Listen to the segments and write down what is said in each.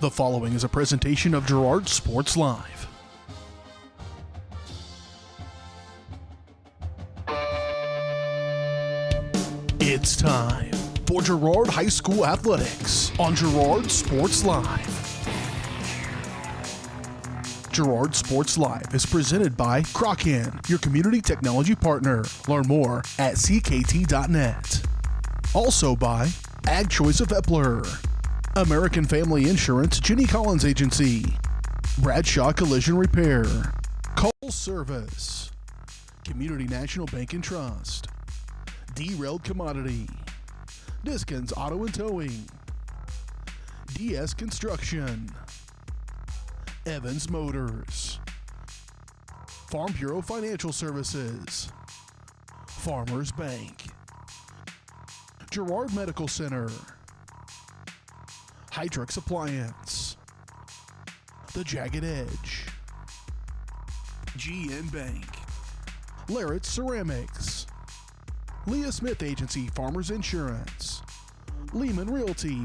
The following is a presentation of Girard Sports Live. It's time for Girard High School Athletics on Girard Sports Live. Girard Sports Live is presented by Crocan, your community technology partner. Learn more at ckt.net. Also by Ag Choice of Epler, American Family Insurance, Jenny Collins Agency, Bradshaw Collision Repair, Call Service, Community National Bank and Trust, Derailed Commodity, Diskins Auto and Towing, DS Construction, Evans Motors, Farm Bureau Financial Services, Farmers Bank, Girard Medical Center, Hydrix Appliance, The Jagged Edge, GN Bank, Larrett Ceramics, Leah Smith Agency Farmers Insurance, Lehman Realty,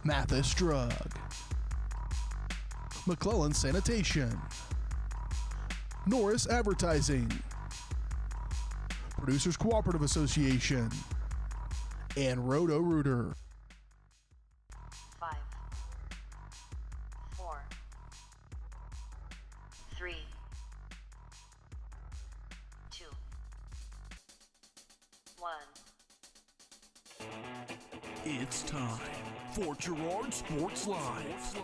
Mathis Drug, McClellan Sanitation, Norris Advertising, Producers Cooperative Association, and Roto-Rooter. 5, 4, 3, 2, 1. It's time for Girard Sports Live.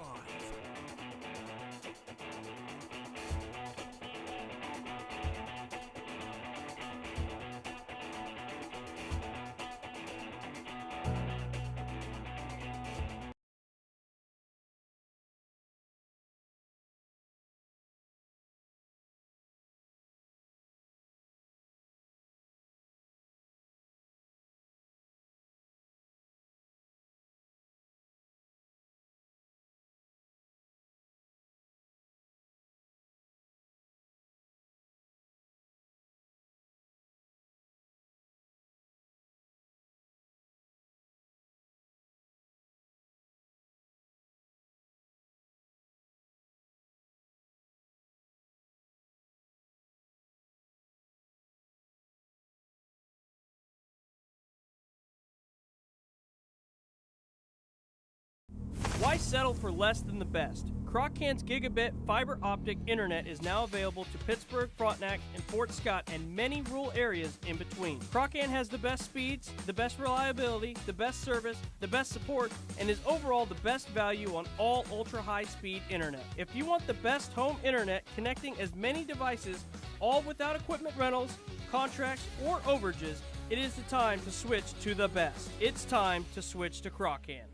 Why settle for less than the best? Crocan's gigabit fiber optic internet is now available to Pittsburgh, Frontenac, and Fort Scott, and many rural areas in between. Crocan has the best speeds, the best reliability, the best service, the best support, and is overall the best value on all ultra-high-speed internet. If you want the best home internet connecting as many devices, all without equipment rentals, contracts, or overages, it is the time to switch to the best. It's time to switch to Crocan.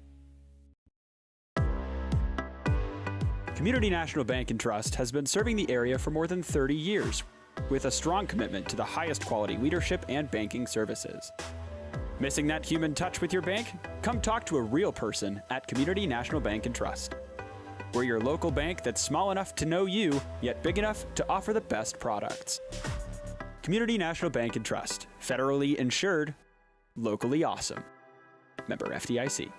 Community National Bank and Trust has been serving the area for more than 30 years with a strong commitment to the highest quality leadership and banking services. Missing that human touch with your bank? Come talk to a real person at Community National Bank and Trust. We're your local bank that's small enough to know you, yet big enough to offer the best products. Community National Bank and Trust, federally insured, locally awesome. Member FDIC.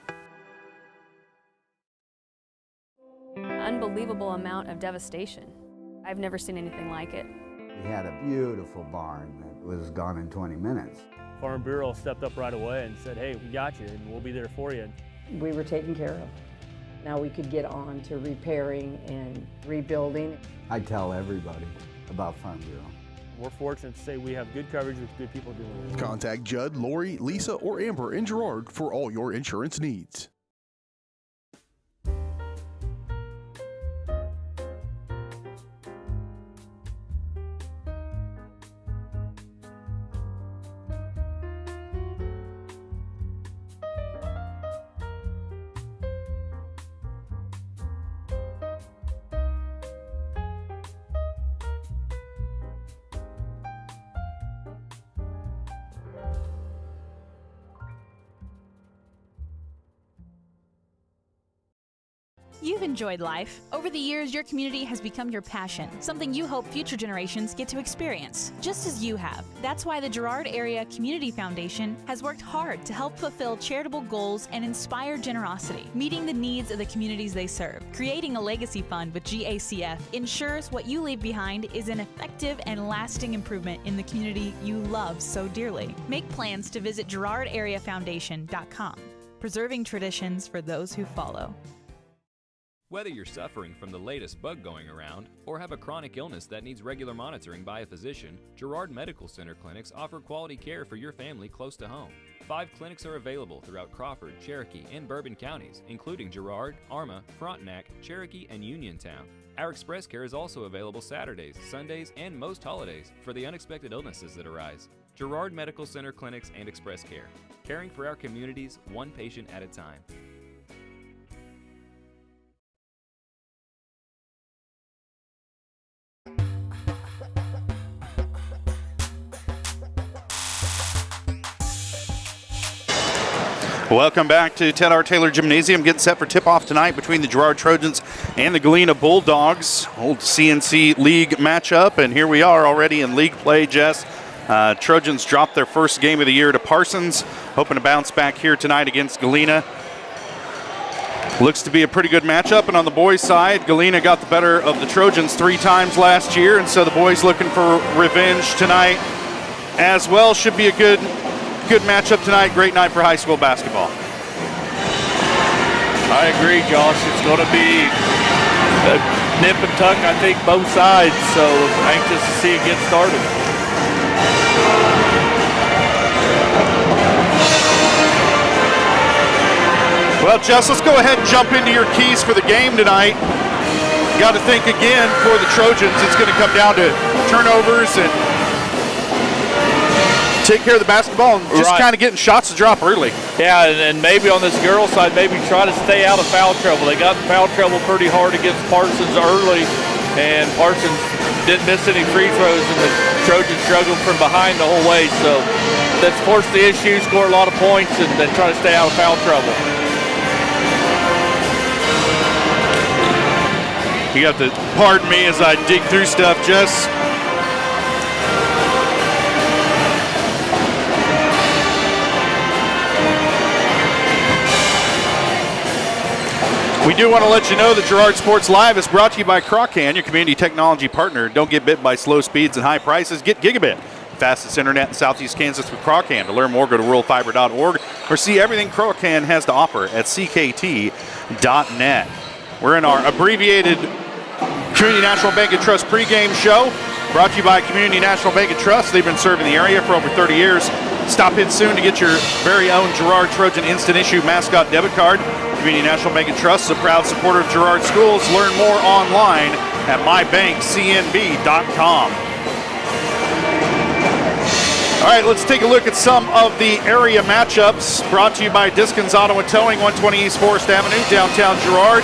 Unbelievable amount of devastation. I've never seen anything like it. We had a beautiful barn that was gone in 20 minutes. Farm Bureau stepped up right away and said, hey, we got you and we'll be there for you. We were taken care of. Now we could get on to repairing and rebuilding. I tell everybody about Farm Bureau. We're fortunate to say we have good coverage with good people doing it. Contact Judd, Lori, Lisa, or Amber in Girard for all your insurance needs. You've enjoyed life. Over the years, your community has become your passion, something you hope future generations get to experience, just as you have. That's why the Girard Area Community Foundation has worked hard to help fulfill charitable goals and inspire generosity, meeting the needs of the communities they serve. Creating a legacy fund with GACF ensures what you leave behind is an effective and lasting improvement in the community you love so dearly. Make plans to visit GirardAreaFoundation.com, preserving traditions for those who follow. Whether you're suffering from the latest bug going around or have a chronic illness that needs regular monitoring by a physician, Girard Medical Center clinics offer quality care for your family close to home. 5 clinics are available throughout Crawford, Cherokee, and Bourbon counties, including Girard, Arma, Frontenac, Cherokee, and Uniontown. Our express care is also available Saturdays, Sundays, and most holidays for the unexpected illnesses that arise. Girard Medical Center clinics and express care, caring for our communities one patient at a time. Welcome back to Ted R. Taylor Gymnasium. Getting set for tip-off tonight between the Girard Trojans and the Galena Bulldogs. Old CNC League matchup, and here we are already in league play, Jess. Trojans dropped their first game of the year to Parsons, hoping to bounce back here tonight against Galena. Looks to be a pretty good matchup, and on the boys' side, Galena got the better of the Trojans 3 times last year, and so the boys looking for revenge tonight as well. Should be a good matchup tonight. Great night for high school basketball. I agree, Josh. It's going to be a nip and tuck, I think, both sides. So anxious to see it get started. Well, Jess, let's go ahead and jump into your keys for the game tonight. Got to think again for the Trojans. It's going to come down to turnovers and take care of the basketball and just kind of getting shots to drop early. Yeah, and maybe on this girls' side, maybe try to stay out of foul trouble. They got in foul trouble pretty hard against Parsons early, and Parsons didn't miss any free throws, and the Trojans struggled from behind the whole way. So let's force the issue, score a lot of points, and then try to stay out of foul trouble. You have to pardon me as I dig through stuff, Jess. We do want to let you know that Girard Sports Live is brought to you by Crocan, your community technology partner. Don't get bit by slow speeds and high prices. Get gigabit, fastest internet in Southeast Kansas with Crocan. To learn more, go to ruralfiber.org or see everything Crocan has to offer at ckt.net. We're in our abbreviated Community National Bank and Trust pregame show, brought to you by Community National Bank and Trust. They've been serving the area for over 30 years. Stop in soon to get your very own Girard Trojan Instant Issue mascot debit card. Community National Bank and Trust is a proud supporter of Girard Schools. Learn more online at mybankcnb.com. All right, let's take a look at some of the area matchups brought to you by Diskins Auto and Towing, 120 East Forest Avenue, downtown Girard.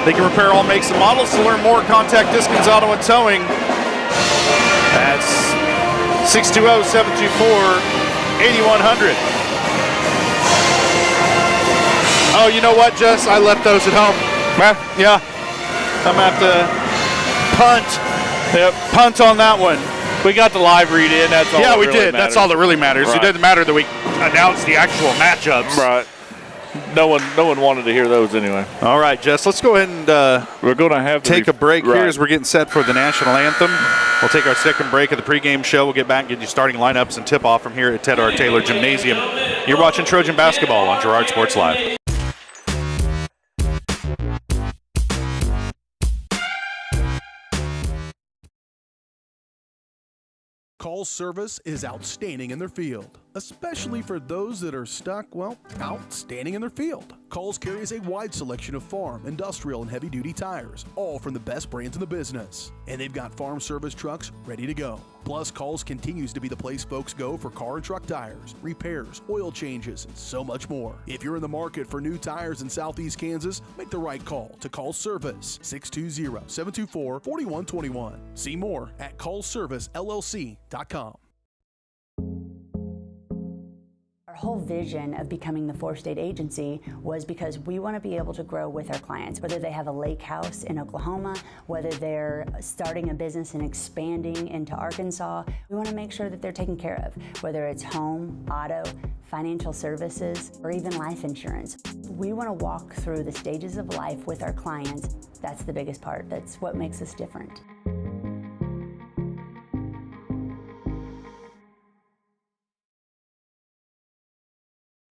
They can repair all makes and models. To learn more, contact Diskins Auto and Towing. That's 620-724-8100. Oh, you know what, Jess? I left those at home. Yeah. I'm going to have to punt. Yep. Punt on that one. We got the live read in. That's all. Yeah, that we really did. matters. That's all that really matters. Right. It doesn't matter that we announced the actual matchups. Right. No one wanted to hear those anyway. All right, Jess, let's go ahead and we're going to have to take a break here as we're getting set for the national anthem. We'll take our second break of the pregame show. We'll get back and get you starting lineups and tip-off from here at Ted R. Taylor Gymnasium. You're watching Trojan Basketball on Girard Sports Live. Call's service is outstanding in their field, especially for those that are stuck, well, outstanding in their field. Call's carries a wide selection of farm, industrial, and heavy-duty tires, all from the best brands in the business. And they've got farm service trucks ready to go. Plus, Call's continues to be the place folks go for car and truck tires, repairs, oil changes, and so much more. If you're in the market for new tires in Southeast Kansas, make the right call to Call's Service, 620-724-4121. See more at callservicellc.com. whole vision of becoming the 4-state agency was because we want to be able to grow with our clients, whether they have a lake house in Oklahoma, whether they're starting a business and expanding into Arkansas. We want to make sure that they're taken care of, whether it's home, auto, financial services, or even life insurance. We want to walk through the stages of life with our clients. That's the biggest part. That's what makes us different.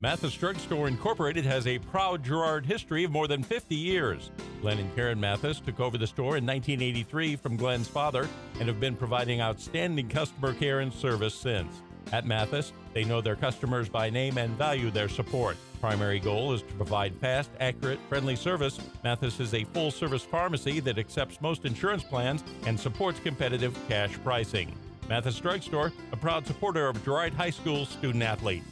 Mathis Drug Store Incorporated has a proud Girard history of more than 50 years. Glenn and Karen Mathis took over the store in 1983 from Glenn's father and have been providing outstanding customer care and service since. At Mathis, they know their customers by name and value their support. Primary goal is to provide fast, accurate, friendly service. Mathis is a full-service pharmacy that accepts most insurance plans and supports competitive cash pricing. Mathis Drug Store, a proud supporter of Girard High School student-athletes.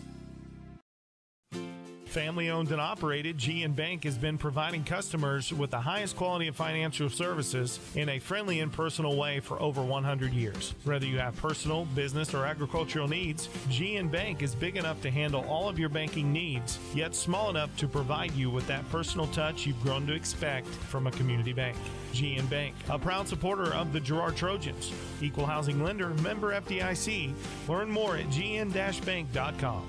Family owned and operated, G&N Bank has been providing customers with the highest quality of financial services in a friendly and personal way for over 100 years. Whether you have personal, business, or agricultural needs, G&N Bank is big enough to handle all of your banking needs, yet small enough to provide you with that personal touch you've grown to expect from a community bank. G&N Bank, a proud supporter of the Girard Trojans. Equal housing lender, member FDIC. Learn more at gn-bank.com.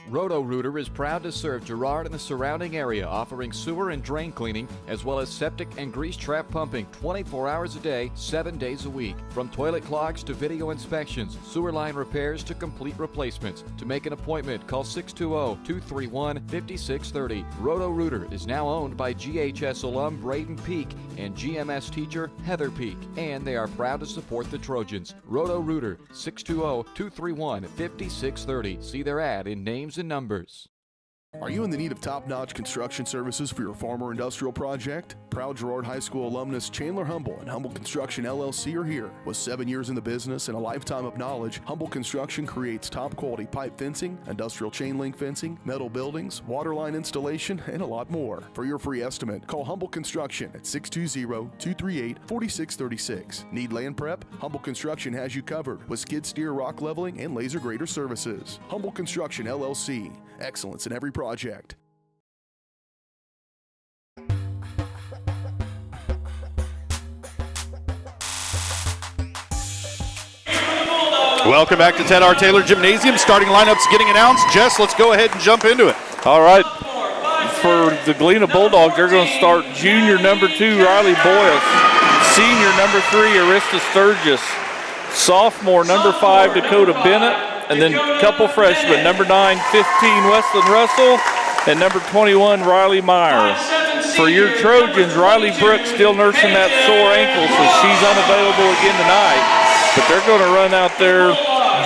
Roto-Rooter is proud to serve Girard and the surrounding area, offering sewer and drain cleaning, as well as septic and grease trap pumping 24 hours a day, 7 days a week. From toilet clogs to video inspections, sewer line repairs to complete replacements. To make an appointment, call 620-231-5630. Roto-Rooter is now owned by GHS alum Braden Peak and GMS teacher Heather Peak, and they are proud to support the Trojans. Roto-Rooter, 620-231-5630. See their ad in names and numbers. Are you in the need of top-notch construction services for your farm or industrial project? Proud Girard High School alumnus Chandler Humble and Humble Construction LLC are here. With 7 years in the business and a lifetime of knowledge, Humble Construction creates top-quality pipe fencing, industrial chain link fencing, metal buildings, water line installation, and a lot more. For your free estimate, call Humble Construction at 620-238-4636. Need land prep? Humble Construction has you covered with skid steer rock leveling and laser grader services. Humble Construction LLC. Excellence in every project. Welcome back to Ted R. Taylor Gymnasium. Starting lineups getting announced. Jess, let's go ahead and jump into it. All right. For the Galena Bulldogs, they're going to start junior number 2, Riley Boyce. Senior number 3, Arista Sturgis. Sophomore number 5, Dakota Bennett. And then a couple freshmen, number 9, 15, Weston Russell, and number 21, Riley Meyer. For your Trojans, Riley Brooks still nursing that sore ankle, so she's unavailable again tonight. But they're going to run out there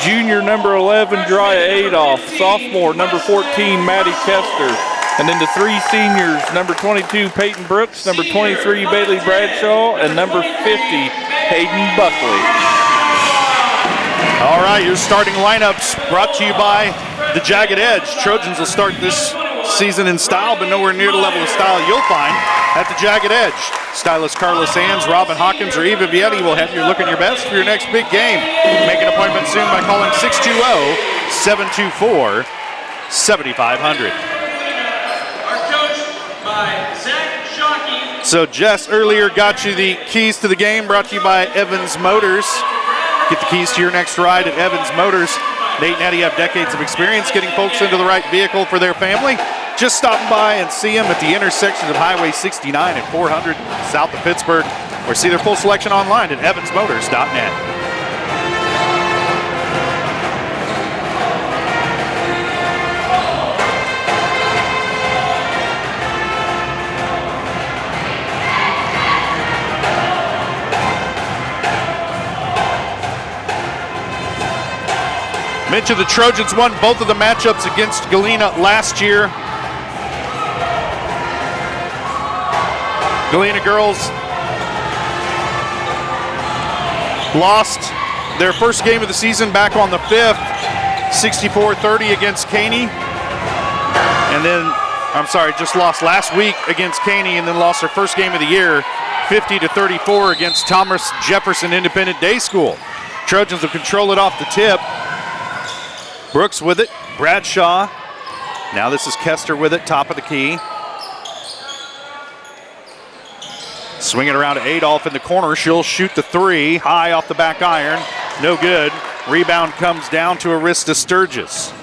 junior number 11, Drya Adolph, sophomore number 14, Maddie Kester. And then the 3 seniors, number 22, Peyton Brooks, number 23, Bailey Bradshaw, and number 50, Hayden Buckley. All right, your starting lineups brought to you by the Jagged Edge. Trojans will start this season in style, but nowhere near the level of style you'll find at the Jagged Edge. Stylist Carla Sands, Robin Hawkins, or Eva Vietti will have you looking your best for your next big game. Make an appointment soon by calling 620-724-7500. So Jess earlier got you the keys to the game, brought to you by Evans Motors. Get the keys to your next ride at Evans Motors. Nate and Eddie have decades of experience getting folks into the right vehicle for their family. Just stop by and see them at the intersection of Highway 69 and 400 south of Pittsburgh, or see their full selection online at evansmotors.net. Mentioned the Trojans won both of the matchups against Galena last year. Galena girls lost their first game of the season back on the 5th, 64-30 against Caney. And then, just lost last week against Caney, and then lost their first game of the year, 50-34 against Thomas Jefferson Independent Day School. Trojans will control it off the tip. Brooks with it. Bradshaw. Now this is Kester with it, top of the key. Swing it around to Adolph in the corner. She'll shoot the three. High off the back iron. No good. Rebound comes down to Arista Sturgis.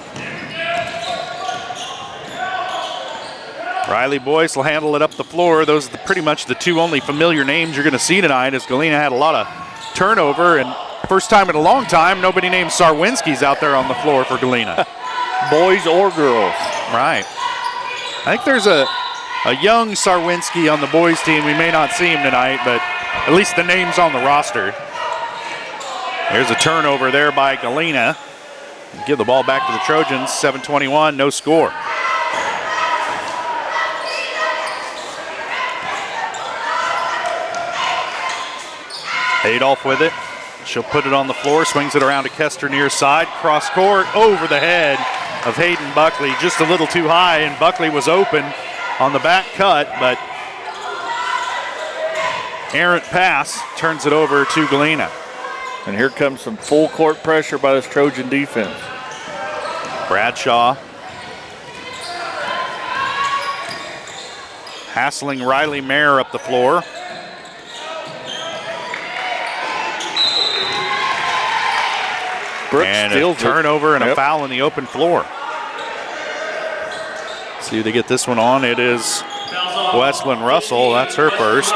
Riley Boyce will handle it up the floor. Those are pretty much the two only familiar names you're going to see tonight, as Galena had a lot of turnover, and first time in a long time, nobody named Sarwinski's out there on the floor for Galena. Boys or girls. Right. I think there's a young Sarwinski on the boys team. We may not see him tonight, but at least the name's on the roster. There's a turnover there by Galena. Give the ball back to the Trojans. 7:21, no score. Adolph with it. She'll put it on the floor, swings it around to Kester near side. Cross court, over the head of Hayden Buckley. Just a little too high, and Buckley was open on the back cut, but errant pass turns it over to Galena. And here comes some full court pressure by this Trojan defense. Bradshaw hassling Riley Mayer up the floor. Brooks and a turnover and a Yep. foul in the open floor. See who they get this one on. It is Westlyn Russell. That's her first.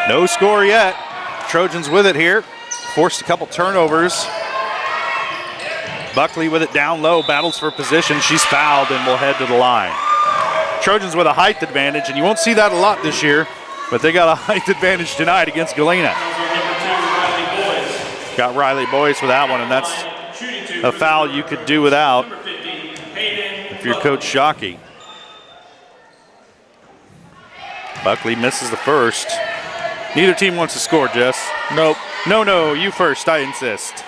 No score yet. Trojans with it here. Forced a couple turnovers. Buckley with it down low, battles for position. She's fouled and will head to the line. Trojans with a height advantage, and you won't see that a lot this year, but they got a height advantage tonight against Galena. Got Riley Boyce with that one, and that's a foul you could do without if you're Coach Shockey. Buckley misses the first. Neither team wants to score, Jess. Nope. No, you first, I insist.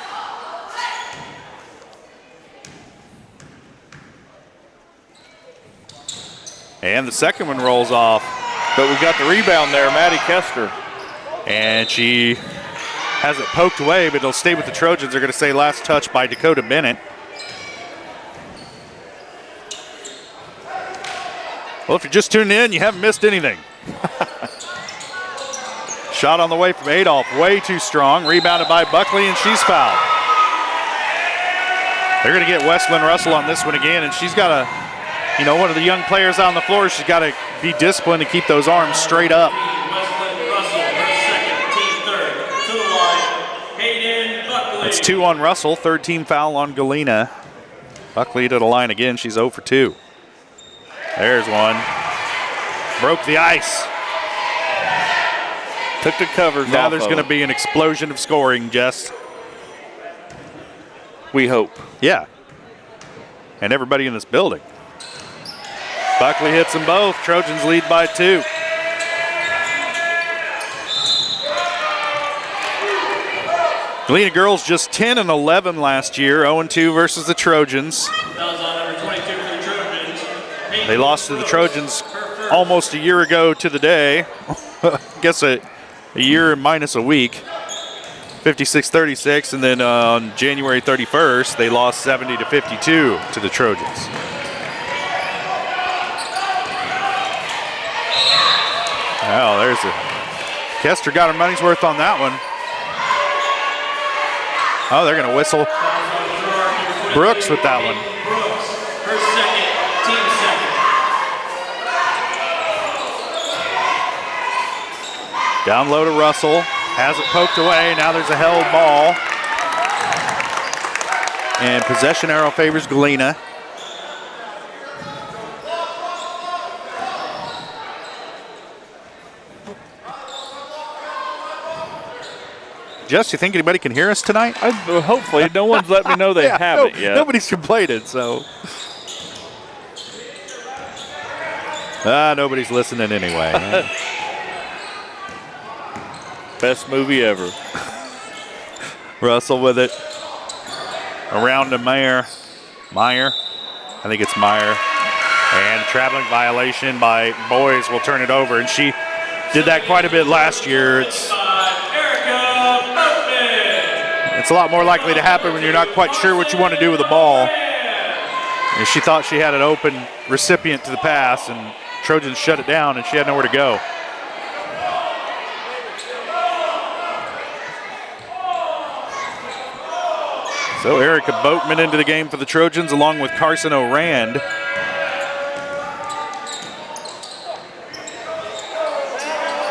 And the second one rolls off. But we got the rebound there, Maddie Kester. And she has it poked away, but it'll stay with the Trojans. They're going to say last touch by Dakota Bennett. Well, if you're just tuning in, you haven't missed anything. Shot on the way from Adolph, way too strong. Rebounded by Buckley, and she's fouled. They're going to get Westlyn Russell on this one again, and she's got a, one of the young players on the floor. She's got to be disciplined to keep those arms straight up. It's 2 on Russell, third team foul on Galena. Buckley to the line again. She's 0 for 2. There's one. Broke the ice. Took the covers off. Now there's going to be an explosion of scoring, Jess. We hope. Yeah. And everybody in this building. Buckley hits them both. Trojans lead by 2. Galena girls just 10 and 11 last year, 0-2 versus the Trojans. They lost to the Trojans almost a year ago to the day. I guess a year minus a week. 56-36, and then on January 31st, they lost 70-52 to the Trojans. Oh, there's a Kester got her money's worth on that one. Oh, they're going to whistle Brooks with that one. Down low to Russell. Has it poked away. Now there's a held ball. And possession arrow favors Galena. Jess, you think anybody can hear us tonight? Hopefully. No one's let me know they haven't yet. Nobody's complaining, so. Nobody's listening anyway. Best movie ever. Russell with it. Around to Meyer. I think it's Meyer. And traveling violation by Boys will turn it over. And she Did that quite a bit last year. It's a lot more likely to happen when you're not quite sure what you want to do with the ball. And she thought she had an open recipient to the pass, and Trojans shut it down, and she had nowhere to go. So Erica Boatman into the game for the Trojans, along with Carson O'Rand.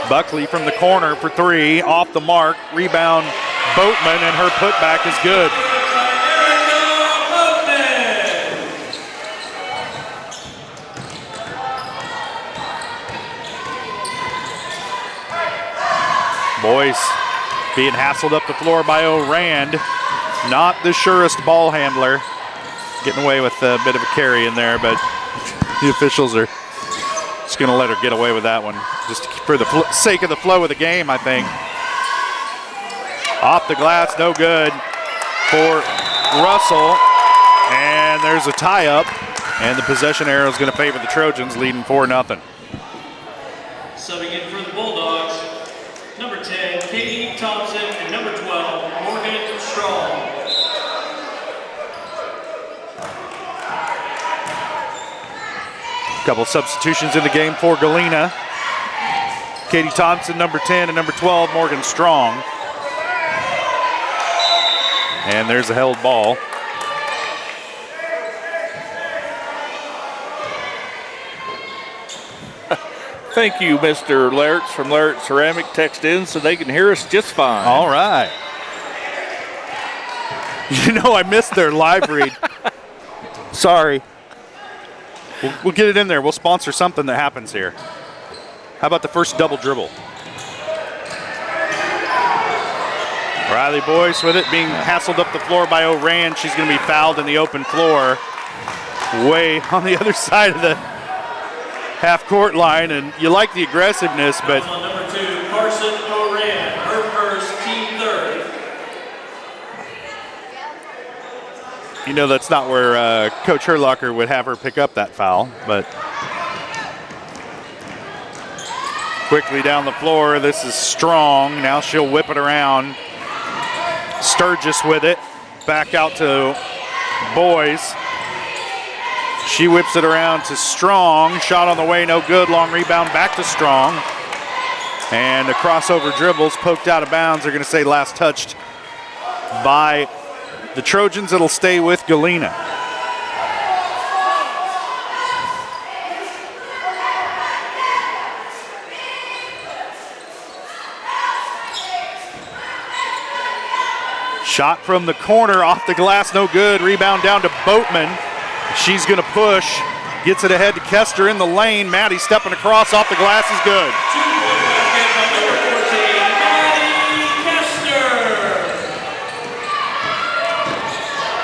Buckley from the corner for three, off the mark, rebound Boatman, and her putback is good. Boyce being hassled up the floor by O'Rand. Not the surest ball handler. Getting away with a bit of a carry in there, but the officials are just going to let her get away with that one, just for the sake of the flow of the game, I think. Off the glass, no good for Russell. And there's a tie-up, and the possession arrow is going to favor the Trojans, leading 4-0. Subbing in for the Bulldogs, number 10, Katie Thompson, and number 12, Morgan Strong. Couple substitutions in the game for Galena. Katie Thompson, number 10, and number 12, Morgan Strong. And there's a held ball. Thank you, Mr. Lertz from Lertz Ceramic. Text in so they can hear us just fine. All right. You know, I missed their live read. Sorry. We'll get it in there. We'll sponsor something that happens here. How about the first double dribble? Riley Boyce with it, being hassled up the floor by O'Rand. She's going to be fouled in the open floor, way on the other side of the half-court line. And you like the aggressiveness, but Number 2, Carson O'Rand, her first, team third. you know that's not where Coach Herlocker would have her pick up that foul. But quickly down the floor, this is Strong. Now she'll whip it around. Sturgis with it, back out to Boyce. She whips it around to Strong. Shot on the way, no good. Long rebound, back to Strong. And the crossover dribbles poked out of bounds. They're going to say last touched by the Trojans. It'll stay with Galena. Shot from the corner, off the glass, no good. Rebound down to Boatman. She's going to push, gets it ahead to Kester in the lane. Maddie stepping across, off the glass is good.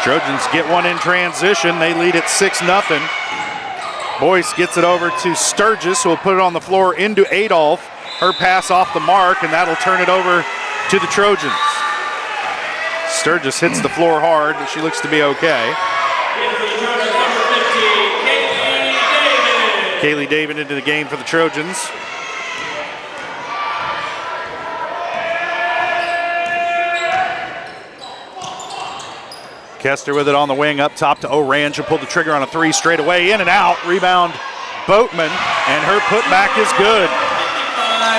Trojans get one in transition. They lead it 6-0. Boyce gets it over to Sturgis, who will put it on the floor into Adolph. Her pass off the mark, and that'll turn it over to the Trojans. Sturgis hits the floor hard, but she looks to be okay. Kaylee David into the game for the Trojans. Kester with it on the wing, up top to O'Rand. She'll pull the trigger on a three straight away, in and out. Rebound Boatman, and her putback is good.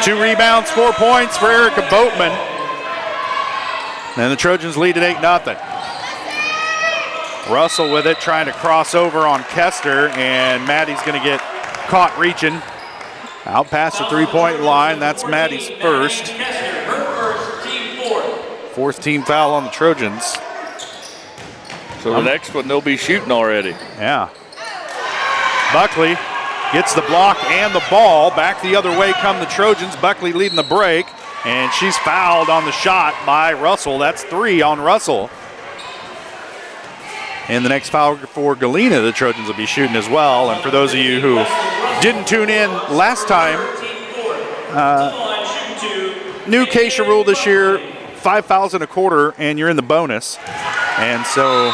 2 rebounds, 4 points for Erica Boatman. And the Trojans lead at 8-0. Russell with it, trying to cross over on Kester, and Maddie's going to get caught reaching. Out past the three-point line. That's Maddie's first. Fourth team foul on the Trojans. So the next one, they'll be shooting already. Yeah. Buckley gets the block and the ball. Back the other way come the Trojans. Buckley leading the break, and she's fouled on the shot by Russell. That's 3 on Russell. And the next foul for Galena, the Trojans will be shooting as well. And for those of you who didn't tune in last time, new Keisha rule this year, 5 fouls in a quarter, and you're in the bonus. And so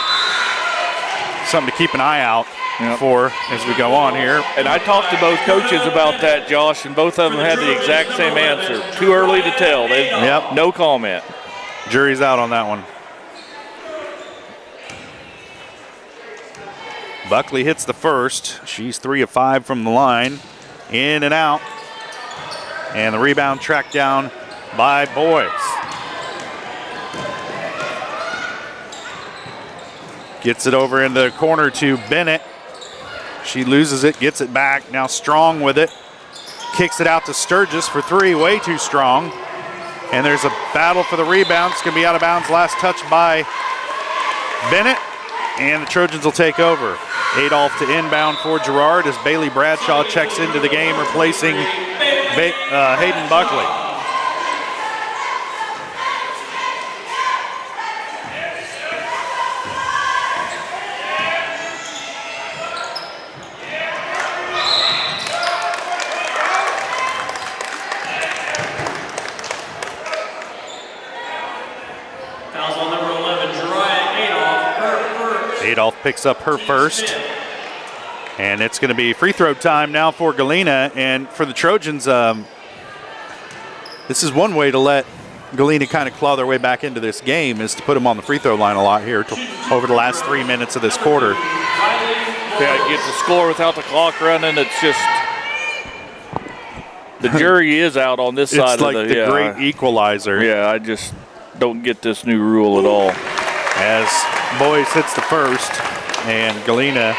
something to keep an eye out for as we go on here. And I talked to both coaches about that, Josh, and both of them had the exact same answer. Too early to tell. No comment. Jury's out on that one. Buckley hits the first. She's 3 of 5 from the line. In and out. And the rebound tracked down by Boyce. Gets it over in the corner to Bennett. She loses it, gets it back. Now Strong with it. Kicks it out to Sturgis for 3, way too strong. And there's a battle for the rebound. It's going to be out of bounds. Last touch by Bennett. And the Trojans will take over. Adolph to inbound for Girard as Bailey Bradshaw checks into the game, replacing Hayden Buckley. Adolph picks up her first. And it's going to be free throw time now for Galena. And for the Trojans, this is one way to let Galena kind of claw their way back into this game, is to put them on the free throw line a lot here over the last 3 minutes of this quarter. Yeah, get the score without the clock running. It's just the jury is out on this side like of the great equalizer. Yeah, I just don't get this new rule at all. As Boyce hits the first, and Galena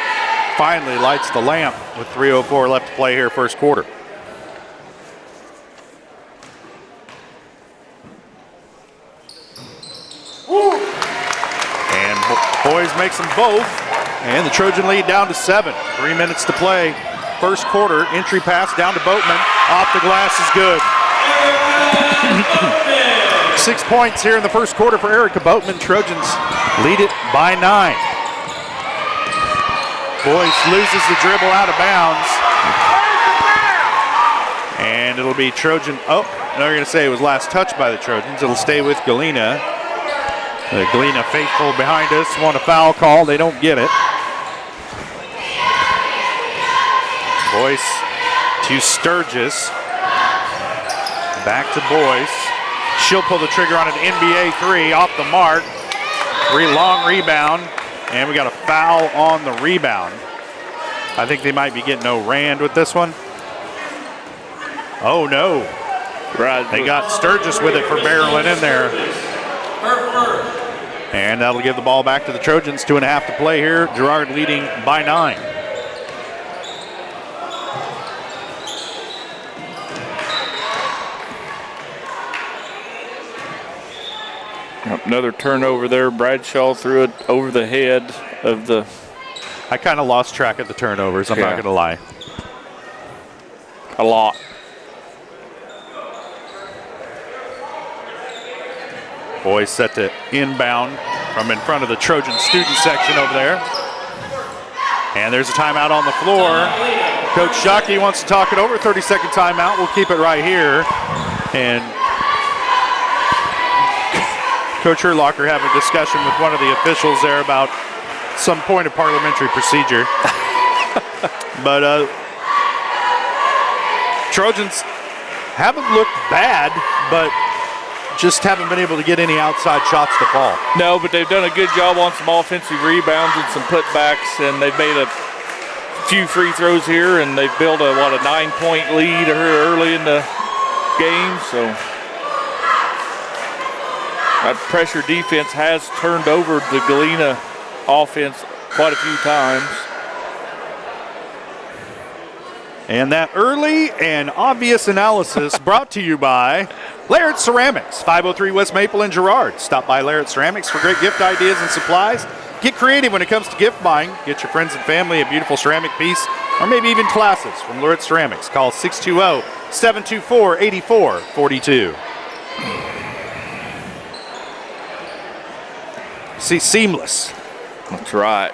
finally lights the lamp with 3:04 left to play here first quarter. And Boyce makes them both, and the Trojan lead down to 7. 3 minutes to play. First quarter, entry pass down to Boatman. Off the glass is good. 6 points here in the first quarter for Erica Boatman. Trojans lead it by 9. Boyce loses the dribble out of bounds. And it'll be Trojan. Oh, no, you're going to say it was last touch by the Trojans. It'll stay with Galena. The Galena faithful behind us want a foul call. They don't get it. Boyce to Sturgis. Back to Boyce. She'll pull the trigger on an NBA 3 off the mark. Long rebound. And we got a foul on the rebound. I think they might be getting no Rand with this one. Oh, no. Right. They got Sturgis with it for barreling in there. And that'll give the ball back to the Trojans. 2.5 to play here. Girard leading by 9. Another turnover there. Bradshaw threw it over the head of the... I kind of lost track of the turnovers, I'm not going to lie. A lot. Boys set to inbound from in front of the Trojan student section over there. And there's a timeout on the floor. Coach Shockey wants to talk it over. 30-second timeout. We'll keep it right here. And Coach Herlocker having a discussion with one of the officials there about some point of parliamentary procedure. But Trojans haven't looked bad, but just haven't been able to get any outside shots to fall. No, but they've done a good job on some offensive rebounds and some putbacks, and they've made a few free throws here, and they've built a 9-point lead early in the game. So that pressure defense has turned over the Galena offense quite a few times. And that early and obvious analysis brought to you by Laird Ceramics, 503 West Maple in Girard. Stop by Laird Ceramics for great gift ideas and supplies. Get creative when it comes to gift buying. Get your friends and family a beautiful ceramic piece, or maybe even classes from Laird Ceramics. Call 620-724-8442. See, seamless. That's right.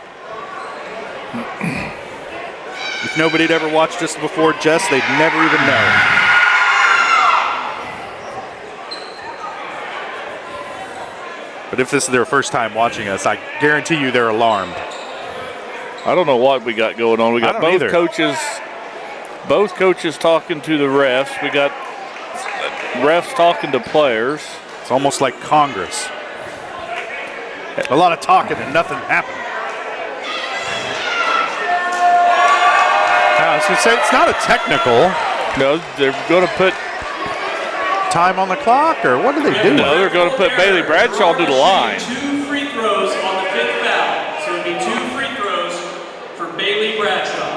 If nobody had ever watched us before, Jess, they'd never even know. But if this is their first time watching us, I guarantee you they're alarmed. I don't know what we got going on. We got both coaches talking to the refs. We got refs talking to players. It's almost like Congress. A lot of talking and nothing happening. I was going to say, it's not a technical. No, they're going to put time on the clock, or what do they do? No, they're going to put Bailey Bradshaw to the line. 2 free throws on the 5th foul. So it'll be 2 free throws for Bailey Bradshaw.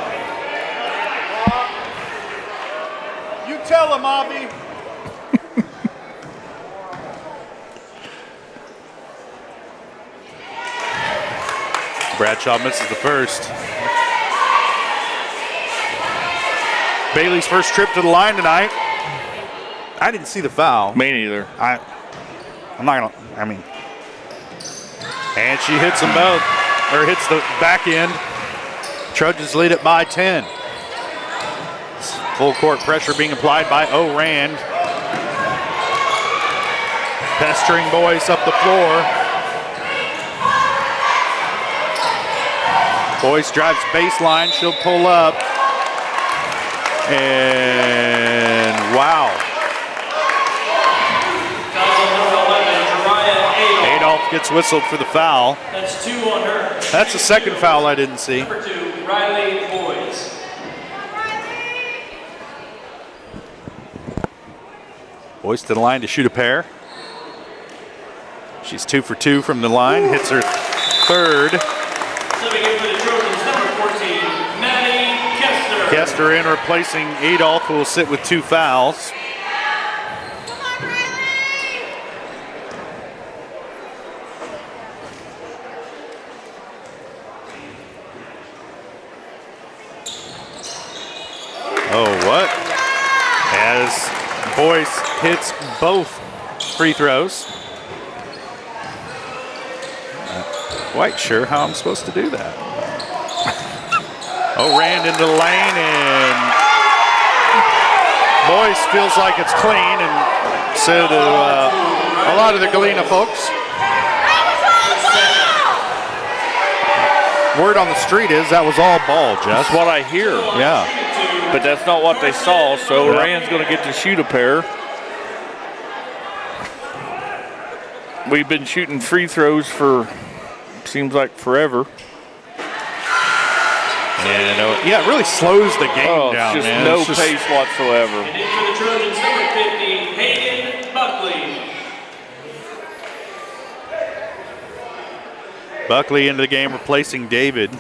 You tell him, Avi. Bradshaw misses the first. Bailey's first trip to the line tonight. I didn't see the foul. Me neither. I'm not gonna. And she hits them both, or hits the back end. Trojans lead it by 10. Full court pressure being applied by O'Rand. Pestering Boyce up the floor. Boyce drives baseline. She'll pull up. And wow. Adolph gets whistled for the foul. That's 2 on her. That's the second foul I didn't see. Number 2, Riley Boyce. Boyce to the line to shoot a pair. She's 2 for 2 from the line. Hits her third. Subbing in for the Trojans, number 14, Maddie Kester. Kester in, replacing Adolph, who will sit with 2 fouls. Oh, what? As Boyce hits both free throws. Not quite sure how I'm supposed to do that. O'Rand into the lane, and Boyce feels like it's clean, and so do a lot of the Galena folks. Word on the street is that was all ball, Jess. That's what I hear. Yeah. But that's not what they saw, so Rand's going to get to shoot a pair. We've been shooting free throws for, seems like forever. Yeah, it really slows the game down, just man. No pace whatsoever. And in for the Trojans, number 50, Hayden Buckley. Buckley into the game, replacing David.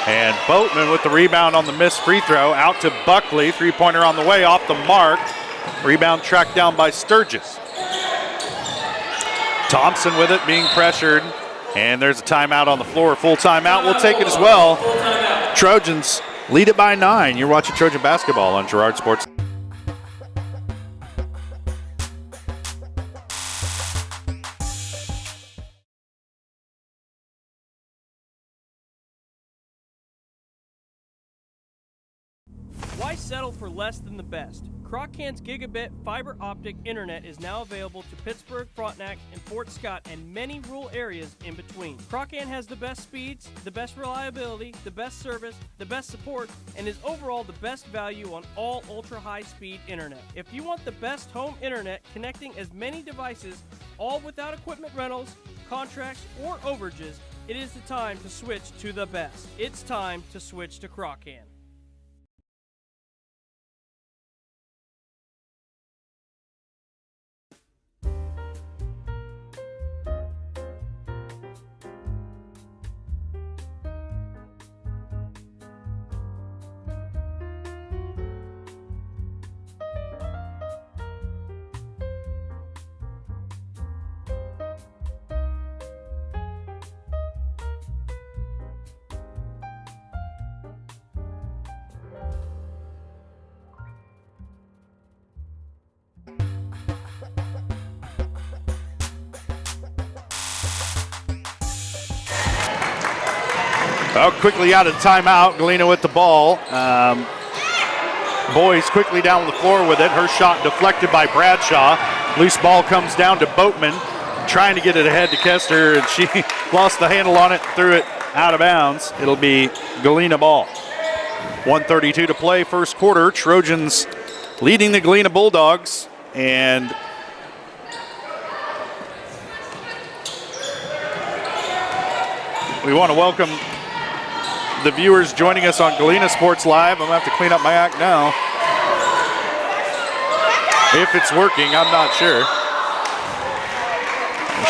And Boatman with the rebound on the missed free throw. Out to Buckley. Three-pointer on the way, off the mark. Rebound tracked down by Sturgis. Thompson with it, being pressured. And there's a timeout on the floor. Full timeout. We'll take it as well. Trojans lead it by 9. You're watching Trojan basketball on Girard Sports. Why settle for less than the best? Croc-Can's gigabit fiber optic internet is now available to Pittsburgh, Frontenac, and Fort Scott, and many rural areas in between. Croc-Can has the best speeds, the best reliability, the best service, the best support, and is overall the best value on all ultra-high-speed internet. If you want the best home internet connecting as many devices, all without equipment rentals, contracts, or overages, it is the time to switch to the best. It's time to switch to Croc-Can. Well, quickly out of timeout. Galena with the ball. Boyce quickly down the floor with it. Her shot deflected by Bradshaw. Loose ball comes down to Boatman, trying to get it ahead to Kester, and she lost the handle on it, threw it out of bounds. It'll be Galena ball. 1:32 to play, first quarter. Trojans leading the Galena Bulldogs, and we want to welcome the viewers joining us on Galena Sports Live. I'm going to have to clean up my act now. If it's working, I'm not sure.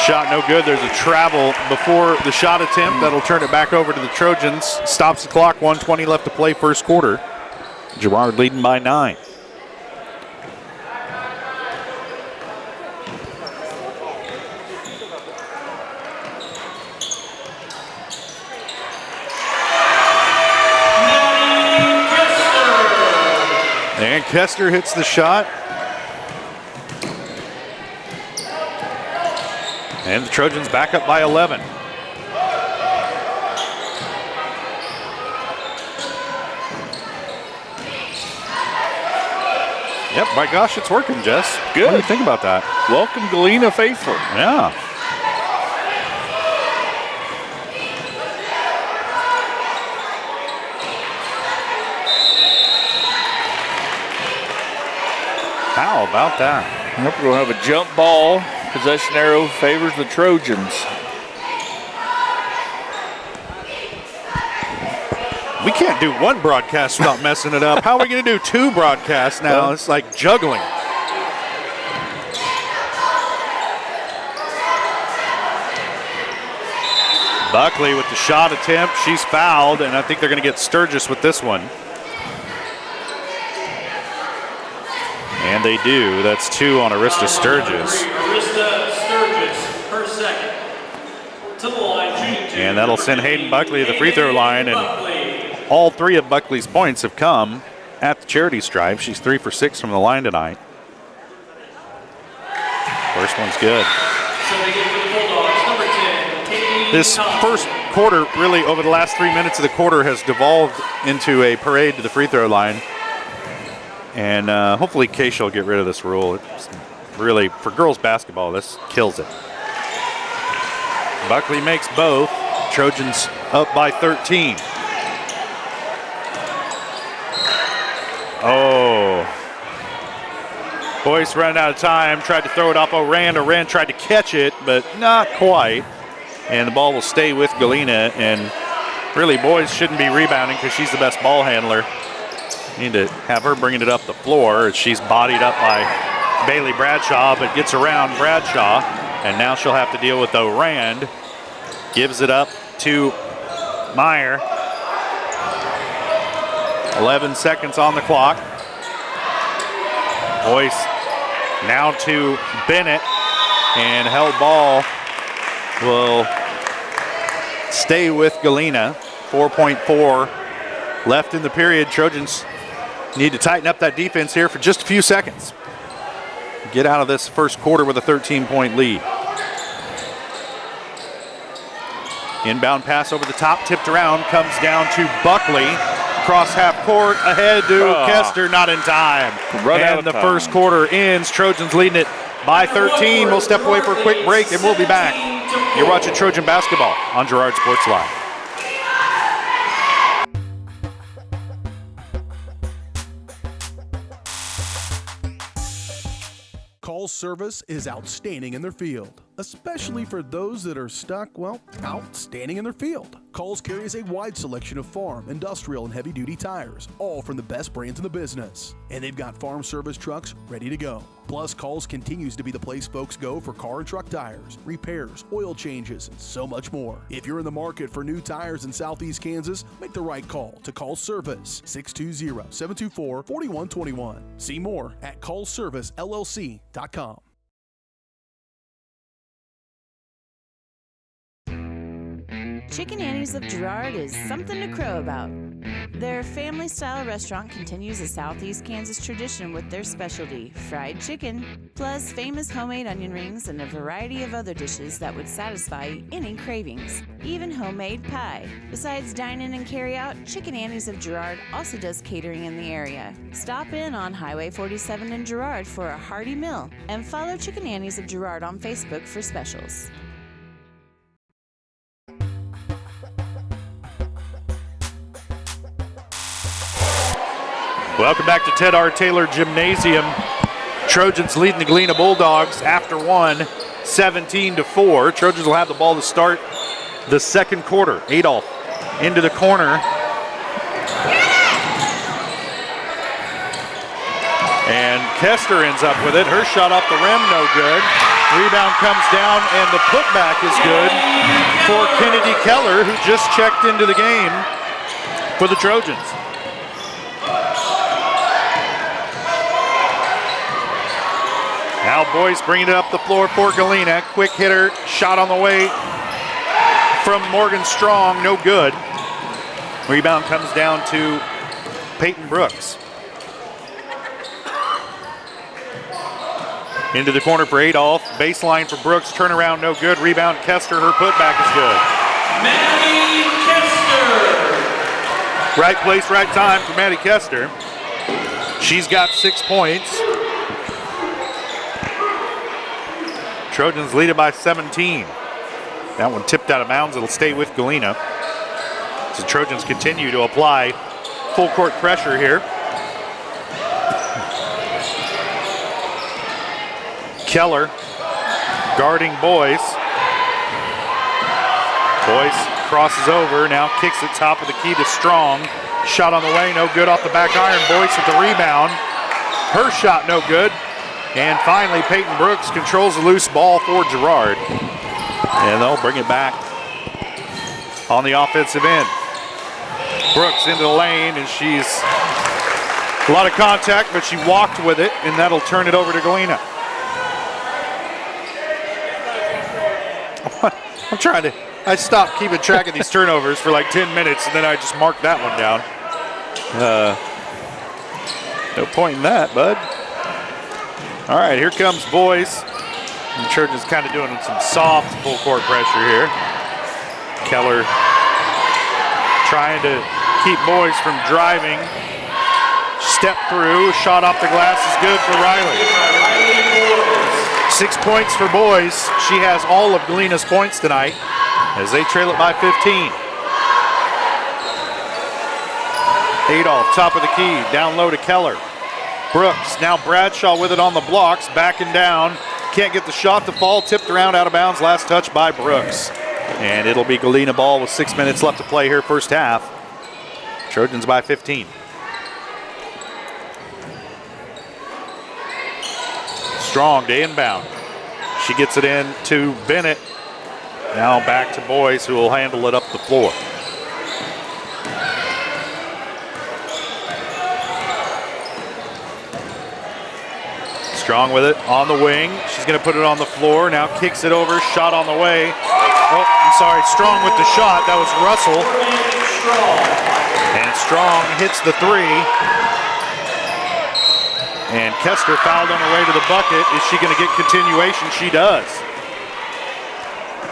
Shot no good. There's a travel before the shot attempt. That'll turn it back over to the Trojans. Stops the clock, 1:20 left to play, first quarter. Girard leading by 9. And Kester hits the shot. And the Trojans back up by 11. Yep, my gosh, it's working, Jess. Good. What do you think about that? Welcome, Galena faithful. Yeah. How about that? Yep, we're going to have a jump ball. Possession arrow favors the Trojans. We can't do one broadcast without messing it up. How are we going to do 2 broadcasts now? It's like juggling. Buckley with the shot attempt. She's fouled, and I think they're going to get Sturgis with this one. And they do. That's 2 on Arista Sturgis. Arista Sturgis per second. To the line, shooting 2. And that'll send Hayden Buckley to the free throw line. And all 3 of Buckley's points have come at the charity stripe. She's 3 for 6 from the line tonight. First one's good. This first quarter, really over the last 3 minutes of the quarter, has devolved into a parade to the free throw line. And hopefully Keisha will get rid of this rule. It's really, for girls basketball, this kills it. Buckley makes both. Trojans up by 13. Oh. Boyce running out of time, tried to throw it off Oran. Oran tried to catch it, but not quite. And the ball will stay with Galena. And really, Boyce shouldn't be rebounding because she's the best ball handler. Need to have her bringing it up the floor as she's bodied up by Bailey Bradshaw, but gets around Bradshaw. And now she'll have to deal with Orand. Gives it up to Meyer. 11 seconds on the clock. Boyce now to Bennett. And held ball will stay with Galena. 4.4 left in the period. Trojans need to tighten up that defense here for just a few seconds. Get out of this first quarter with a 13-point lead. Inbound pass over the top, tipped around, comes down to Buckley. Cross half court, ahead to Kester, not in time. And the first quarter ends. Trojans leading it by 13. We'll step away for a quick break and we'll be back. You're watching Trojan basketball on Girard Sports Live. Call service is outstanding in their field, especially for those that are stuck, well, outstanding in their field. Calls carries a wide selection of farm, industrial, and heavy-duty tires, all from the best brands in the business. And they've got farm service trucks ready to go. Plus, Calls continues to be the place folks go for car and truck tires, repairs, oil changes, and so much more. If you're in the market for new tires in Southeast Kansas, make the right call to Call Service, 620-724-4121. See more at callservicellc.com. Chicken Annie's of Girard is something to crow about. Their family-style restaurant continues a Southeast Kansas tradition with their specialty, fried chicken, plus famous homemade onion rings and a variety of other dishes that would satisfy any cravings, even homemade pie. Besides dine-in and carry-out, Chicken Annie's of Girard also does catering in the area. Stop in on Highway 47 in Girard for a hearty meal, and follow Chicken Annie's of Girard on Facebook for specials. Welcome back to Ted R. Taylor Gymnasium. Trojans leading the Galena Bulldogs after one, 17-4. Trojans will have the ball to start the second quarter. Adolph into the corner. And Kester ends up with it. Her shot off the rim, no good. Rebound comes down, and the putback is good for Kennedy Keller, who just checked into the game for the Trojans. Now Boyce bringing it up the floor for Galena. Quick hitter, shot on the way from Morgan Strong, no good. Rebound comes down to Peyton Brooks. Into the corner for Adolph. Baseline for Brooks, turnaround, no good. Rebound Kester, her putback is good. Maddie Kester. Right place, right time for Maddie Kester. She's got 6 points. Trojans lead it by 17. That one tipped out of bounds. It'll stay with Galena. So Trojans continue to apply full court pressure here. Keller guarding Boyce. Boyce crosses over, now kicks it top of the key to Strong. Shot on the way, no good off the back iron. Boyce with the rebound. Her shot no good. And finally, Peyton Brooks controls the loose ball for Girard. And they'll bring it back on the offensive end. Brooks into the lane, and she's a lot of contact, but she walked with it, and that'll turn it over to Galena. I'm trying to, I stopped keeping track of these turnovers for like 10 minutes, and then I just marked that one down. No point in that, bud. All right, here comes Boyce. And Trojans kind of doing some soft full court pressure here. Keller trying to keep Boyce from driving. Step through, shot off the glass is good for Riley. 6 points for Boyce. She has all of Galena's points tonight as they trail it by 15. Adolph, top of the key, down low to Keller. Brooks, now Bradshaw with it on the blocks, backing down. Can't get the shot to fall, tipped around out of bounds, last touch by Brooks. And it'll be Galena ball with 6 minutes left to play here first half. Trojans by 15. Strong to inbound. She gets it in to Bennett. Now back to Boyce, who will handle it up the floor. Strong with it on the wing. She's going to put it on the floor. Now kicks it over. Shot on the way. Oh, I'm sorry. Strong with the shot. That was Russell. And Strong hits the three. And Kester fouled on her way to the bucket. Is she going to get continuation? She does.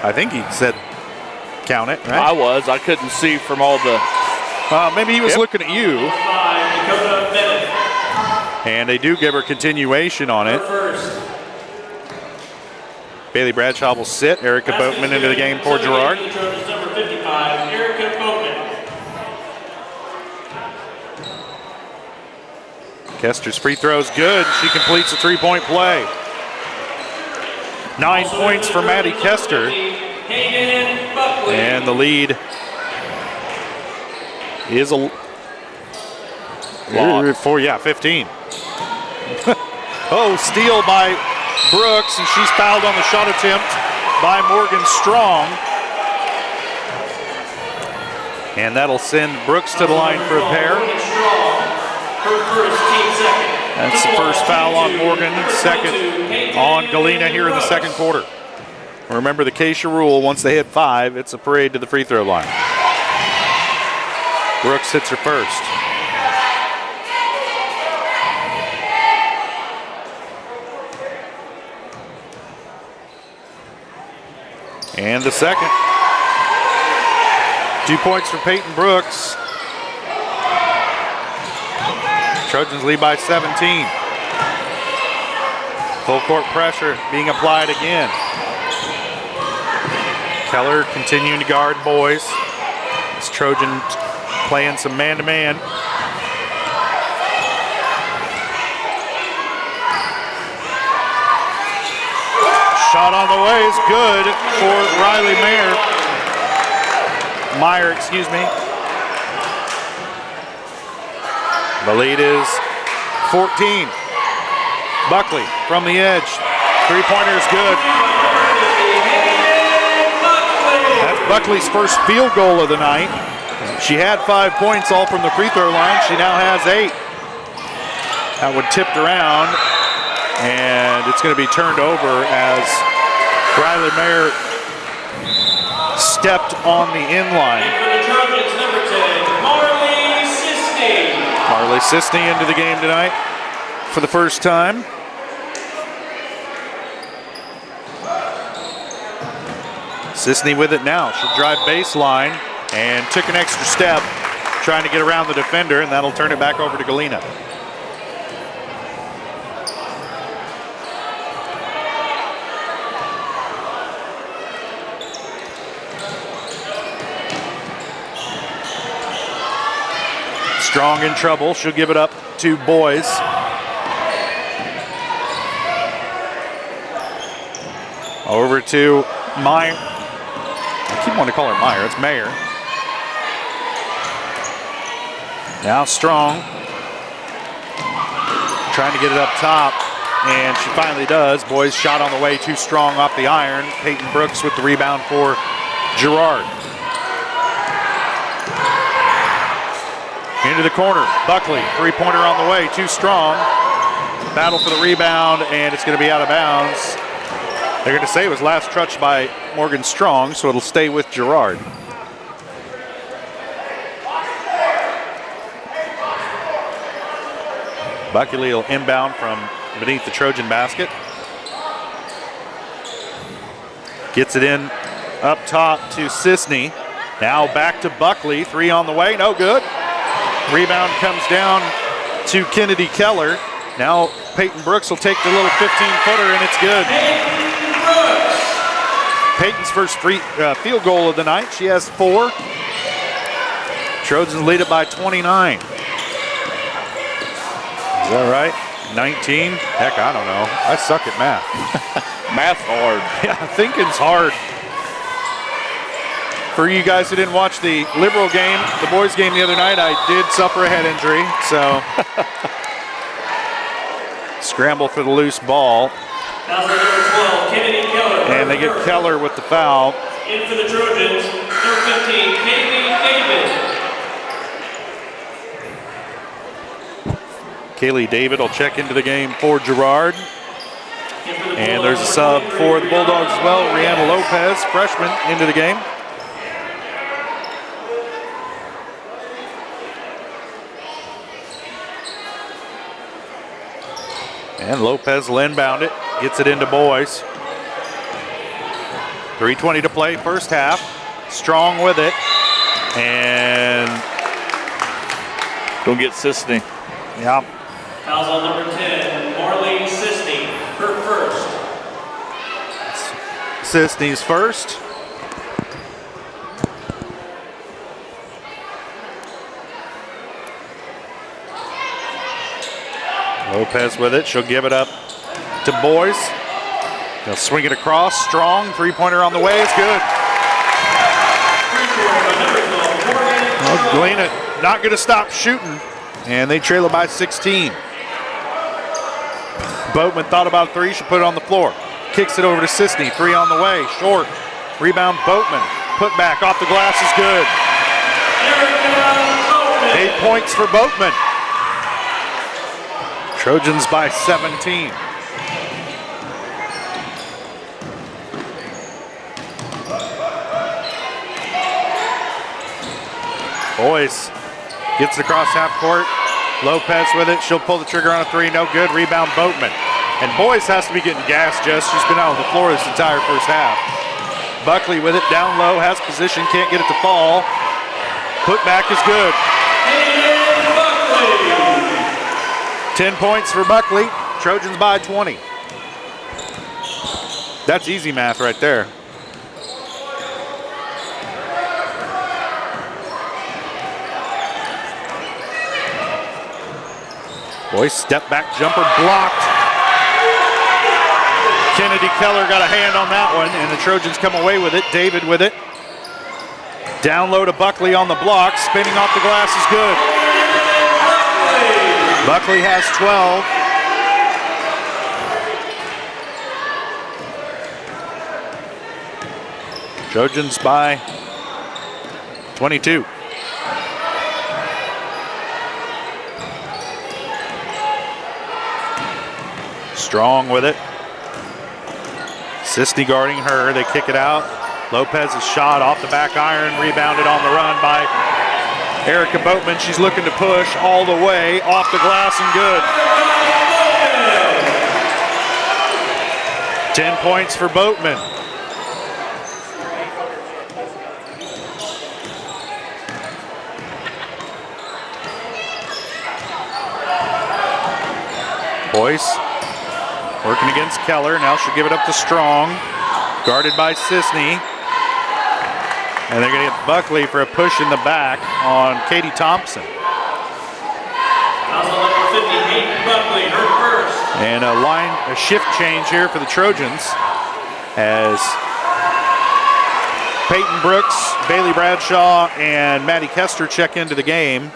I think he said count it, right? I was. I couldn't see from all the... maybe he was looking at you. And they do give her continuation on it. Bailey Bradshaw will sit. Erica Boatman into the game for Girard. Number 55, Erica Boatman. Kester's free throw's good. She completes a three-point play. 9 points for Maddie Kester. And the lead is a for 15. Oh, steal by Brooks, and she's fouled on the shot attempt by Morgan Strong. And that'll send Brooks to the line for a pair. That's the first foul on Morgan, second on Galena here in the second quarter. Remember the Keisha rule, once they hit 5, it's a parade to the free throw line. Brooks hits her first. And the second. 2 points for Peyton Brooks. Trojans lead by 17. Full court pressure being applied again. Keller continuing to guard boys. This Trojan playing some man-to-man. Shot on the way is good for Riley Meyer, excuse me. The lead is 14. Buckley from the edge. Three-pointer is good. That's Buckley's first field goal of the night. She had 5 points all from the free throw line. She now has 8. That one tipped around, and it's going to be turned over as Riley Meyer stepped on the inline. For the Trojans, number 10, Marley Sisney. Marley Sisney into the game tonight for the first time. Sisney with it now. She'll drive baseline and took an extra step trying to get around the defender, and that'll turn it back over to Galena. Strong in trouble. She'll give it up to Boys. Over to Meyer. I keep wanting to call her Meyer. It's Mayer. Now Strong. Trying to get it up top, and she finally does. Boys shot on the way, too strong off the iron. Peyton Brooks with the rebound for Girard. Into the corner, Buckley, three-pointer on the way, too strong. Battle for the rebound, and it's going to be out of bounds. They're going to say it was last touched by Morgan Strong, so it'll stay with Girard. Buckley will inbound from beneath the Trojan basket. Gets it in up top to Sisney. Now back to Buckley, 3 on the way, no good. Rebound comes down to Kennedy Keller. Now Peyton Brooks will take the little 15-footer, and it's good. Peyton's first field goal of the night. She has 4. Trojans lead it by 29. Is that right? 19? Heck, I don't know. I suck at math. Math's hard. Yeah, thinking's hard. For you guys who didn't watch the Liberal game, the boys game the other night, I did suffer a head injury, so. Scramble for the loose ball. Foul number 12, Kennedy Keller. And they get Keller with the foul. In for the Trojans, number 15, Kaylee David. Kaylee David will check into the game for Girard. And there's a sub for the Bulldogs as well. Rihanna Lopez, freshman, into the game. And Lopez will inbound it, gets it into Boys. 3:20 to play, first half. Strong with it. And go get Sisney. Yeah. Fouls on number 10, Marley Sisney, her first. Sisney's first. Lopez with it. She'll give it up to Boys. They'll swing it across. Strong. Three-pointer on the way. It's good. Well, Galena not going to stop shooting, and they trail it by 16. Boatman thought about 3. She put it on the floor. Kicks it over to Sisney. 3 on the way. Short. Rebound Boatman. Put back off the glass is good. 8 points for Boatman. Trojans by 17. Boyce gets it across half court. Lopez with it. She'll pull the trigger on a three. No good. Rebound Boatman. And Boyce has to be getting gas, Jess. She's been out on the floor this entire first half. Buckley with it. Down low. Has position. Can't get it to fall. Put back is good. 10 points for Buckley. Trojans by 20. That's easy math right there. Boyce step back jumper blocked. Kennedy Keller got a hand on that one, and the Trojans come away with it. David with it. Down low to Buckley on the block. Spinning off the glass is good. Buckley has 12. Trojans by 22. Strong with it. Sisney guarding her. They kick it out. Lopez's shot off the back iron. Rebounded on the run by Erica Boatman. She's looking to push all the way. Off the glass and good. 10 points for Boatman. Boyce working against Keller. Now she'll give it up to Strong. Guarded by Sisney. And they're going to get Buckley for a push in the back on Katie Thompson. Buckley, her first. And a shift change here for the Trojans as Peyton Brooks, Bailey Bradshaw, and Maddie Kester check into the game.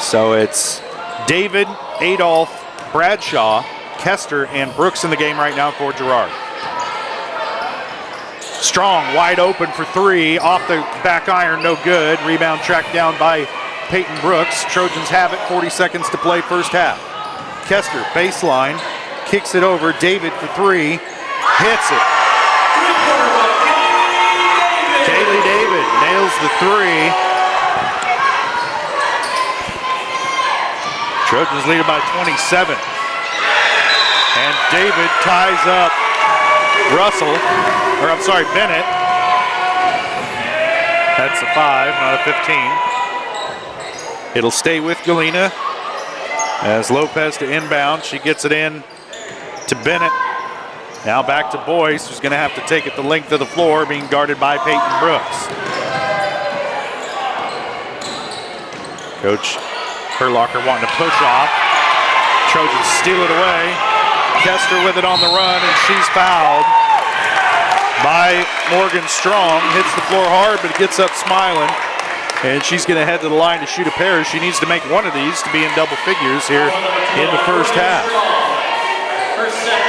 So it's David, Adolph, Bradshaw, Kester, and Brooks in the game right now for Girard. Strong, wide open for three, off the back iron, no good. Rebound tracked down by Peyton Brooks. Trojans have it, 40 seconds to play first half. Kester, baseline, kicks it over. David for three, hits it. Kaylee David nails the three. Trojans lead it by 27. And David ties up Bennett. That's a 5, not a 15. It'll stay with Galena as Lopez to inbound. She gets it in to Bennett. Now back to Boyce, who's going to have to take it the length of the floor, being guarded by Peyton Brooks. Coach Herlocker wanting to push off. Trojans steal it away. Kester with it on the run, and she's fouled by Morgan Strong. Hits the floor hard, but gets up smiling. And she's going to head to the line to shoot a pair. She needs to make one of these to be in double figures here in the first half. First second.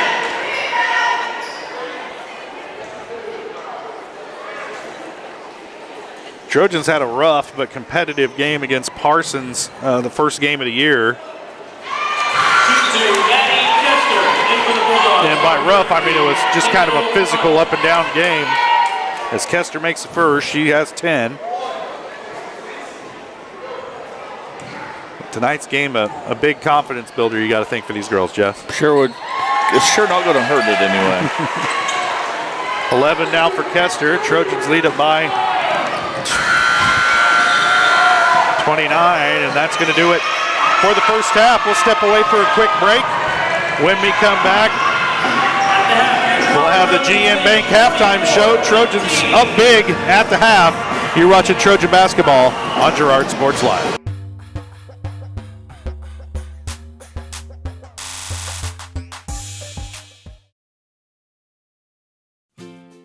Trojans had a rough but competitive game against Parsons, the first game of the year. And by rough, I mean it was just kind of a physical up and down game. As Kester makes the first, she has 10. Tonight's game, a big confidence builder, you got to think, for these girls, Jeff. Sure would. It's sure not going to hurt it anyway. 11 now for Kester. Trojans lead it by 29, and that's going to do it for the first half. We'll step away for a quick break. When we come back, we'll have the GN Bank halftime show. Trojans up big at the half. You're watching Trojan basketball on Girard Sports Live.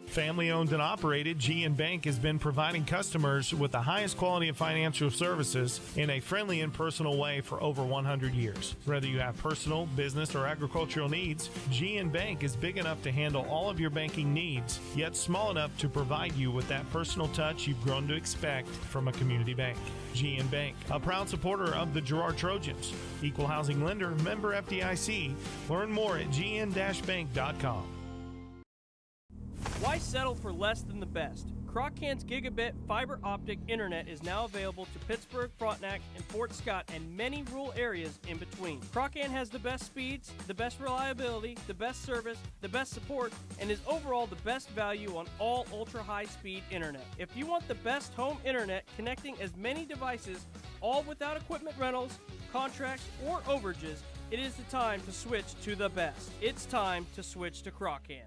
Family-owned and operated, GN Bank has been providing customers with the highest quality of financial services in a friendly and personal way for over 100 years. Whether you have personal, business, or agricultural needs, GN Bank is big enough to handle all of your banking needs, yet small enough to provide you with that personal touch you've grown to expect from a community bank. GN Bank, a proud supporter of the Girard Trojans. Equal housing lender, member FDIC. Learn more at gn-bank.com. Why settle for less than the best? Croc-Can's gigabit fiber optic internet is now available to Pittsburgh, Frontenac, and Fort Scott, and many rural areas in between. Croc-Can has the best speeds, the best reliability, the best service, the best support, and is overall the best value on all ultra-high-speed internet. If you want the best home internet connecting as many devices, all without equipment rentals, contracts, or overages, it is the time to switch to the best. It's time to switch to Croc-Can.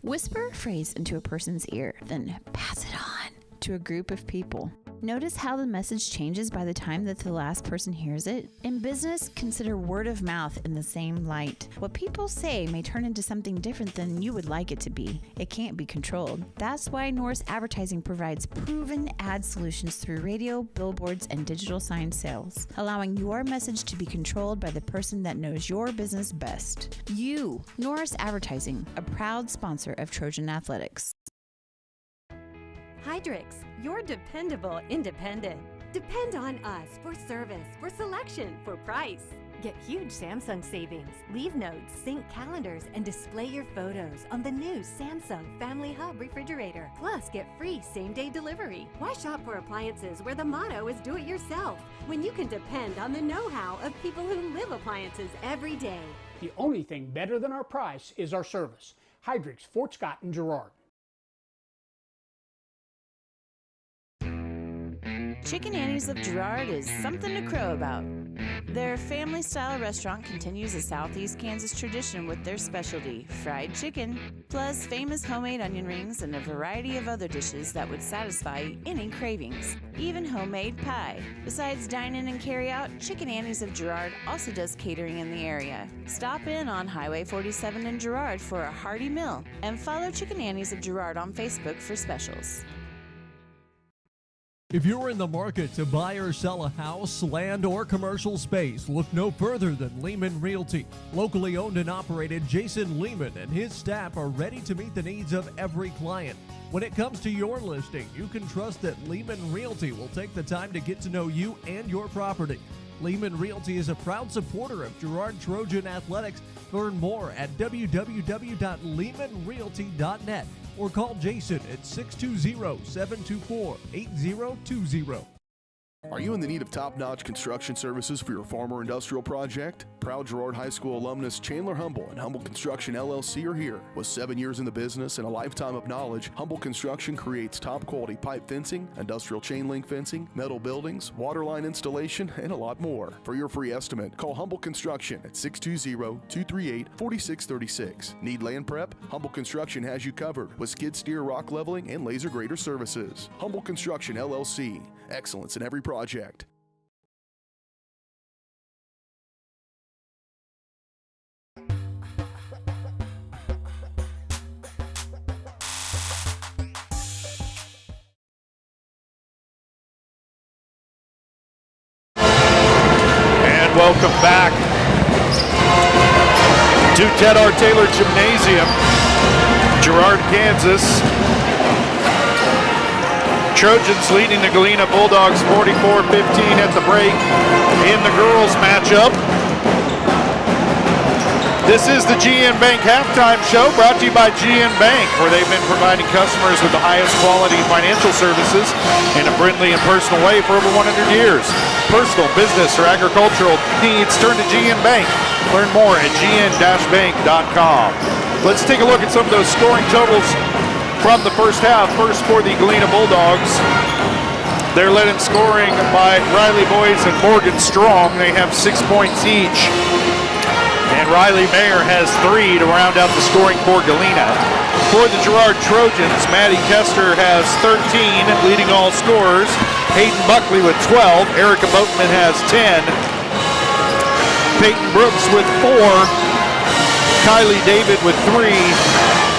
Whisper a phrase into a person's ear, then pass it on to a group of people. Notice how the message changes by the time that the last person hears it? In business, consider word of mouth in the same light. What people say may turn into something different than you would like it to be. It can't be controlled. That's why Norris Advertising provides proven ad solutions through radio, billboards, and digital sign sales, allowing your message to be controlled by the person that knows your business best. You, Norris Advertising, a proud sponsor of Trojan Athletics. Hydrix, your dependable independent. Depend on us for service, for selection, for price. Get huge Samsung savings. Leave notes, sync calendars, and display your photos on the new Samsung Family Hub refrigerator. Plus, get free same-day delivery. Why shop for appliances where the motto is do it yourself when you can depend on the know-how of people who live appliances every day? The only thing better than our price is our service. Hydrix, Fort Scott, and Girard. Chicken Annie's of Girard is something to crow about. Their family-style restaurant continues a Southeast Kansas tradition with their specialty, fried chicken, plus famous homemade onion rings and a variety of other dishes that would satisfy any cravings, even homemade pie. Besides dine-in and carry-out, Chicken Annie's of Girard also does catering in the area. Stop in on Highway 47 in Girard for a hearty meal, and follow Chicken Annie's of Girard on Facebook for specials. If you're in the market to buy or sell a house, land, or commercial space, look no further than Lehman Realty. Locally owned and operated, Jason Lehman and his staff are ready to meet the needs of every client. When it comes to your listing, you can trust that Lehman Realty will take the time to get to know you and your property. Lehman Realty is a proud supporter of Girard Trojan Athletics. Learn more at www.lehmanrealty.net or call Jason at 620-724-8020. Are you in the need of top-notch construction services for your farm or industrial project? Proud Girard High School alumnus Chandler Humble and Humble Construction LLC are here. With 7 years in the business and a lifetime of knowledge, Humble Construction creates top-quality pipe fencing, industrial chain link fencing, metal buildings, water line installation, and a lot more. For your free estimate, call Humble Construction at 620-238-4636. Need land prep? Humble Construction has you covered with skid steer rock leveling and laser grader services. Humble Construction LLC. Excellence in every project. And welcome back to Ted R. Taylor Gymnasium, Girard, Kansas. Trojans leading the Galena Bulldogs 44-15 at the break in the girls matchup. This is the GN Bank halftime show brought to you by GN Bank, where they've been providing customers with the highest quality financial services in a friendly and personal way for over 100 years. Personal, business, or agricultural needs, turn to GN Bank. Learn more at gn-bank.com. Let's take a look at some of those scoring totals from the first half. First for the Galena Bulldogs. They're led in scoring by Riley Boyes and Morgan Strong. They have 6 points each. And Riley Mayer has 3 to round out the scoring for Galena. For the Girard Trojans, Maddie Kester has 13, leading all scorers. Hayden Buckley with 12. Erica Boatman has 10. Peyton Brooks with 4. Kylie David with 3.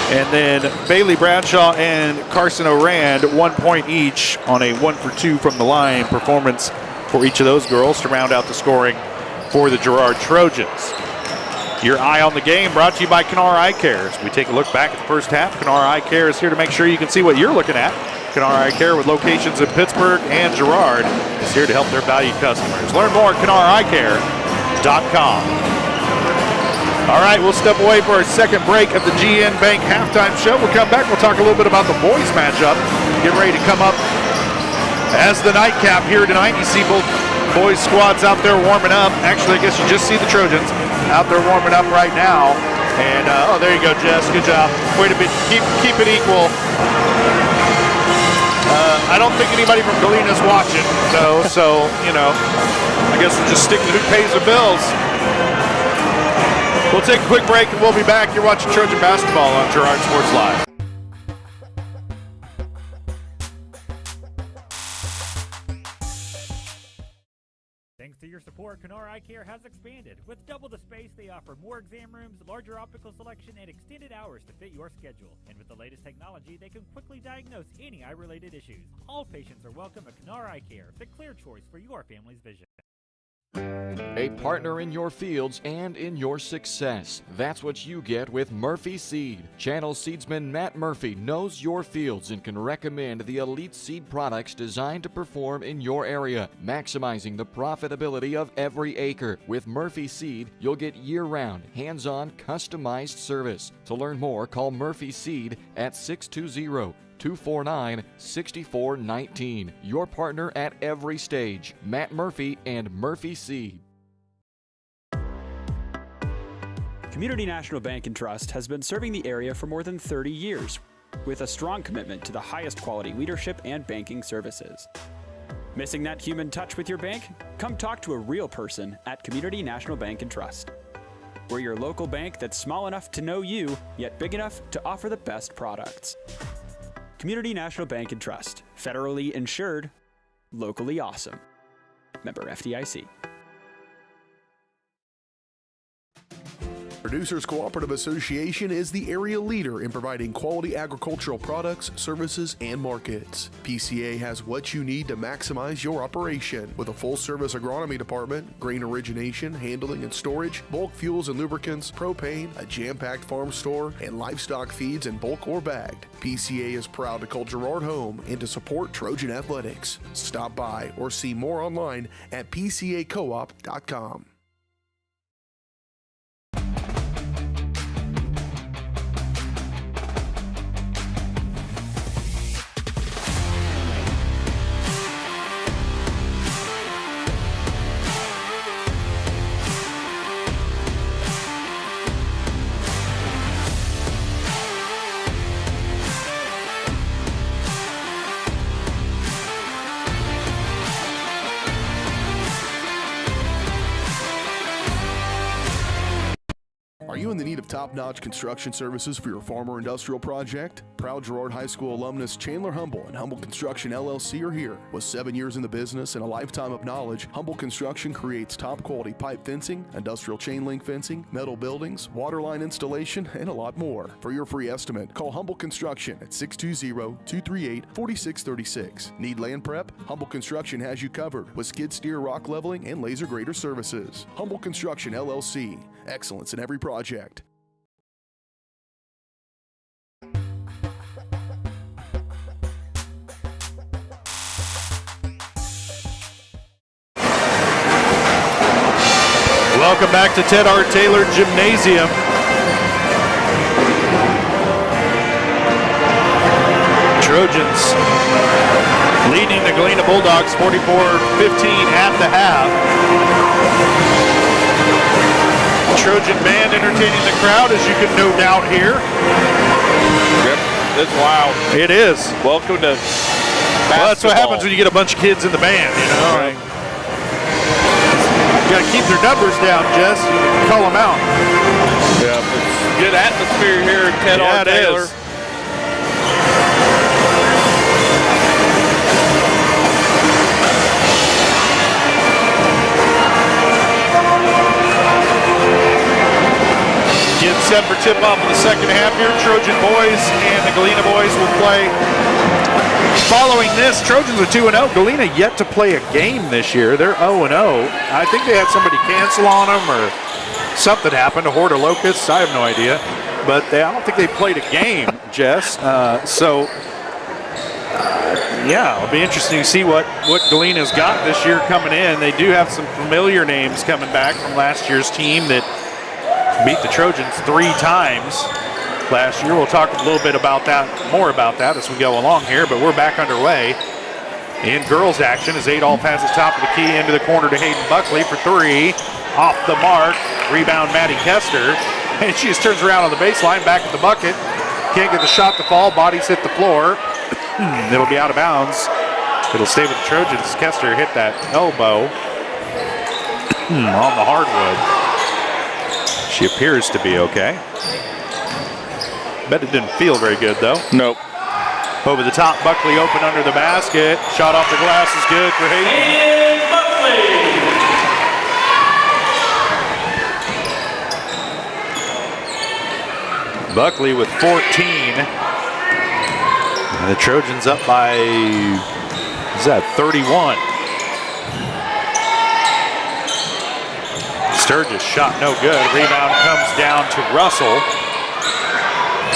And then Bailey Bradshaw and Carson Orand, 1 point each on a 1 for 2 from the line performance for each of those girls to round out the scoring for the Girard Trojans. Your Eye on the Game brought to you by Kennar Eye Care. As we take a look back at the first half, Kennar Eye Care is here to make sure you can see what you're looking at. Kennar Eye Care, with locations in Pittsburgh and Girard, is here to help their valued customers. Learn more at KennarEyeCare.com. All right, we'll step away for our second break of the GN Bank halftime show. We'll come back. We'll talk a little bit about the boys matchup. Get ready to come up as the nightcap here tonight. You see both boys squads out there warming up. Actually, I guess you just see the Trojans out there warming up right now. And, oh, there you go, Jess. Good job. Way to keep it equal. I don't think anybody from Galena is watching, so, you know, I guess we'll just stick to who pays the bills. We'll take a quick break and we'll be back. You're watching Trojan basketball on Girard Sports Live. Thanks to your support, Canara Eye Care has expanded. With double the space, they offer more exam rooms, larger optical selection, and extended hours to fit your schedule. And with the latest technology, they can quickly diagnose any eye-related issues. All patients are welcome at Canara Eye Care, the clear choice for your family's vision. A partner in your fields and in your success. That's what you get with Murphy Seed. Channel seedsman Matt Murphy knows your fields and can recommend the elite seed products designed to perform in your area, maximizing the profitability of every acre. With Murphy Seed, you'll get year-round, hands-on, customized service. To learn more, call Murphy Seed at 620-249-6419. Your partner at every stage. Matt Murphy and Murphy Seed. Community National Bank and Trust has been serving the area for more than 30 years with a strong commitment to the highest quality leadership and banking services. Missing that human touch with your bank? Come talk to a real person at Community National Bank and Trust. We're your local bank that's small enough to know you, yet big enough to offer the best products. Community National Bank and Trust. Federally insured, locally awesome. Member FDIC. Producers Cooperative Association is the area leader in providing quality agricultural products, services, and markets. PCA has what you need to maximize your operation with a full-service agronomy department, grain origination, handling and storage, bulk fuels and lubricants, propane, a jam-packed farm store, and livestock feeds in bulk or bagged. PCA is proud to call Girard home and to support Trojan athletics. Stop by or see more online at pcacoop.com. Are you in the need of top-notch construction services for your farm or industrial project? Proud Girard High School alumnus Chandler Humble and Humble Construction LLC are here. With 7 years in the business and a lifetime of knowledge, Humble Construction creates top-quality pipe fencing, industrial chain link fencing, metal buildings, water line installation, and a lot more. For your free estimate, call Humble Construction at 620-238-4636. Need land prep? Humble Construction has you covered with skid steer, rock leveling, and laser grader services. Humble Construction LLC. Excellence in every project. Welcome back to Ted R. Taylor Gymnasium. Trojans leading the Galena Bulldogs 44-15 at the half. Trojan band entertaining the crowd, as you can no doubt hear. Yep, it's loud. It is. Welcome to basketball. Well, that's what happens when you get a bunch of kids in the band, you know. Right. You got to keep their numbers down, Jess. You can call them out. Yeah, it's good atmosphere here at Ted R. Taylor. Is. Getting set for tip-off in the second half here. Trojan boys and the Galena boys will play. Following this, Trojans are 2-0. Galena yet to play a game this year. They're 0-0. I think they had somebody cancel on them or something happened. A horde of locusts. I have no idea. But I don't think they played a game, Jess. Yeah, it'll be interesting to see what Galena's got this year coming in. They do have some familiar names coming back from last year's team that beat the Trojans 3 times last year. We'll talk a little bit about that, more about that as we go along here, but we're back underway in girls action as Adolph has the top of the key into the corner to Hayden Buckley for 3. Off the mark, rebound Maddie Kester, and she just turns around on the baseline, back at the bucket. Can't get the shot to fall, bodies hit the floor. It'll be out of bounds. It'll stay with the Trojans. Kester hit that elbow on the hardwood. She appears to be okay. Bet it didn't feel very good though. Nope. Over the top, Buckley open under the basket. Shot off the glass is good for Hayden. Buckley with 14. And the Trojans up by, is that 31? Sturgis shot no good. Rebound comes down to Russell.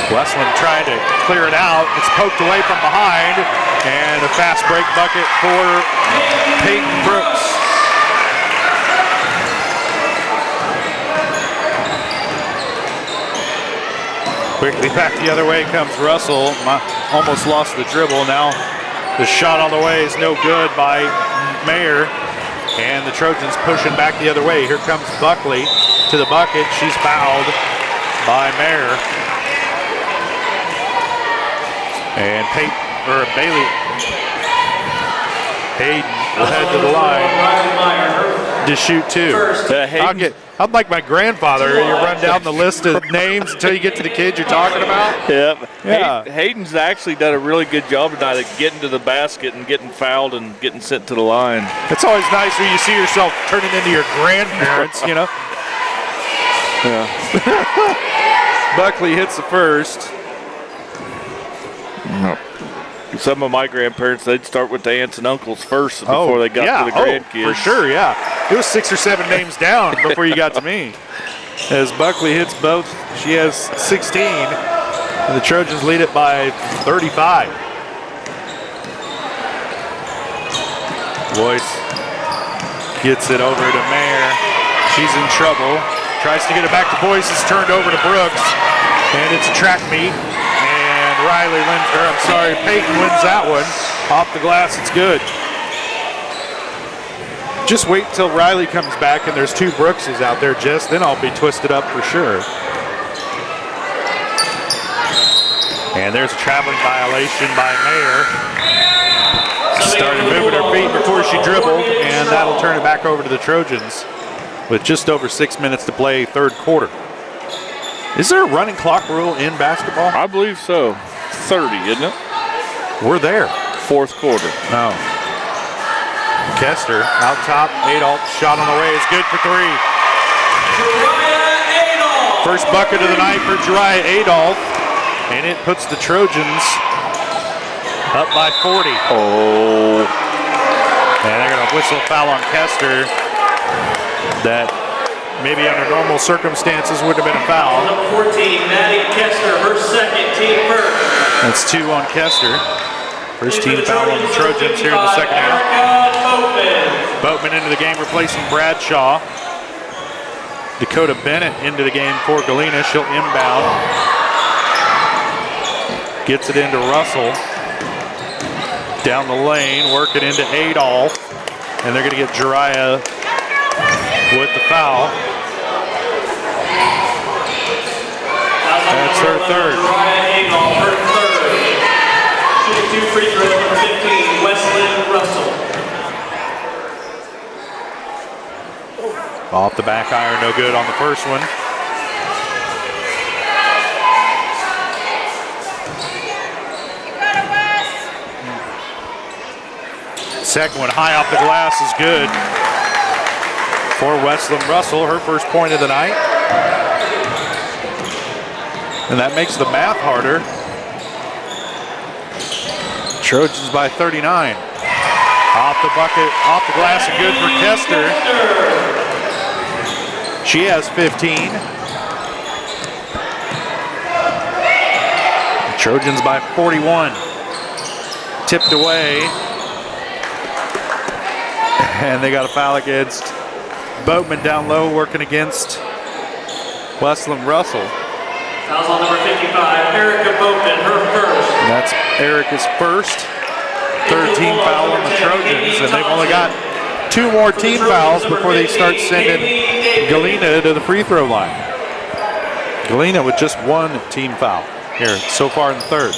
Westland trying to clear it out. It's poked away from behind. And a fast break bucket for Peyton Brooks. Quickly back the other way comes Russell. Almost lost the dribble. Now the shot on the way is no good by Mayer. And the Trojans pushing back the other way. Here comes Buckley to the bucket. She's fouled by Mayer. And Bailey Hayden will head to the line to shoot 2. I'm like my grandfather. You run down the list of names until you get to the kids you're talking about. Yep. Yeah. Hayden's actually done a really good job tonight of getting to the basket and getting fouled and getting sent to the line. It's always nice when you see yourself turning into your grandparents, you know. Yeah. Buckley hits the first. Some of my grandparents, they'd start with the aunts and uncles first before they got to the grandkids. For sure, yeah. It was 6 or 7 names down before you got to me. As Buckley hits both, she has 16, and the Trojans lead it by 35. Boyce gets it over to Mayer. She's in trouble. Tries to get it back to Boyce. It's turned over to Brooks, and it's a track meet. Peyton wins that one. Off the glass, it's good. Just wait until Riley comes back and there's 2 Brookses out there, Jess. Then I'll be twisted up for sure. And there's a traveling violation by Mayer. Started moving her feet before she dribbled, and that'll turn it back over to the Trojans with just over 6 minutes to play, third quarter. Is there a running clock rule in basketball? I believe so. 30, isn't it? We're there. Fourth quarter. No. Kester out top. Adolph shot on the way is good for 3. First bucket of the night for Girard Adolph, and it puts the Trojans up by 40. Oh. And they're going to whistle a foul on Kester that maybe under normal circumstances would have been a foul. Number 14, Maddie Kester, her second, team first. That's 2 on Kester. First team foul on the Trojans here in the second half. Boatman into the game replacing Bradshaw. Dakota Bennett into the game for Galena. She'll inbound. Gets it into Russell. Down the lane, work it into Adolph. And they're going to get Jiraiya with the foul. That's her third. Shooting 2 free throws, number 15, Wesley Russell. Off the back iron, no good on the first one. Second one high off the glass is good for Wesley Russell, her first point of the night. And that makes the math harder. Trojans by 39. Off the bucket, off the glass, and good for Kester. She has 15. The Trojans by 41. Tipped away. And they got a foul against Boatman down low, working against Westland Russell. Fouls on number 55, Erica Boatman, her first. And that's Erica's first. Third team foul on the Trojans, and they've only got 2 more team fouls before they start sending Galena to the free throw line. Galena with just 1 team foul here so far in the third.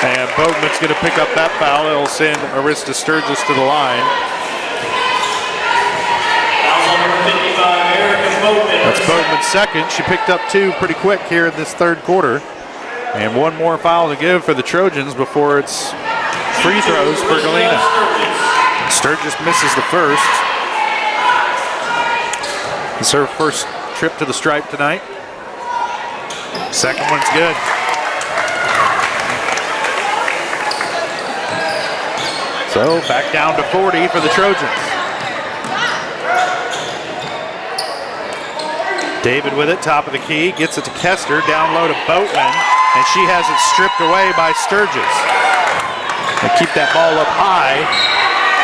And Boatman's going to pick up that foul. It'll send Arista Sturgis to the line. That's Boatman's second. She picked up 2 pretty quick here in this third quarter. And 1 more foul to give for the Trojans before it's free throws for Galena. Sturgis misses the first. It's her first trip to the stripe tonight. Second one's good. So back down to 40 for the Trojans. David with it, top of the key, gets it to Kester, down low to Boatman, and she has it stripped away by Sturgis. They keep that ball up high.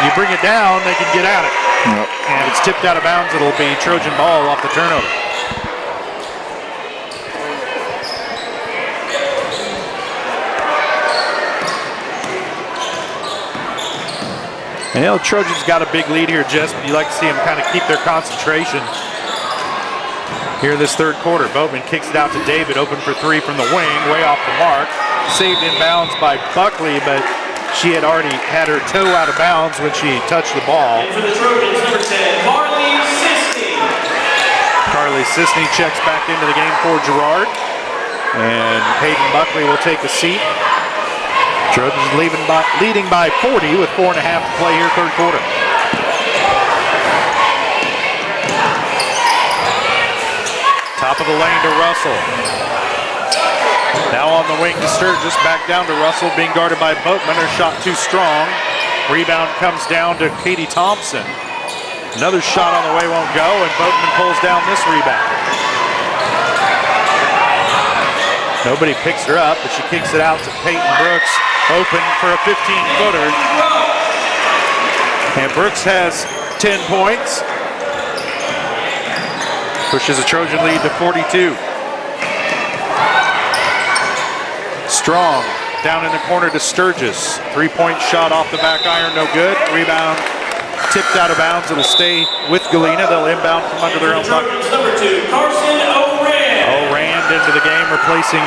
You bring it down, they can get at it. Yep. And it's tipped out of bounds. It'll be Trojan ball off the turnover. And the Trojans got a big lead here, Jess, but you like to see them kind of keep their concentration here in this third quarter. Boatman kicks it out to David, open for 3 from the wing, way off the mark. Saved in bounds by Buckley, but she had already had her toe out of bounds when she touched the ball. And for the Trojans, number 10, Carly Sisney. Carly Sisney checks back into the game for Girard. And Hayden Buckley will take a seat. Trojans leading by 40 with 4.5 to play here, third quarter. Top of the lane to Russell. Now on the wing to Sturgis, back down to Russell, being guarded by Boatman. Her shot too strong. Rebound comes down to Katie Thompson. Another shot on the way won't go, and Boatman pulls down this rebound. Nobody picks her up, but she kicks it out to Peyton Brooks, open for a 15-footer. And Brooks has 10 points. Pushes a Trojan lead to 42. Strong down in the corner to Sturgis. 3-point shot off the back iron, no good. Rebound tipped out of bounds. It'll stay with Galena. They'll inbound from under their own bucket. Number 2, Carson O'Rand. O'Rand into the game, replacing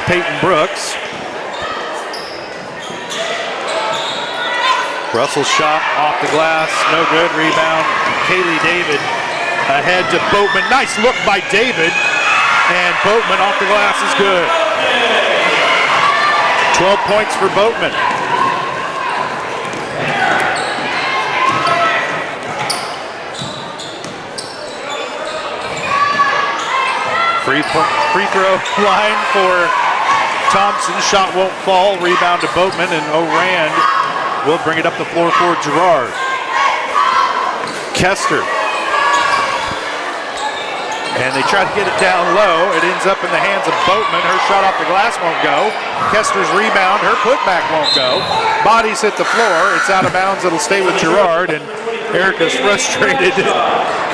Peyton Brooks. Russell's shot off the glass, no good. Rebound, Kaylee David ahead to Boatman. Nice look by David, and Boatman off the glass is good. 12 points for Boatman. Free throw line for Thompson. Shot won't fall. Rebound to Boatman, and O'Rand will bring it up the floor for Girard. Kester. And they try to get it down low. It ends up in the hands of Boatman. Her shot off the glass won't go. Kester's rebound. Her putback won't go. Bodies hit the floor. It's out of bounds. It'll stay with Girard. And Erica's frustrated.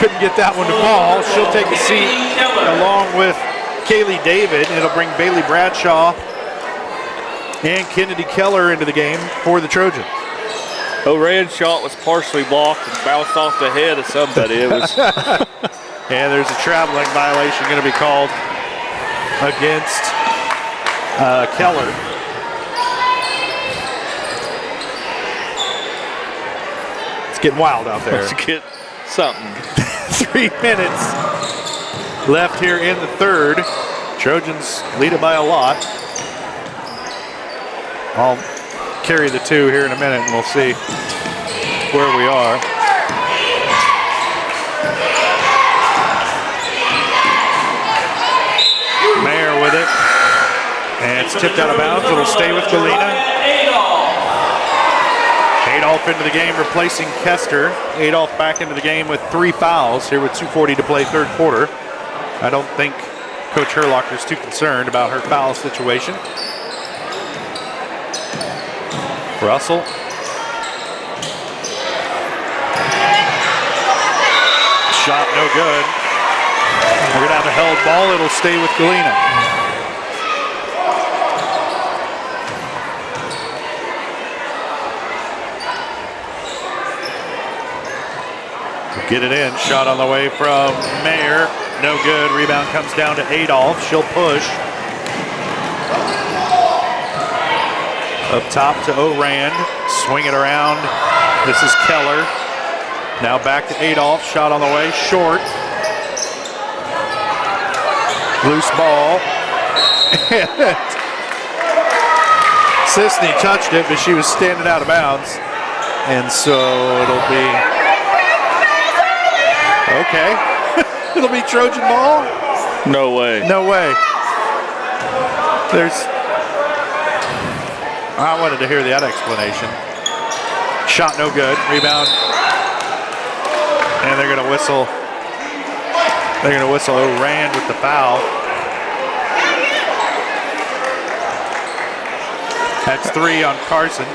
Couldn't get that one to fall. She'll take a seat along with Kaylee David. It'll bring Bailey Bradshaw and Kennedy Keller into the game for the Trojans. O'Rand's shot was partially blocked and bounced off the head of somebody. It was. And there's a traveling violation going to be called against Keller. It's getting wild out there. Let's get something. 3 minutes left here in the third. Trojans lead it by a lot. I'll carry the 2 here in a minute and we'll see where we are. Mayer with it. And it's tipped out of bounds. It'll stay with Galena. Adolph into the game, replacing Kester. Adolph back into the game with 3 fouls here with 2:40 to play third quarter. I don't think Coach Herlocker is too concerned about her foul situation. Russell Shot no good. We're going to have a held ball. It'll stay with Galena. Get it in. Shot on the way from Mayer. No good. Rebound comes down to Adolph. She'll push. Up top to Orand. Swing it around. This is Keller. Now back to Adolph. Shot on the way. Short. Loose ball. Sisney touched it, but she was standing out of bounds. And so it'll be... Okay. It'll be Trojan ball? No way. No way. I wanted to hear that explanation. Shot no good. Rebound. And they're going to whistle. They're going to whistle Orand with the foul. That's 3 on Carson.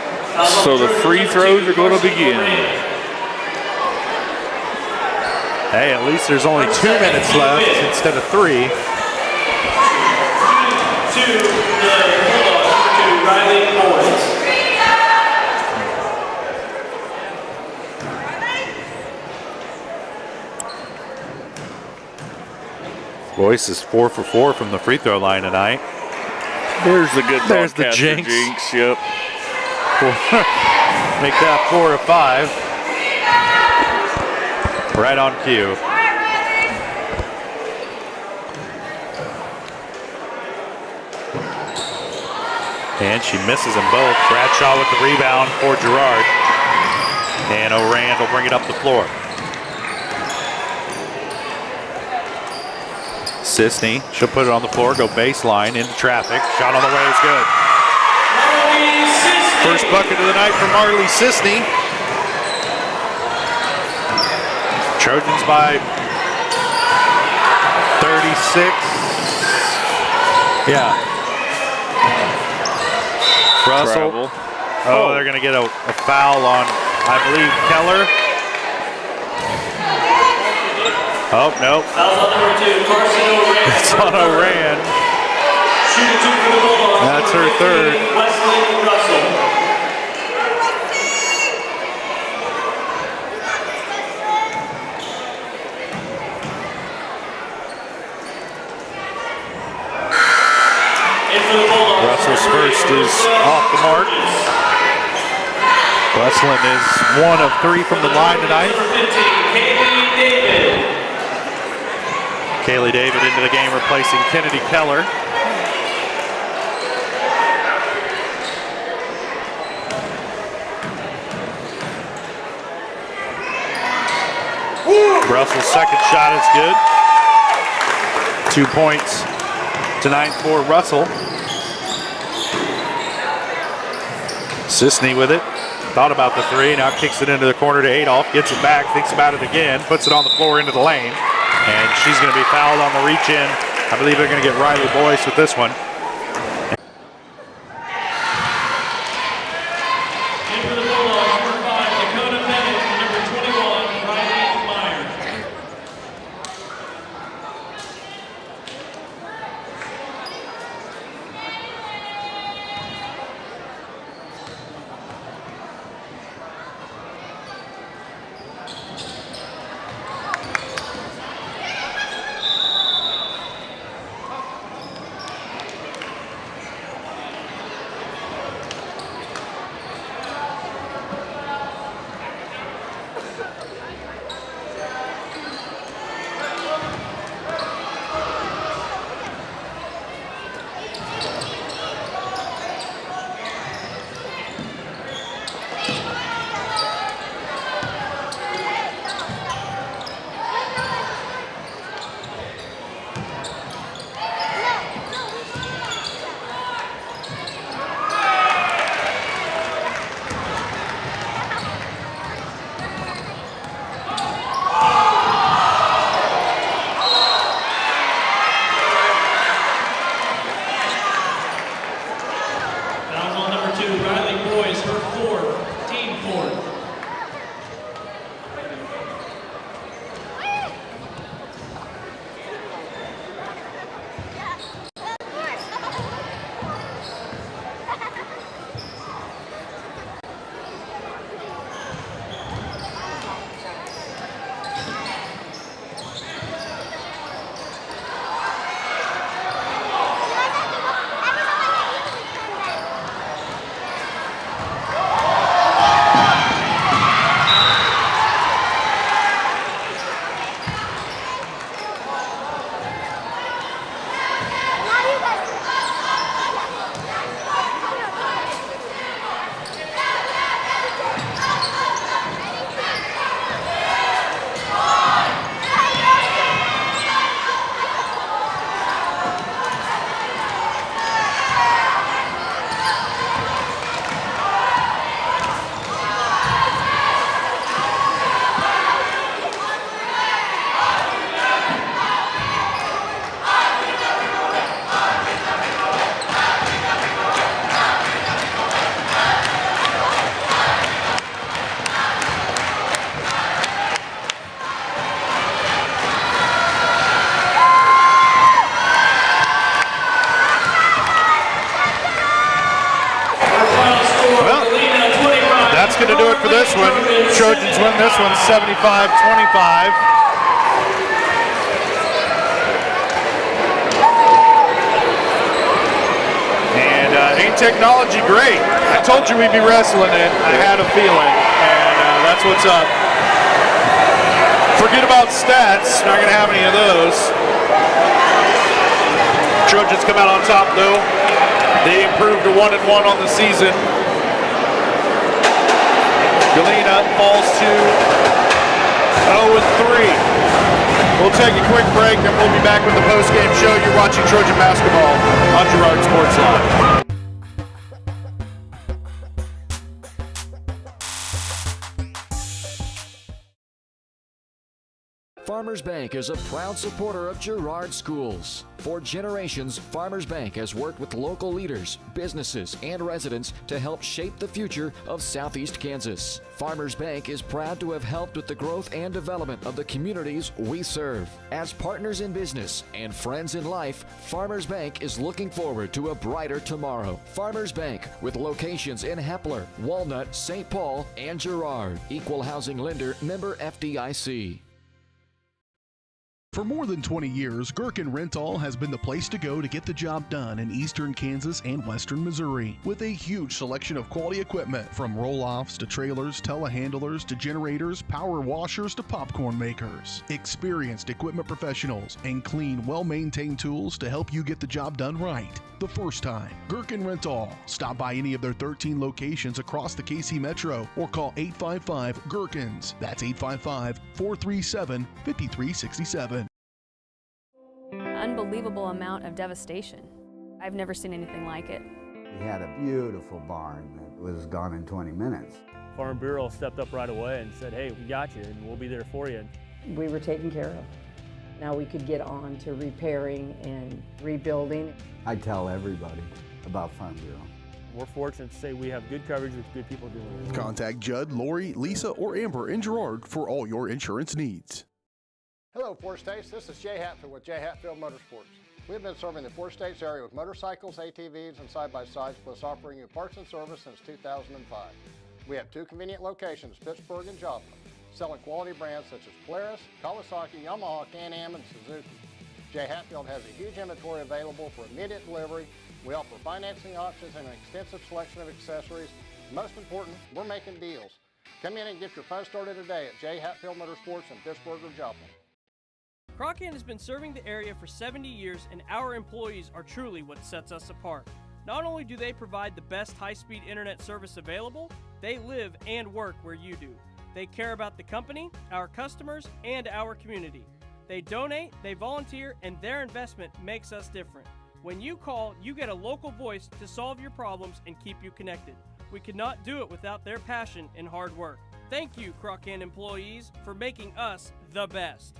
So the free throws are going to begin. Hey, at least there's only 2 minutes left instead of 3. Boyce is 4 for 4 from the free throw line tonight. There's the good. There's the jinx. Yep. Make that 4 of 5. Right on cue. And she misses them both. Bradshaw with the rebound for Girard. And Orand will bring it up the floor. Sisney, she'll put it on the floor, go baseline into traffic. Shot on the way is good. First bucket of the night for Marley Sisney. Trojans by 36. Yeah. Russell. Travel. Oh, they're going to get a foul on, I believe, Keller. Oh, no. Foul's on number 2, Carson Orand. It's on Orand. Shooting 2 for the Bulldogs. That's her third. Wesley Russell. Russell's first is off the mark. Westland is 1 of 3 from the line tonight. Kaylee David into the game, replacing Kennedy Keller. Russell's second shot is good. 2 points tonight for Russell. Sisney with it. Thought about the 3, now kicks it into the corner to Adolph, gets it back, thinks about it again, puts it on the floor into the lane, and she's going to be fouled on the reach in. I believe they're going to get Riley Boyce with this one. that's going to do it for this one. Trojans win this one 75-25. Ain't technology great? I told you we'd be wrestling it. I had a feeling, and that's what's up. Forget about stats. Not going to have any of those. Trojans come out on top, though. They improved to 1-1 on the season. Galena falls to 0-3. We'll take a quick break, and we'll be back with the post-game show. You're watching Trojan basketball on Girard Sports Live. Farmers Bank is a proud supporter of Girard schools. For generations, Farmers Bank has worked with local leaders, businesses, and residents to help shape the future of Southeast Kansas. Farmers Bank is proud to have helped with the growth and development of the communities we serve. As partners in business and friends in life, Farmers Bank is looking forward to a brighter tomorrow. Farmers Bank, with locations in Hepler, Walnut, St. Paul, and Girard. Equal housing lender, member FDIC. For more than 20 years, Gherkin Rental has been the place to go to get the job done in eastern Kansas and western Missouri. With a huge selection of quality equipment, from roll-offs to trailers, telehandlers to generators, power washers to popcorn makers. Experienced equipment professionals and clean, well-maintained tools to help you get the job done right the first time. Gherkin Rental. Stop by any of their 13 locations across the KC Metro or call 855-GHERKINS. That's 855-437-5367. Unbelievable amount of devastation. I've never seen anything like it. We had a beautiful barn that was gone in 20 minutes. Farm Bureau stepped up right away and said, hey, we got you and we'll be there for you. We were taken care of. Now we could get on to repairing and rebuilding. I tell everybody about Farm Bureau. We're fortunate to say we have good coverage with good people doing it. Contact Judd, Lori, Lisa, or Amber in Girard for all your insurance needs. Hello, Four States. This is Jay Hatfield with Jay Hatfield Motorsports. We've been serving the Four States area with motorcycles, ATVs, and side-by-sides, plus offering you parts and service since 2005. We have two convenient locations, Pittsburgh and Joplin, selling quality brands such as Polaris, Kawasaki, Yamaha, Can-Am, and Suzuki. Jay Hatfield has a huge inventory available for immediate delivery. We offer financing options and an extensive selection of accessories. Most important, we're making deals. Come in and get your fun started today at Jay Hatfield Motorsports in Pittsburgh or Joplin. Croccan has been serving the area for 70 years, and our employees are truly what sets us apart. Not only do they provide the best high-speed internet service available, they live and work where you do. They care about the company, our customers, and our community. They donate, they volunteer, and their investment makes us different. When you call, you get a local voice to solve your problems and keep you connected. We could not do it without their passion and hard work. Thank you, Croccan employees, for making us the best.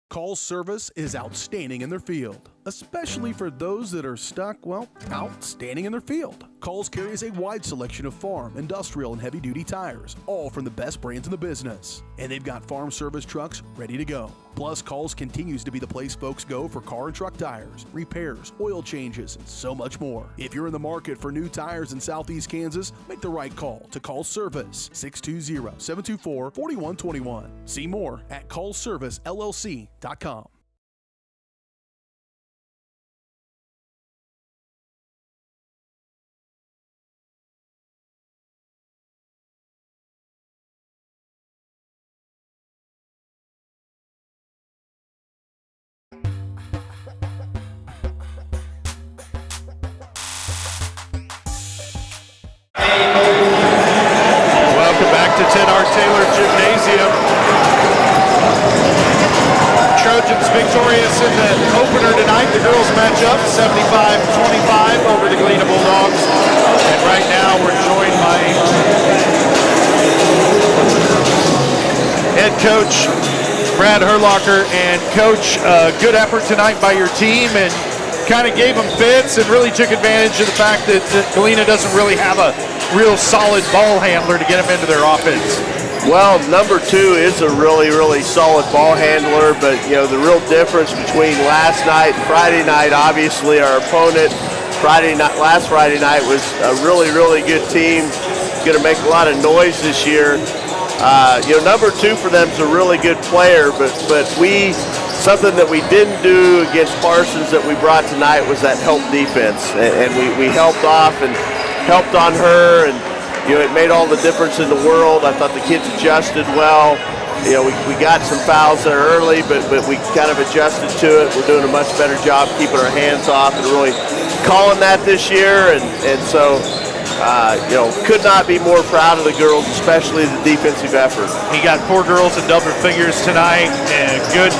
Call's service is outstanding in their field, especially for those that are stuck, well, outstanding in their field. Call's carries a wide selection of farm, industrial, and heavy-duty tires, all from the best brands in the business. And they've got farm service trucks ready to go. Plus, Call's continues to be the place folks go for car and truck tires, repairs, oil changes, and so much more. If you're in the market for new tires in Southeast Kansas, make the right call to Call's Service, 620-724-4121. See more at callservicellc.com. Welcome back to Ted R. Taylor Gymnasium. Trojans victorious in the opener tonight. The girls match up 75-25 over the Galena Bulldogs. And right now we're joined by head coach Brad Herlocker. And coach, good effort tonight by your team, and kind of gave them fits and really took advantage of the fact that Galena doesn't really have a real solid ball handler to get them into their offense. Well, number 2 is a really solid ball handler, but you know, the real difference between last night and Friday night, obviously our opponent last Friday night was a really good team. going to make a lot of noise this year. Number 2 for them is a really good player, but something that we didn't do against Parsons that we brought tonight was that help defense, and we helped off and helped on her, and it made all the difference in the world. I thought the kids adjusted well. We got some fouls there early, but we kind of adjusted to it. We're doing a much better job keeping our hands off and really calling that this year, and so could not be more proud of the girls, especially the defensive effort. He got 4 girls in double figures tonight, and good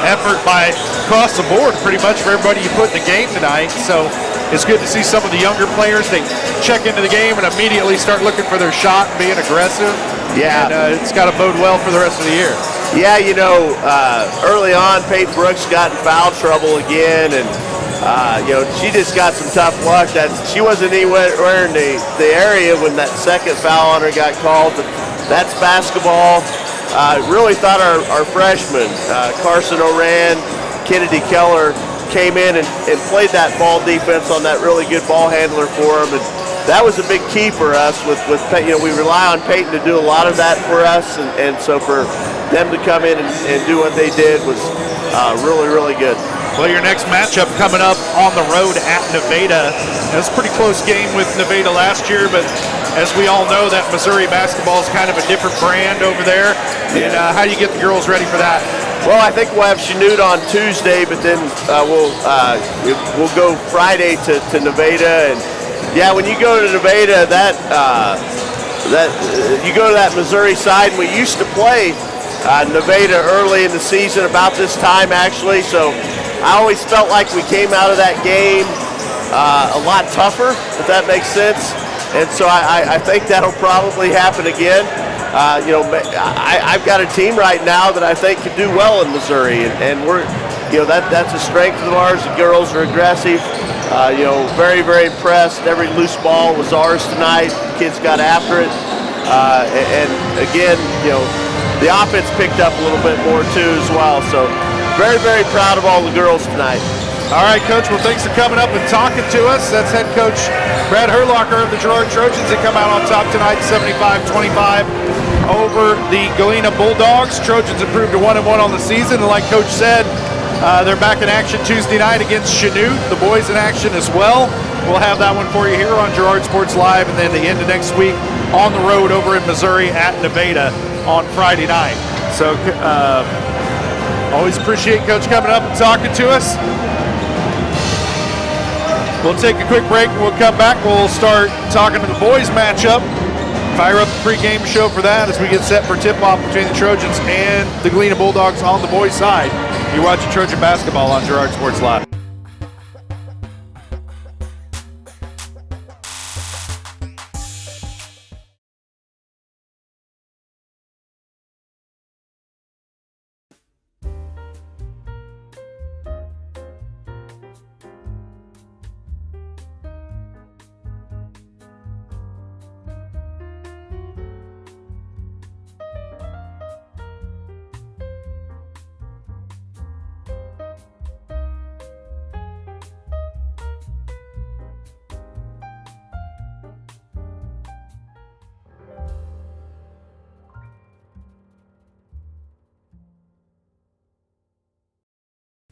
effort by across the board pretty much for everybody you put in the game tonight. So it's good to see some of the younger players, they check into the game and immediately start looking for their shot and being aggressive. Yeah. And it's got to bode well for the rest of the year. Yeah, early on, Peyton Brooks got in foul trouble again, and she just got some tough luck. She wasn't anywhere in the area when that second foul on her got called, but that's basketball. Really thought our freshmen, Carson Oran, Kennedy Keller, came in and played that ball defense on that really good ball handler for them, and that was a big key for us. With we rely on Peyton to do a lot of that for us, and so for them to come in and do what they did was really, really good. Well, your next matchup coming up on the road at Nevada. It was a pretty close game with Nevada last year, but as we all know, that Missouri basketball is kind of a different brand over there. And how do you get the girls ready for that? Well, I think we'll have Chanute on Tuesday, but then we'll go Friday to Nevada. And yeah, when you go to Nevada, you go to that Missouri side, and we used to play Nevada early in the season, about this time actually. So I always felt like we came out of that game a lot tougher, if that makes sense. And so I think that'll probably happen again. I've got a team right now that I think could do well in Missouri, and we're, that's a strength of ours. The girls are aggressive. Very, very impressed. Every loose ball was ours tonight. The kids got after it, and again, the offense picked up a little bit more too as well. So very, very proud of all the girls tonight. All right, Coach. Well, thanks for coming up and talking to us. That's head coach Brad Herlocker of the Girard Trojans. They come out on top tonight, 75-25 over the Galena Bulldogs. Trojans improved to 1-1 on the season, and like Coach said, they're back in action Tuesday night against Chanute. The boys in action as well. We'll have that one for you here on Girard Sports Live, and then the end of next week on the road over in Missouri at Nevada on Friday night. So always appreciate Coach coming up and talking to us. We'll take a quick break and we'll come back. We'll start talking to the boys matchup. Fire up the pregame show for that as we get set for tip-off between the Trojans and the Galena Bulldogs on the boys' side. You're watching Trojan basketball on Girard Sports Live.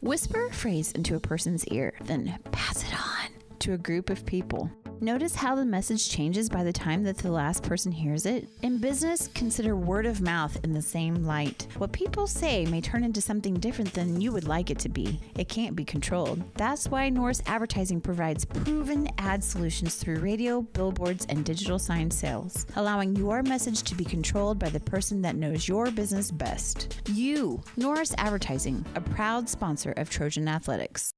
Whisper a phrase into a person's ear, then pass it on to a group of people. Notice how the message changes by the time that the last person hears it. In business, consider word of mouth in the same light. What people say may turn into something different than you would like it to be. It can't be controlled. That's why Norris Advertising provides proven ad solutions through radio, billboards, and digital sign sales, allowing your message to be controlled by the person that knows your business best. You, Norris Advertising, a proud sponsor of Trojan Athletics.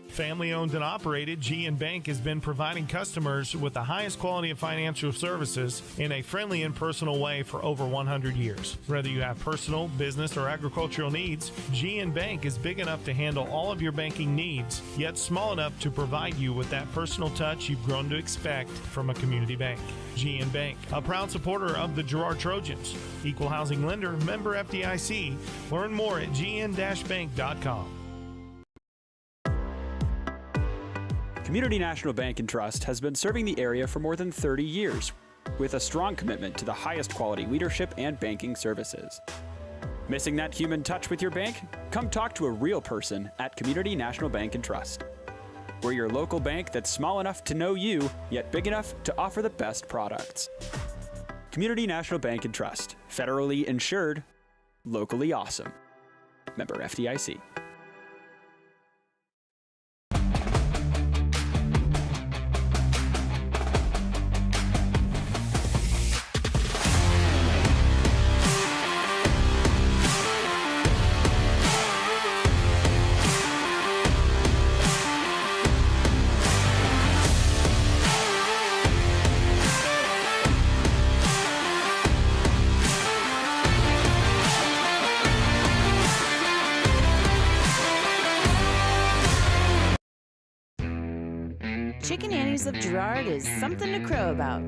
Family owned and operated, G&B Bank has been providing customers with the highest quality of financial services in a friendly and personal way for over 100 years. Whether you have personal, business, or agricultural needs, G&B Bank is big enough to handle all of your banking needs, yet small enough to provide you with that personal touch you've grown to expect from a community bank. G&B Bank, a proud supporter of the Girard Trojans. Equal housing lender, member FDIC. Learn more at gn-bank.com. Community National Bank and Trust has been serving the area for more than 30 years with a strong commitment to the highest quality leadership and banking services. Missing that human touch with your bank? Come talk to a real person at Community National Bank and Trust. We're your local bank that's small enough to know you, yet big enough to offer the best products. Community National Bank and Trust. Federally insured, locally awesome. Member FDIC. Chicken Annie's of Girard is something to crow about.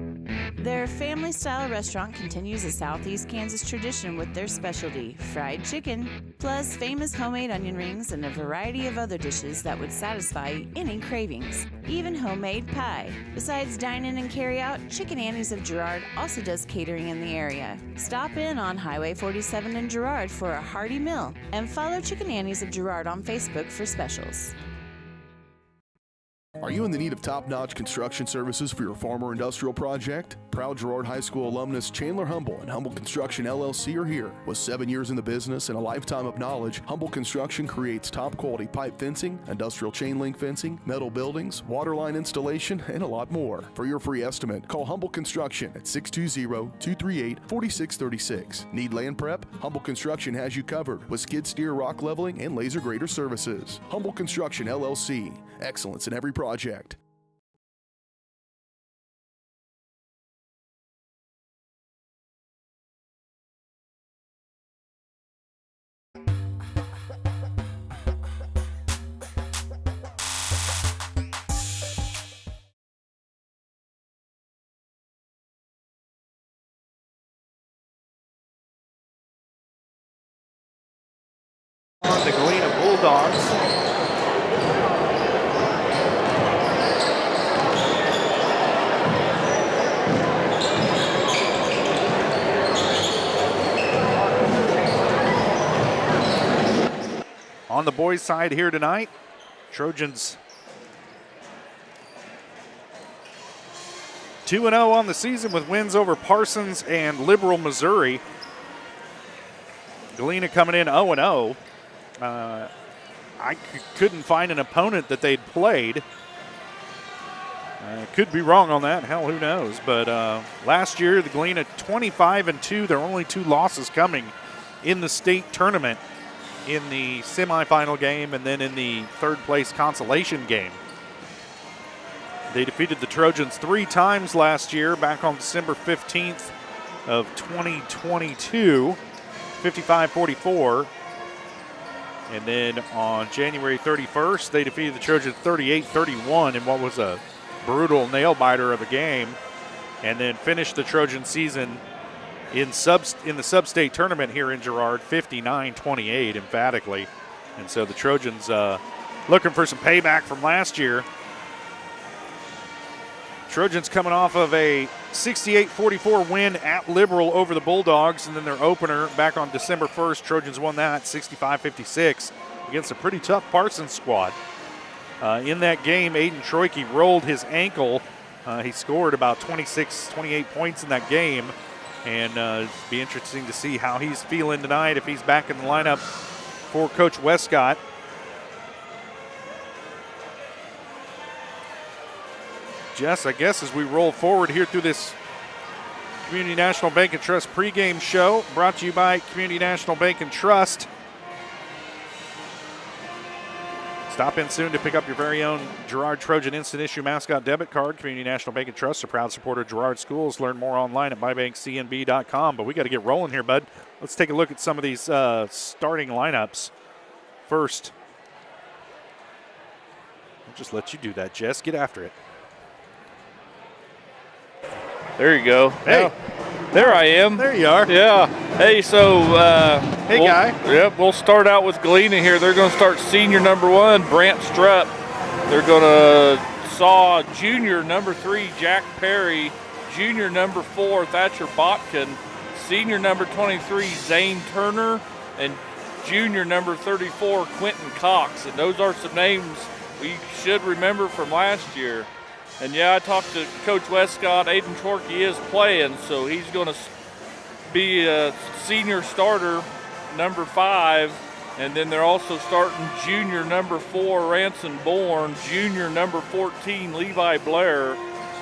Their family-style restaurant continues a Southeast Kansas tradition with their specialty, fried chicken, plus famous homemade onion rings and a variety of other dishes that would satisfy any cravings, even homemade pie. Besides dine-in and carry-out, Chicken Annie's of Girard also does catering in the area. Stop in on Highway 47 in Girard for a hearty meal, and follow Chicken Annie's of Girard on Facebook for specials. Are you in the need of top-notch construction services for your farm or industrial project? Proud Girard High School alumnus Chandler Humble and Humble Construction LLC are here. With 7 years in the business and a lifetime of knowledge, Humble Construction creates top-quality pipe fencing, industrial chain link fencing, metal buildings, water line installation, and a lot more. For your free estimate, call Humble Construction at 620-238-4636. Need land prep? Humble Construction has you covered with skid steer, rock leveling, and laser grader services. Humble Construction LLC. Excellence in every project. On the Galena Bulldogs. On the boys' side here tonight, Trojans 2-0 on the season with wins over Parsons and Liberal, Missouri. Galena coming in 0-0. I couldn't find an opponent that they'd played. Could be wrong on that. Hell, who knows? But last year, the Galena 25-2. There are only 2 losses coming in the state tournament, in the semifinal game and then in the third-place consolation game. They defeated the Trojans 3 times last year, back on December 15th of 2022, 55-44. And then on January 31st, they defeated the Trojans 38-31 in what was a brutal nail-biter of a game, and then finished the Trojan season in the sub-state tournament here in Girard, 59-28 emphatically. And so the Trojans looking for some payback from last year. Trojans coming off of a 68-44 win at Liberal over the Bulldogs, and then their opener back on December 1st, Trojans won that 65-56 against a pretty tough Parsons squad. In that game, Aiden Troike rolled his ankle. He scored about 28 points in that game. And it'll be interesting to see how he's feeling tonight if he's back in the lineup for Coach Westcott. Jess, I guess as we roll forward here through this Community National Bank and Trust pregame show, brought to you by Community National Bank and Trust. Stop in soon to pick up your very own Girard Trojan Instant Issue Mascot Debit Card. Community National Bank and Trust, a proud supporter of Girard Schools. Learn more online at mybankcnb.com. But we got to get rolling here, bud. Let's take a look at some of these starting lineups. First, I'll just let you do that, Jess. Get after it. There you go. Hey. There I am. There you are. Yeah. Hey, so hey, guy. Yep, we'll start out with Galena here. They're going to start senior number 1, Brant Strupp. They're going to saw junior number 3, Jack Perry. junior number 4, Thatcher Botkin, senior number 23, Zane Turner, and junior number 34, Quentin Cox. And those are some names we should remember from last year. And yeah, I talked to Coach Westcott. Aiden Chorkey is playing, so he's going to be a senior starter, number 5. And then they're also starting junior number 4, Ranson Bourne, junior number 14, Levi Blair,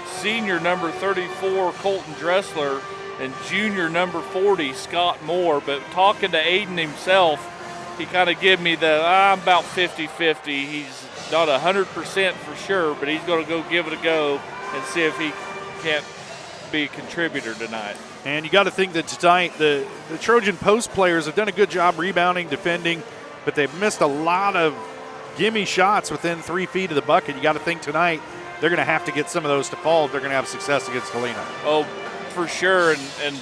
senior number 34, Colton Dressler, and junior number 40, Scott Moore. But talking to Aiden himself, he kind of gave me the, I'm about 50-50. He's not 100% for sure, but he's going to go give it a go and see if he can't be a contributor tonight. And you got to think that tonight the Trojan post players have done a good job rebounding, defending, but they've missed a lot of gimme shots within 3 feet of the bucket. You got to think tonight they're going to have to get some of those to fall if they're going to have success against Galena. Oh, for sure, and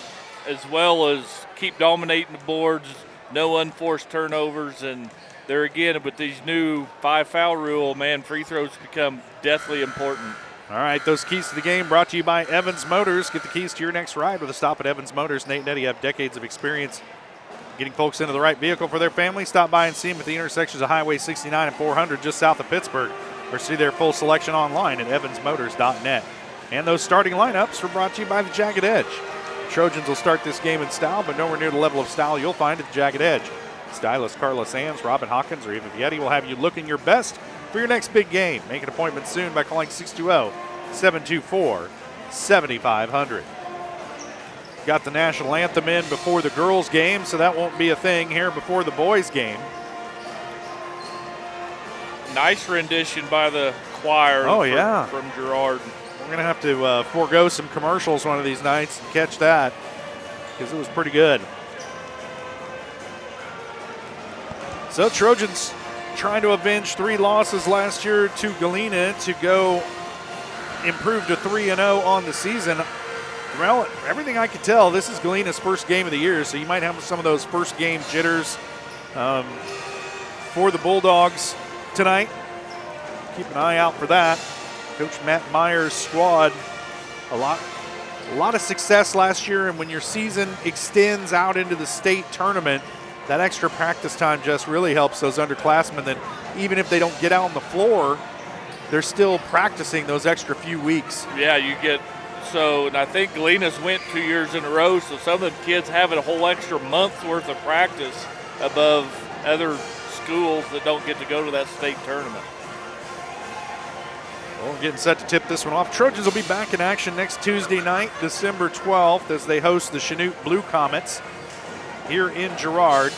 as well as keep dominating the boards, no unforced turnovers, and there again, with these new 5-foul rule, man, free throws become deathly important. All right, those keys to the game brought to you by Evans Motors. Get the keys to your next ride with a stop at Evans Motors. Nate and Eddie have decades of experience getting folks into the right vehicle for their family. Stop by and see them at the intersections of Highway 69 and 400 just south of Pittsburgh, or see their full selection online at evansmotors.net. And those starting lineups were brought to you by the Jagged Edge. The Trojans will start this game in style, but nowhere near the level of style you'll find at the Jagged Edge. Stylist Carla Sands, Robin Hawkins, or Eva Vietti will have you looking your best for your next big game. Make an appointment soon by calling 620-724-7500. Got the national anthem in before the girls' game, so that won't be a thing here before the boys' game. Nice rendition by the choir from Girard. We're going to have to forego some commercials one of these nights and catch that, because it was pretty good. So Trojans trying to avenge 3 losses last year to Galena to go improve to 3-0 on the season. Well, everything I could tell, this is Galena's first game of the year, so you might have some of those first game jitters for the Bulldogs tonight. Keep an eye out for that. Coach Matt Meyer's squad, a lot of success last year, and when your season extends out into the state tournament, that extra practice time just really helps those underclassmen that even if they don't get out on the floor, they're still practicing those extra few weeks. Yeah, you get so, and I think Galena's went 2 years in a row, so some of the kids have a whole extra month's worth of practice above other schools that don't get to go to that state tournament. Well, getting set to tip this one off. Trojans will be back in action next Tuesday night, December 12th, as they host the Chanute Blue Comets here in Girard.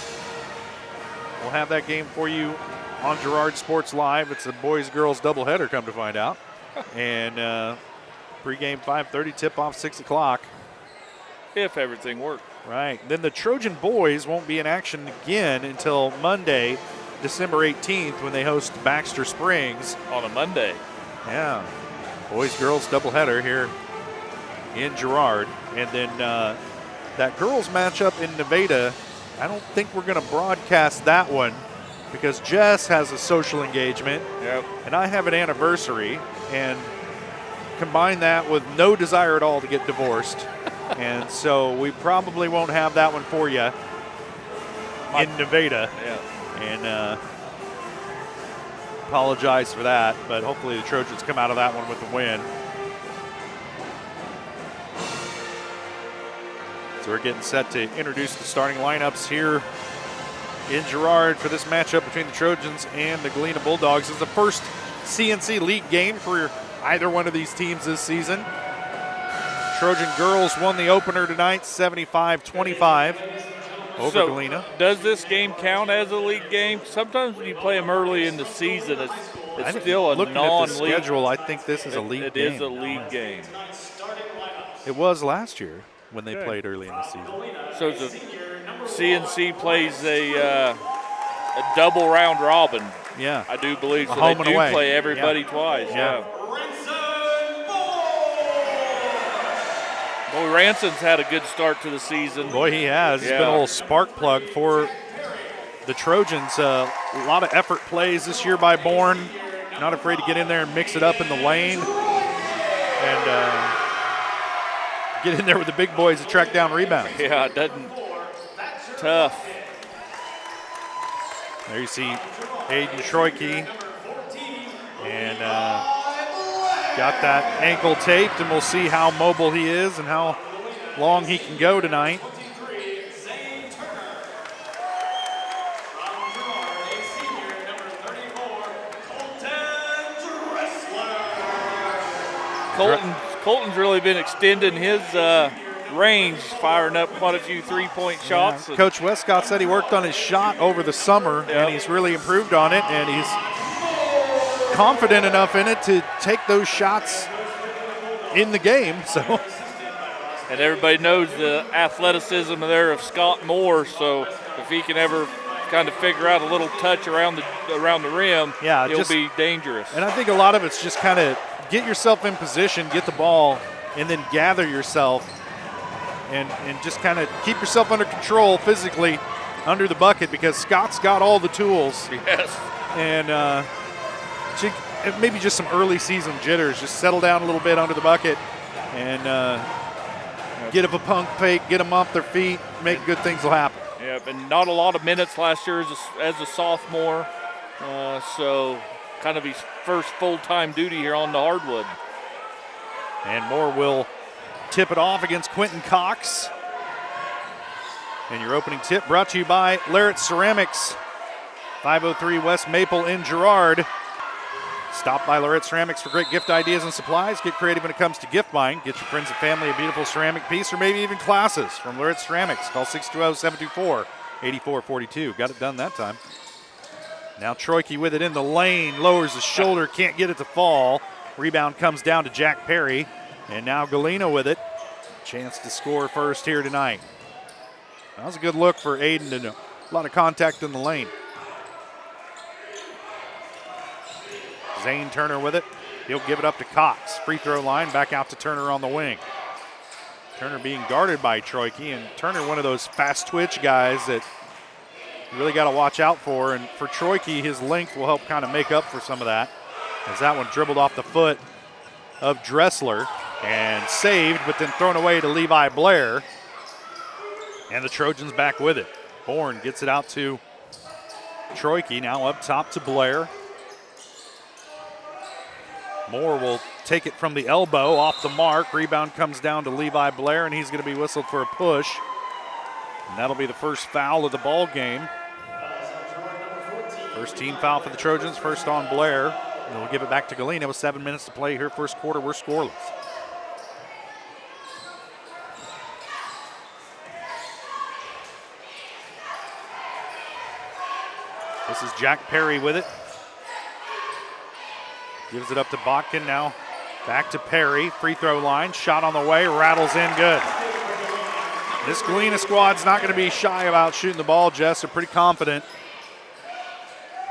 We'll have that game for you on Girard Sports Live. It's a boys-girls doubleheader, come to find out. And pregame 5:30, tip-off 6 o'clock. If everything works. Right. Then the Trojan boys won't be in action again until Monday, December 18th, when they host Baxter Springs. On a Monday. Yeah. Boys-girls doubleheader here in Girard. And then that girls matchup in Nevada, I don't think we're going to broadcast that one because Jess has a social engagement. Yep. And I have an anniversary. And combine that with no desire at all to get divorced. And so we probably won't have that one for you in Nevada. Yeah. And apologize for that, but hopefully the Trojans come out of that one with a win. So we're getting set to introduce the starting lineups here in Girard for this matchup between the Trojans and the Galena Bulldogs. It's the first CNC League game for either one of these teams this season. Trojan girls won the opener tonight, 75-25 over Galena. Does this game count as a league game? Sometimes when you play them early in the season, it's still a looking non-league. at the schedule, I think this is a league game. It is a league game. It was last year when they played early in the season. So the CNC plays a double round robin. Yeah. I do believe so. Home They and do away. play everybody twice. Yeah. Boy, Ranson's had a good start to the season. Boy, he has. He's been a little spark plug for the Trojans. A lot of effort plays this year by Bourne. Not afraid to get in there and mix it up in the lane. And get in there with the big boys to track down rebounds. Yeah, it doesn't. Tough. There you see Aiden Troike, and got that ankle taped, and we'll see how mobile he is and how long he can go tonight. Colton's really been extending his range, firing up quite a few three-point shots. Yeah. Coach Westcott said he worked on his shot over the summer, and he's really improved on it, and he's confident enough in it to take those shots in the game. So, and everybody knows the athleticism there of Scott Moore, so if he can ever kind of figure out a little touch around the rim, he'll be dangerous. And I think a lot of it's just kind of get yourself in position, get the ball, and then gather yourself and just kind of keep yourself under control physically under the bucket, because Scott's got all the tools. Yes. And maybe just some early season jitters. Just settle down a little bit under the bucket and get up a punk fake, get them off their feet, make good things will happen. Yep, and not a lot of minutes last year as a sophomore, so kind of his first full-time duty here on the hardwood. And Moore will tip it off against Quentin Cox. And your opening tip brought to you by Larrett Ceramics, 503 West Maple in Girard. Stop by Larrett Ceramics for great gift ideas and supplies. Get creative when it comes to gift buying. Get your friends and family a beautiful ceramic piece, or maybe even classes from Larrett Ceramics. Call 620-724-8442. Got it done that time. Now Troike with it in the lane, lowers the shoulder, can't get it to fall. Rebound comes down to Jack Perry, and now Galena with it. Chance to score first here tonight. That was a good look for Aiden, and a lot of contact in the lane. Zane Turner with it. He'll give it up to Cox. Free throw line, back out to Turner on the wing. Turner being guarded by Troike, and Turner one of those fast twitch guys that you really got to watch out for. And for Troike, his length will help kind of make up for some of that, as that one dribbled off the foot of Dressler and saved, but then thrown away to Levi Blair. And the Trojans back with it. Bourne gets it out to Troike, now up top to Blair. Moore will take it from the elbow, off the mark. Rebound comes down to Levi Blair, and he's going to be whistled for a push. And that'll be the first foul of the ball game. First team foul for the Trojans, first on Blair. And we'll give it back to Galena with 7 minutes to play here. First quarter, we're scoreless. This is Jack Perry with it. Gives it up to Botkin now. Back to Perry. Free throw line. Shot on the way. Rattles in good. This Galena squad's not going to be shy about shooting the ball, Jess. They're pretty confident.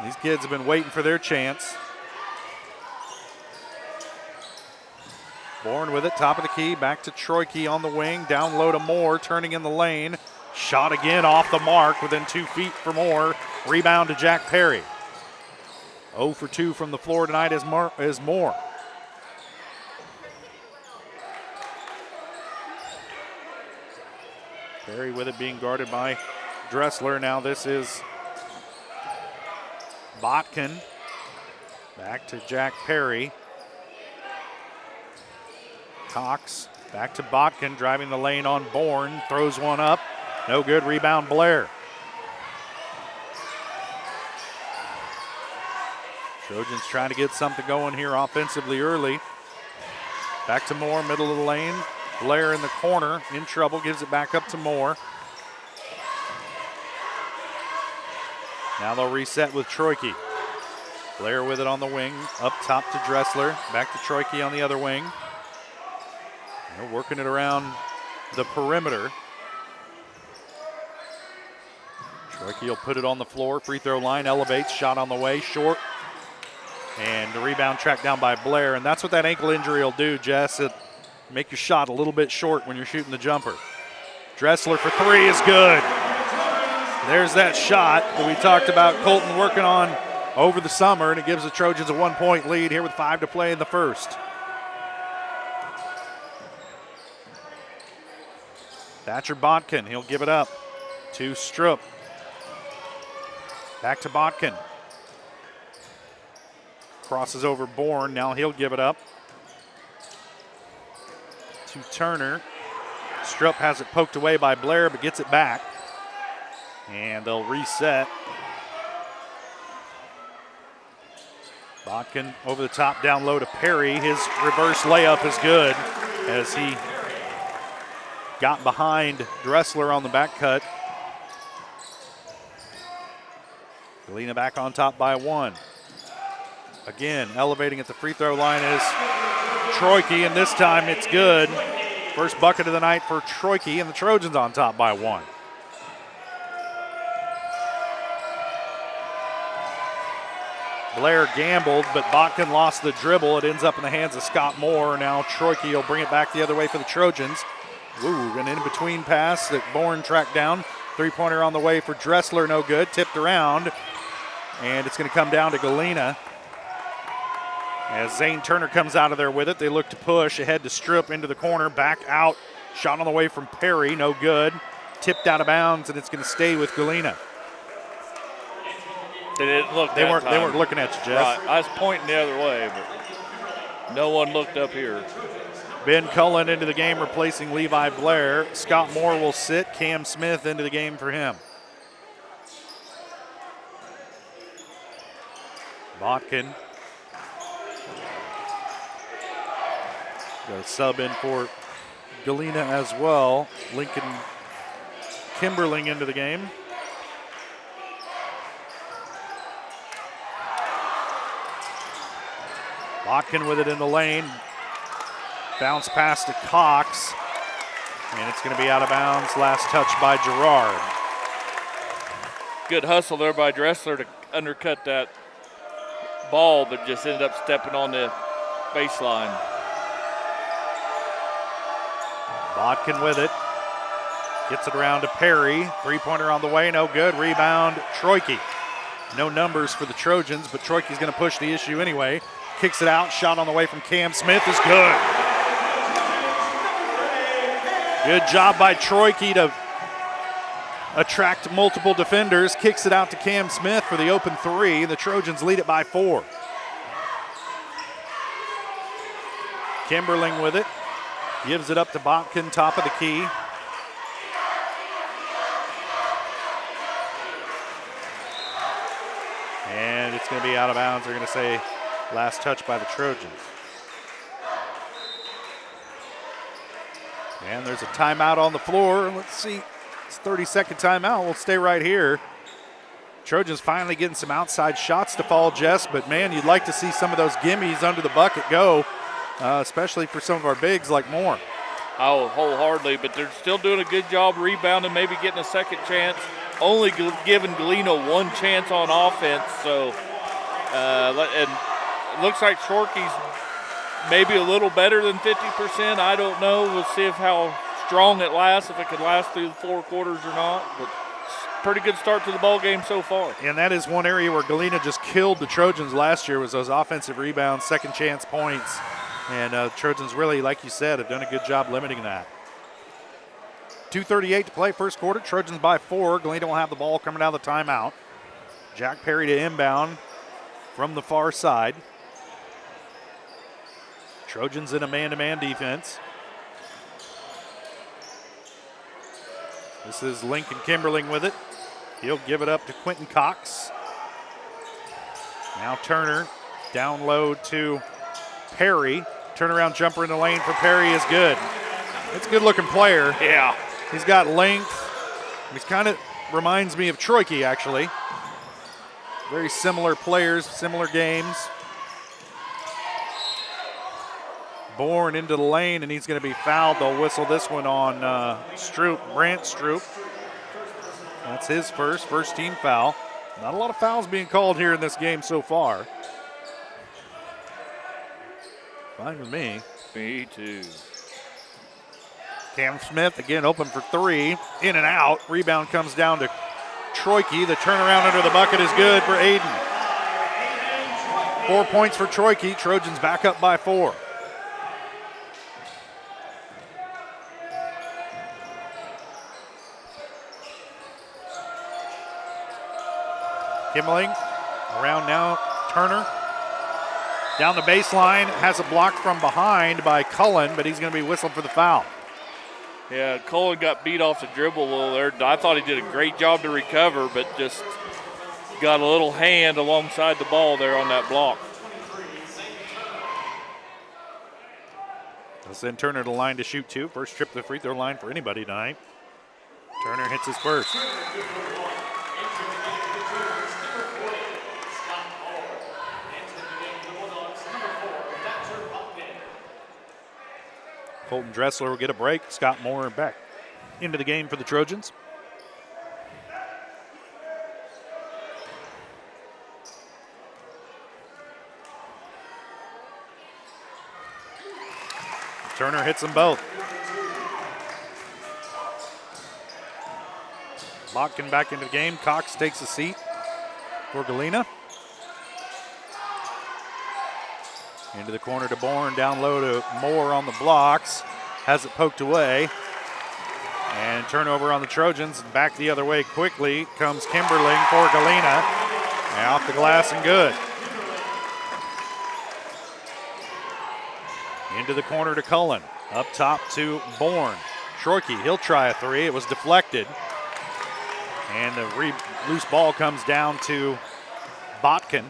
These kids have been waiting for their chance. Bourne with it. Top of the key. Back to Troike on the wing. Down low to Moore. Turning in the lane. Shot again off the mark within 2 feet for Moore. Rebound to Jack Perry. 0 for 2 from the floor tonight is Moore. Perry with it, being guarded by Dressler. Now this is Botkin. Back to Jack Perry. Cox back to Botkin, driving the lane on Bourne. Throws one up. No good. Rebound Blair. Trojans trying to get something going here offensively early. Back to Moore, middle of the lane. Blair in the corner, in trouble, gives it back up to Moore. Now they'll reset with Troike. Blair with it on the wing, up top to Dressler. Back to Troike on the other wing. They're working it around the perimeter. Troike will put it on the floor. Free throw line, elevates, shot on the way, short. And the rebound tracked down by Blair. And that's what that ankle injury will do, Jess. It make your shot a little bit short when you're shooting the jumper. Dressler for three is good. There's that shot that we talked about Colton working on over the summer, and it gives the Trojans a 1 point lead here with 5 to play in the first. Thatcher Botkin, he'll give it up to Strupp. Back to Botkin. Crosses over Bourne, now he'll give it up to Turner. Strupp has it poked away by Blair, but gets it back. And they'll reset. Botkin over the top, down low to Perry. His reverse layup is good as he got behind Dressler on the back cut. Galena back on top by 1. Again, elevating at the free throw line is Troike, and this time it's good. First bucket of the night for Troike, and the Trojans on top by 1. Blair gambled, but Botkin lost the dribble. It ends up in the hands of Scott Moore. Now Troike will bring it back the other way for the Trojans. Ooh, an in-between pass that Bourne tracked down. Three-pointer on the way for Dressler, no good. Tipped around, and it's going to come down to Galena. As Zane Turner comes out of there with it, they look to push ahead to Strupp into the corner, back out. Shot on the way from Perry, no good. Tipped out of bounds, and it's going to stay with Galena. They didn't look. They weren't looking at you, Jeff. Right. I was pointing the other way, but no one looked up here. Ben Cullen into the game, replacing Levi Blair. Scott Moore will sit. Cam Smith into the game for him. Botkin. Got a sub in for Galena as well. Lincoln Kimberling into the game. Botkin with it in the lane. Bounce pass to Cox. And it's going to be out of bounds. Last touch by Girard. Good hustle there by Dressler to undercut that ball, but just ended up stepping on the baseline. Botkin with it. Gets it around to Perry. Three-pointer on the way, no good. Rebound, Troike. No numbers for the Trojans, but Troike's going to push the issue anyway. Kicks it out. Shot on the way from Cam Smith is good. Good job by Troike to attract multiple defenders. Kicks it out to Cam Smith for the open three. The Trojans lead it by 4. Kimberling with it. Gives it up to Botkin, top of the key. And it's going to be out of bounds. They're going to say last touch by the Trojans. And there's a timeout on the floor. Let's see. It's 30-second timeout. We'll stay right here. Trojans finally getting some outside shots to fall, Jess, but man, you'd like to see some of those gimmies under the bucket go, especially for some of our bigs like Moore. Oh, wholeheartedly, but they're still doing a good job rebounding, maybe getting a second chance. Only giving Galena one chance on offense, so and it looks like Shorkey's maybe a little better than 50%. I don't know. We'll see how strong it lasts, if it could last through the 4 quarters or not. But pretty good start to the ball game so far. And that is one area where Galena just killed the Trojans last year, was those offensive rebounds, second chance points. And Trojans really, like you said, have done a good job limiting that. 2:38 to play first quarter. Trojans by 4. Galena will have the ball coming out of the timeout. Jack Perry to inbound from the far side. Trojans in a man-to-man defense. This is Lincoln Kimberling with it. He'll give it up to Quentin Cox. Now Turner down low to Perry. Turnaround jumper in the lane for Perry is good. It's a good-looking player. Yeah. He's got length. He kind of reminds me of Troike, actually. Very similar players, similar games. Bourne into the lane, and he's going to be fouled. They'll whistle this one on Brant Stroop. That's his first team foul. Not a lot of fouls being called here in this game so far. Fine with me. Me too. Cam Smith again open for 3. In and out. Rebound comes down to Troike. The turnaround under the bucket is good for Aiden. 4 points for Troike. Trojans back up by 4. Kimmerling around now, Turner. Down the baseline, has a block from behind by Cullen, but he's going to be whistled for the foul. Yeah, Cullen got beat off the dribble a little there. I thought he did a great job to recover, but just got a little hand alongside the ball there on that block. They'll send Turner to the line to shoot two. First trip to the free throw line for anybody tonight. Turner hits his first. Colton Dressler will get a break. Scott Moore back into the game for the Trojans. Turner hits them both. Botkin back into the game. Cox takes a seat for Galena. Into the corner to Bourne, down low to Moore on the blocks. Has it poked away. And turnover on the Trojans. And back the other way quickly comes Kimberling for Galena. And off the glass and good. Into the corner to Cullen. Up top to Bourne. Shorkey, he'll try a three. It was deflected. And the loose ball comes down to Botkin.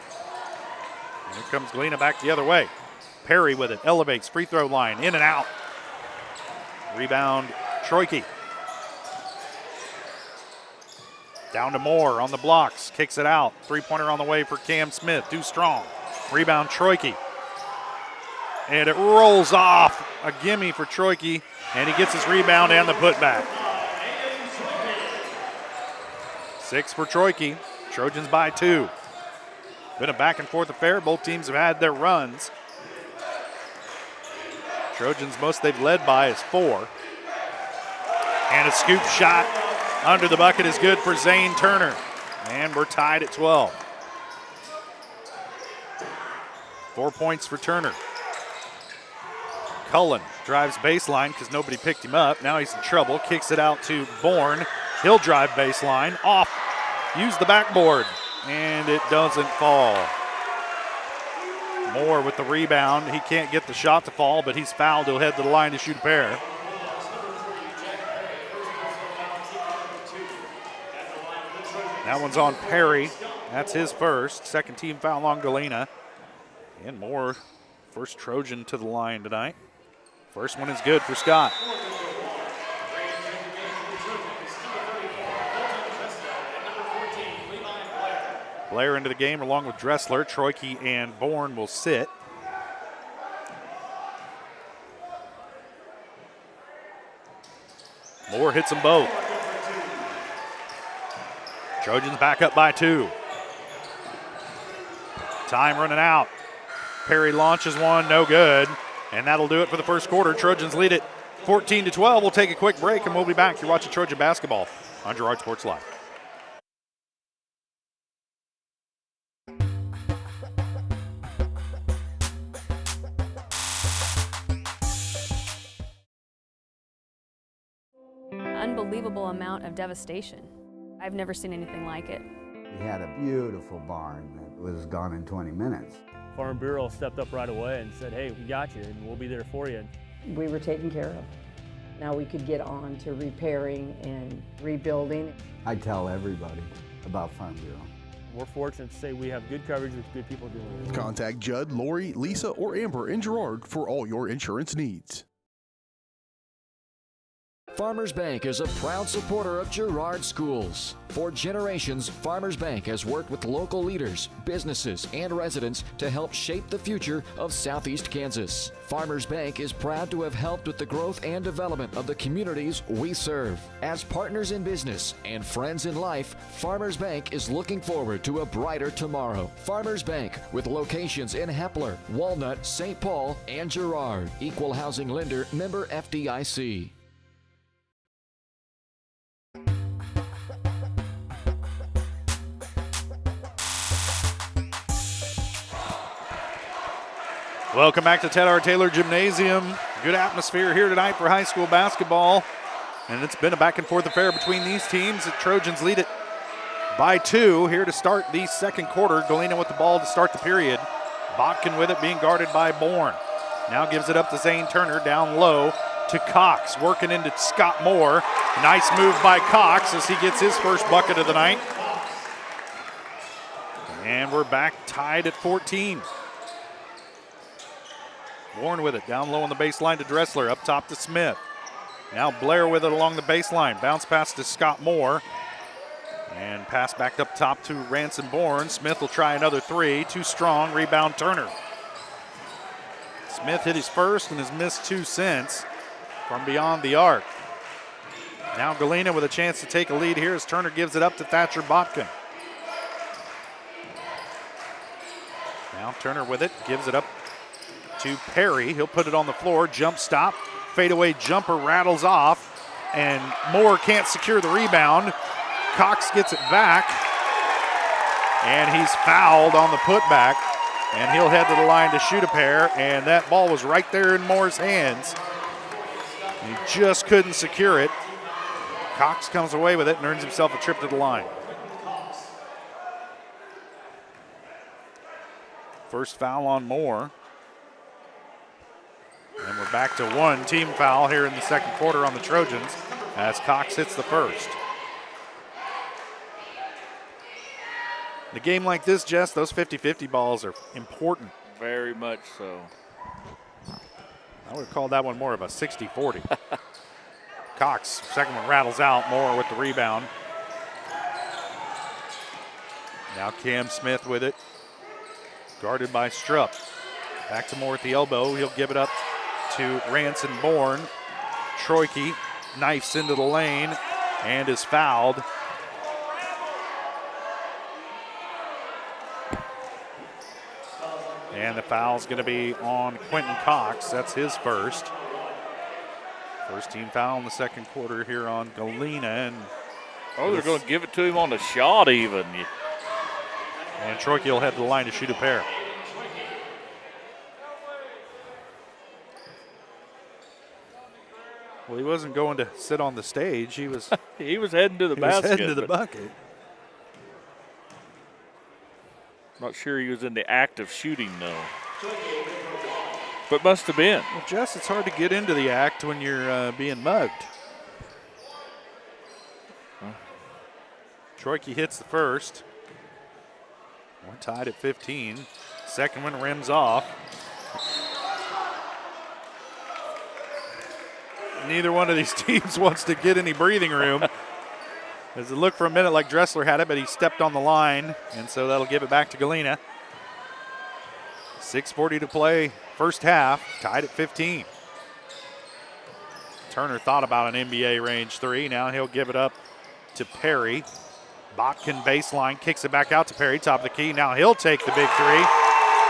And here comes Galena back the other way. Perry with it, elevates, free throw line, in and out. Rebound, Troike. Down to Moore on the blocks, kicks it out. Three-pointer on the way for Cam Smith, too strong. Rebound, Troike. And it rolls off, a gimme for Troike, and he gets his rebound and the putback. 6 for Troike, Trojans by 2. Been a back and forth affair. Both teams have had their runs. Trojans, most they've led by is 4. And a scoop shot under the bucket is good for Zane Turner. And we're tied at 12. 4 points for Turner. Cullen drives baseline because nobody picked him up. Now he's in trouble. Kicks it out to Bourne. He'll drive baseline. Off. Use the backboard. And it doesn't fall. Moore with the rebound. He can't get the shot to fall, but he's fouled. He'll head to the line to shoot a pair. That one's on Perry. That's his first. Second team foul on Galena. And Moore, first Trojan to the line tonight. First one is good for Scott. Blair into the game along with Dressler. Troike and Bourne will sit. Moore hits them both. Trojans back up by 2. Time running out. Perry launches one, no good. And that'll do it for the first quarter. Trojans lead it 14-12. We'll take a quick break and we'll be back. You're watching Trojan basketball on Girard Sports Live. Unbelievable amount of devastation. I've never seen anything like it. We had a beautiful barn that was gone in 20 minutes. Farm Bureau stepped up right away and said, hey, we got you and we'll be there for you. We were taken care of. Now we could get on to repairing and rebuilding. I tell everybody about Farm Bureau. We're fortunate to say we have good coverage with good people doing it. Contact Judd, Lori, Lisa, or Amber in Girard for all your insurance needs. Farmers Bank is a proud supporter of Girard schools. For generations, Farmers Bank has worked with local leaders, businesses, and residents to help shape the future of Southeast Kansas. Farmers Bank is proud to have helped with the growth and development of the communities we serve. As partners in business and friends in life, Farmers Bank is looking forward to a brighter tomorrow. Farmers Bank, with locations in Hepler, Walnut, St. Paul, and Girard. Equal housing lender, member FDIC. Welcome back to Ted R. Taylor Gymnasium. Good atmosphere here tonight for high school basketball. And it's been a back and forth affair between these teams. The Trojans lead it by 2 here to start the second quarter. Galena with the ball to start the period. Botkin with it, being guarded by Bourne. Now gives it up to Zane Turner, down low to Cox, working into Scott Moore. Nice move by Cox as he gets his first bucket of the night. And we're back tied at 14. Bourne with it, down low on the baseline to Dressler, up top to Smith. Now Blair with it along the baseline. Bounce pass to Scott Moore. And pass back up top to Ransom Bourne. Smith will try another 3. Too strong. Rebound Turner. Smith hit his first and has missed 2 since from beyond the arc. Now Galena with a chance to take a lead here as Turner gives it up to Thatcher Botkin. Now Turner with it. Gives it up to Perry. He'll put it on the floor. Jump stop. Fadeaway jumper rattles off. And Moore can't secure the rebound. Cox gets it back, and he's fouled on the putback, and he'll head to the line to shoot a pair, and that ball was right there in Moore's hands. He just couldn't secure it. Cox comes away with it and earns himself a trip to the line. First foul on Moore. And we're back to 1 team foul here in the second quarter on the Trojans as Cox hits the first. In a game like this, Jess, those 50-50 balls are important. Very much so. I would have called that one more of a 60-40. Cox, second one rattles out. Moore with the rebound. Now Cam Smith with it. Guarded by Strupp. Back to Moore at the elbow. He'll give it up to Ranson Bourne. Troike knifes into the lane and is fouled. And the foul's going to be on Quentin Cox. That's his first. First team foul in the second quarter here on Galena. And they're going to give it to him on the shot even. And Troike will head to the line to shoot a pair. Well, he wasn't going to sit on the stage. He was he was heading to the basket. He was heading to the bucket. Not sure he was in the act of shooting, though. But must have been. Well, Jess, it's hard to get into the act when you're being mugged. Troike hits the first. We're tied at 15. Second one rims off. Neither one of these teams wants to get any breathing room. As it looked for a minute like Dressler had it, but he stepped on the line, and so that'll give it back to Galena. 6:40 to play, first half, tied at 15. Turner thought about an NBA range 3. Now he'll give it up to Perry. Botkin baseline, kicks it back out to Perry, top of the key. Now he'll take the big 3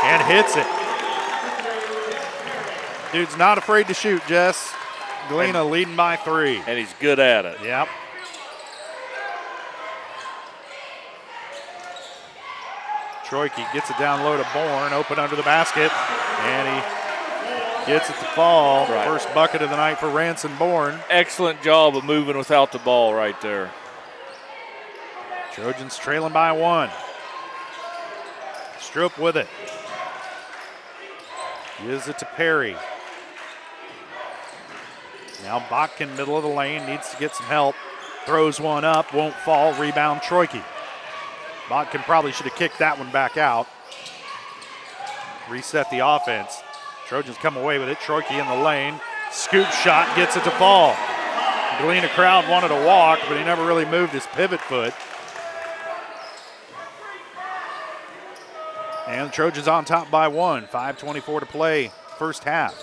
and hits it. Dude's not afraid to shoot, Jess. Galena leading by 3. And he's good at it. Yep. Troike gets it down low to Bourne, open under the basket, and he gets it to fall. Right. First bucket of the night for Ranson Bourne. Excellent job of moving without the ball right there. Trojans trailing by 1. Strupp with it. Gives it to Perry. Now Botkin, middle of the lane, needs to get some help. Throws one up, won't fall. Rebound Troike. Botkin probably should have kicked that one back out. Reset the offense. Trojans come away with it. Troike in the lane. Scoop shot, gets it to fall. Galena crowd wanted to walk, but he never really moved his pivot foot. And the Trojans on top by 1. 5:24 to play, first half.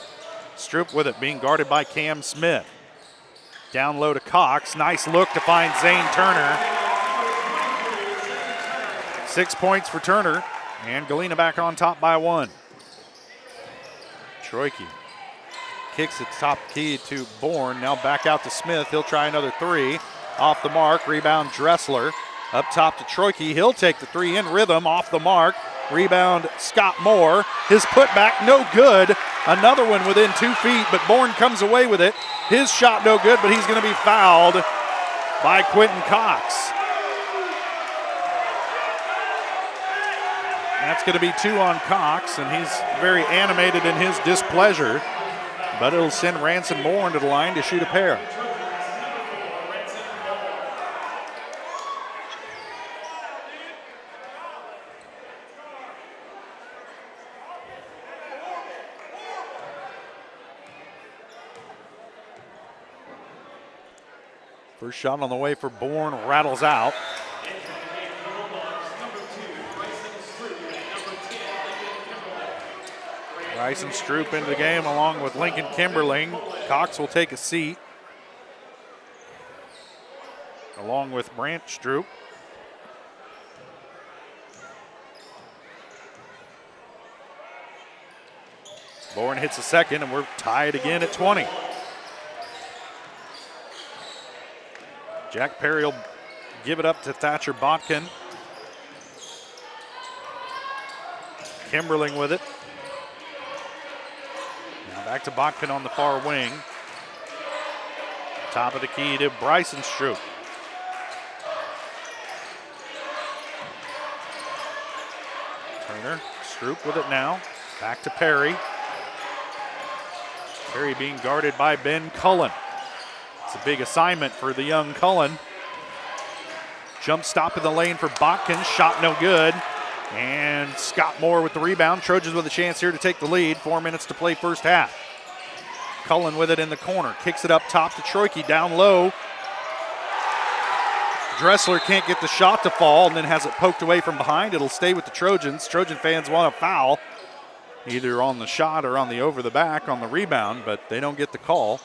Strupp with it, being guarded by Cam Smith. Down low to Cox. Nice look to find Zane Turner. 6 points for Turner, and Galena back on top by 1. Troike kicks it top key to Bourne. Now back out to Smith. He'll try another 3. Off the mark. Rebound Dressler. Up top to Troike. He'll take the 3 in rhythm. Off the mark. Rebound Scott Moore. His putback no good. Another one within 2 feet, but Bourne comes away with it. His shot no good, but he's going to be fouled by Quentin Cox. That's going to be 2 on Cox, and he's very animated in his displeasure. But it'll send Ranson Bourne to the line to shoot a pair. First shot on the way for Bourne, rattles out. Bryson Stroop into the game along with Lincoln Kimberling. Cox will take a seat along with Brant Stroop. Bourne hits a second, and we're tied again at 20. Jack Perry will give it up to Thatcher Botkin. Kimberling with it. Now back to Botkin on the far wing. Top of the key to Bryson Stroop. Turner, Stroop with it now. Back to Perry. Perry being guarded by Ben Cullen. It's a big assignment for the young Cullen. Jump stop in the lane for Botkin. Shot no good. And Scott Moore with the rebound. Trojans with a chance here to take the lead. 4 minutes to play first half. Cullen with it in the corner. Kicks it up top to Troike. Down low. Dressler can't get the shot to fall and then has it poked away from behind. It'll stay with the Trojans. Trojan fans want a foul, either on the shot or on the over the back on the rebound, but they don't get the call.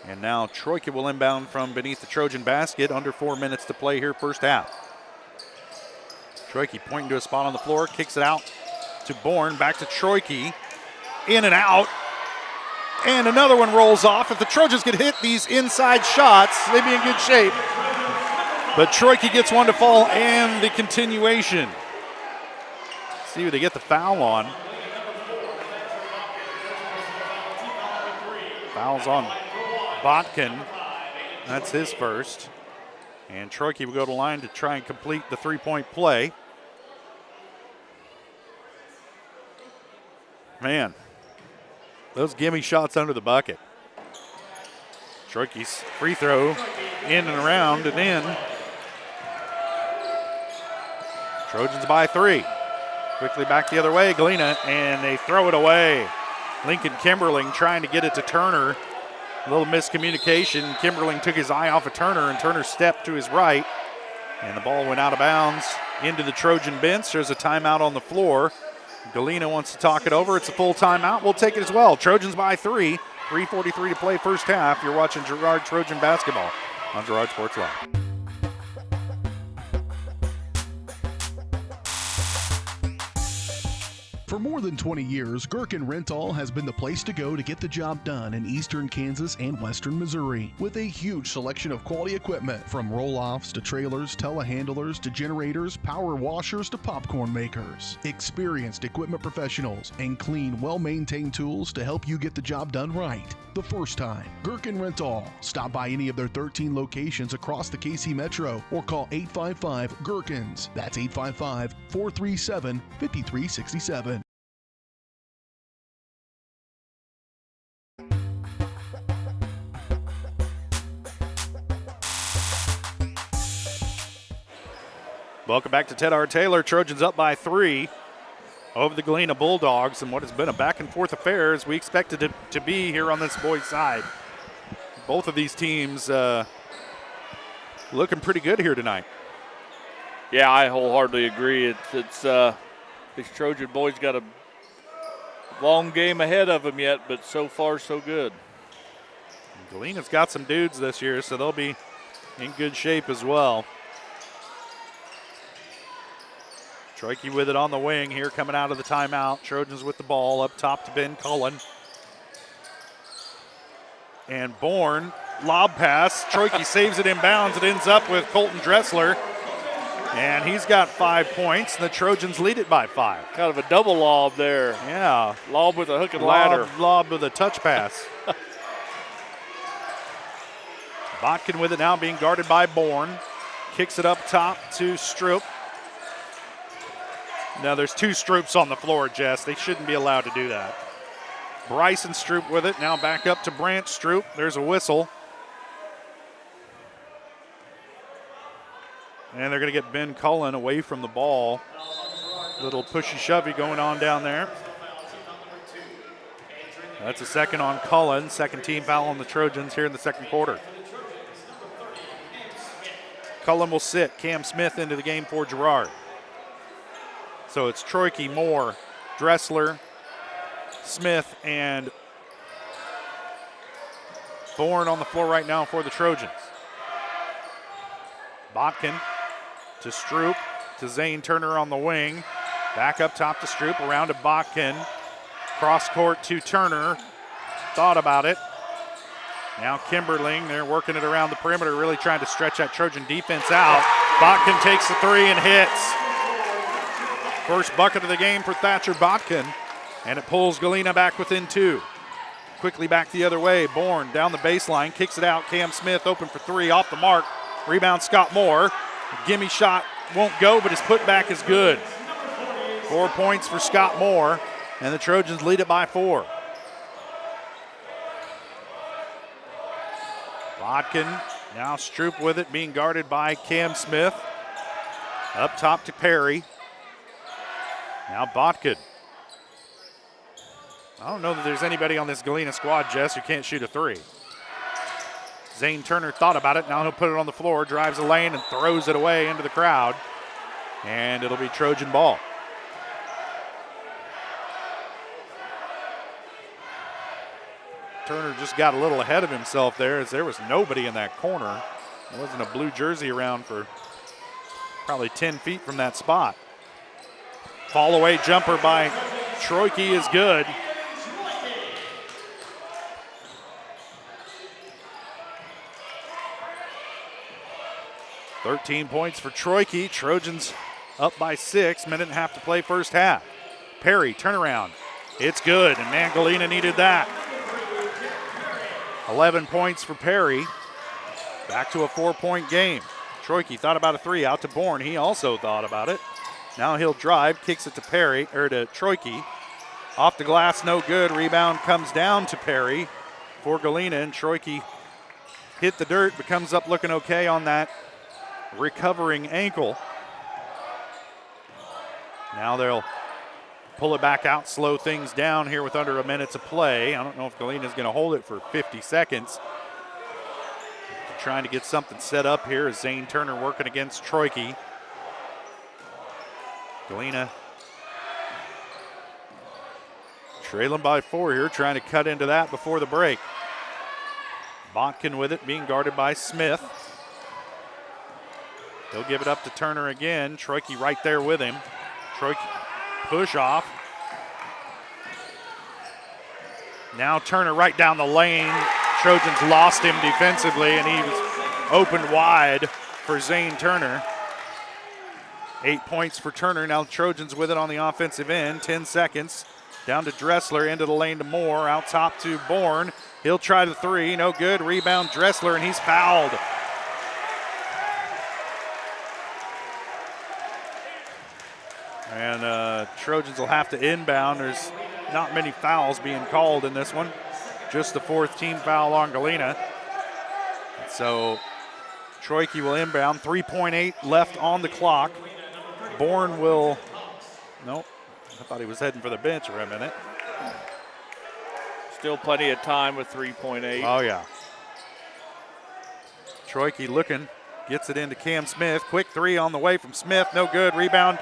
And now Troika will inbound from beneath the Trojan basket. Under 4 minutes to play here first half. Troike pointing to a spot on the floor, kicks it out to Bourne, back to Troike. In and out. And another one rolls off. If the Trojans could hit these inside shots, they'd be in good shape. But Troike gets one to fall and the continuation. See who they get the foul on. Foul's on Botkin. That's his first. And Troike will go to the line to try and complete the three-point play. Man, those gimme shots under the bucket. Troike's free throw in and around and in. Trojans by 3. Quickly back the other way, Galena, and they throw it away. Lincoln Kimberling trying to get it to Turner. A little miscommunication. Kimberling took his eye off of Turner, and Turner stepped to his right. And the ball went out of bounds into the Trojan bench. There's a timeout on the floor. Galena wants to talk it over. It's a full timeout. We'll take it as well. Trojans by 3. 3:43 to play first half. You're watching Girard Trojan basketball on Girard Sports Live. For more than 20 years, Gherkin Rental has been the place to go to get the job done in eastern Kansas and western Missouri. With a huge selection of quality equipment, from roll-offs to trailers, telehandlers to generators, power washers to popcorn makers. Experienced equipment professionals and clean, well-maintained tools to help you get the job done right the first time. Gherkin Rental. Stop by any of their 13 locations across the KC Metro or call 855-GHERKINS. That's 855-437-5367. Welcome back to Ted R. Taylor. Trojans up by 3 over the Galena Bulldogs, and what has been a back-and-forth affair as we expected it to be here on this boys' side. Both of these teams looking pretty good here tonight. Yeah, I wholeheartedly agree. It's these Trojan boys got a long game ahead of them yet, but so far so good. And Galena's got some dudes this year, so they'll be in good shape as well. Troike with it on the wing here coming out of the timeout. Trojans with the ball up top to Ben Cullen. And Bourne, lob pass. Troike saves it inbounds. It ends up with Colton Dressler. And he's got 5 points. And the Trojans lead it by 5. Kind of a double lob there. Yeah. Lob with a hook and ladder. Lob with a touch pass. Botkin with it now, being guarded by Bourne. Kicks it up top to Stroop. No, there's 2 Stroops on the floor, Jess. They shouldn't be allowed to do that. Bryson Stroop with it. Now back up to Brant Stroop. There's a whistle. And they're going to get Ben Cullen away from the ball. Little pushy-shovey going on down there. That's a second on Cullen. Second team foul on the Trojans here in the second quarter. Cullen will sit. Cam Smith into the game for Girard. So it's Troike, Moore, Dressler, Smith, and Bourne on the floor right now for the Trojans. Botkin to Stroop, to Zane Turner on the wing. Back up top to Stroop, around to Botkin. Cross court to Turner. Thought about it. Now Kimberling, they're working it around the perimeter, really trying to stretch that Trojan defense out. Botkin takes the 3 and hits. First bucket of the game for Thatcher Botkin, and it pulls Galena back within 2. Quickly back the other way. Bourne down the baseline, kicks it out. Cam Smith open for 3, off the mark. Rebound Scott Moore. Gimme shot won't go, but his putback is good. 4 points for Scott Moore, and the Trojans lead it by 4. Botkin, now Stroop with it, being guarded by Cam Smith. Up top to Perry. Now Botkin. I don't know that there's anybody on this Galena squad, Jess, who can't shoot a 3. Zane Turner thought about it. Now he'll put it on the floor, drives the lane, and throws it away into the crowd. And it'll be Trojan ball. Turner just got a little ahead of himself there, as there was nobody in that corner. There wasn't a blue jersey around for probably 10 feet from that spot. Fall away jumper by Troike is good. $13 points for Troike. Trojans up by 6. Minute and a half to play first half. Perry, turnaround. It's good, and man, Galena needed that. 11 points for Perry. Back to a 4-point game. Troike thought about a 3, out to Bourne. He also thought about it. Now he'll drive, kicks it to Perry, or to Troike. Off the glass, no good. Rebound comes down to Perry for Galena, and Troike hit the dirt, but comes up looking okay on that recovering ankle. Now they'll pull it back out, slow things down here with under a minute to play. I don't know if Galena's going to hold it for 50 seconds. They're trying to get something set up here as Zane Turner working against Troike. Galena trailing by 4 here, trying to cut into that before the break. Botkin with it, being guarded by Smith. He'll give it up to Turner again. Troike right there with him. Troike push off. Now Turner right down the lane. Trojans lost him defensively, and he was opened wide for Zane Turner. 8 points for Turner. Now Trojans with it on the offensive end. 10 seconds. Down to Dressler, into the lane to Moore. Out top to Bourne. He'll try the 3. No good. Rebound Dressler, and he's fouled. And Trojans will have to inbound. There's not many fouls being called in this one. Just the 4th team foul on Galena. So Troike will inbound. 3.8 left on the clock. Bourne will, nope, I thought he was heading for the bench for a minute. Still plenty of time with 3.8. Oh, yeah. Troike looking, gets it into Cam Smith. Quick 3 on the way from Smith, no good. Rebound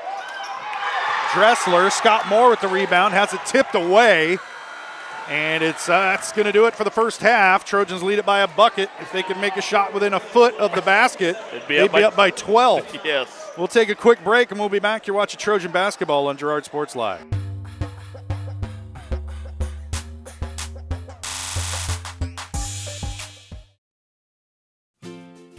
Dressler. Scott Moore with the rebound, has it tipped away. And it's that's going to do it for the first half. Trojans lead it by a bucket. If they can make a shot within a foot of the basket, they'd be up by 12. Yes. We'll take a quick break, and we'll be back. You're watching Trojan basketball on Girard Sports Live.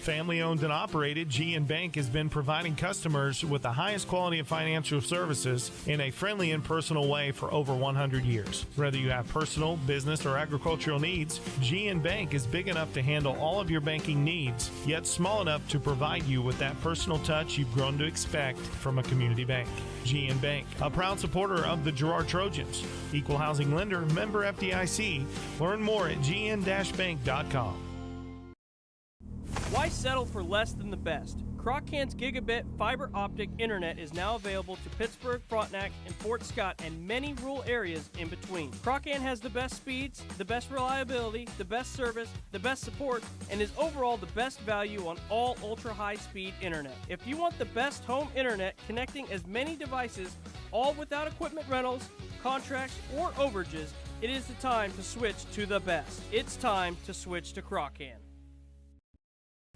Family owned and operated, GN Bank has been providing customers with the highest quality of financial services in a friendly and personal way for over 100 years. Whether you have personal, business, or agricultural needs, GN Bank is big enough to handle all of your banking needs, yet small enough to provide you with that personal touch you've grown to expect from a community bank. GN Bank, a proud supporter of the Girard Trojans. Equal housing lender, member FDIC. Learn more at gn-bank.com. Why settle for less than the best? Croc-Can's gigabit fiber optic internet is now available to Pittsburgh, Frontenac, and Fort Scott, and many rural areas in between. Croc-Can has the best speeds, the best reliability, the best service, the best support, and is overall the best value on all ultra-high-speed internet. If you want the best home internet connecting as many devices, all without equipment rentals, contracts, or overages, it is the time to switch to the best. It's time to switch to Croc-Can.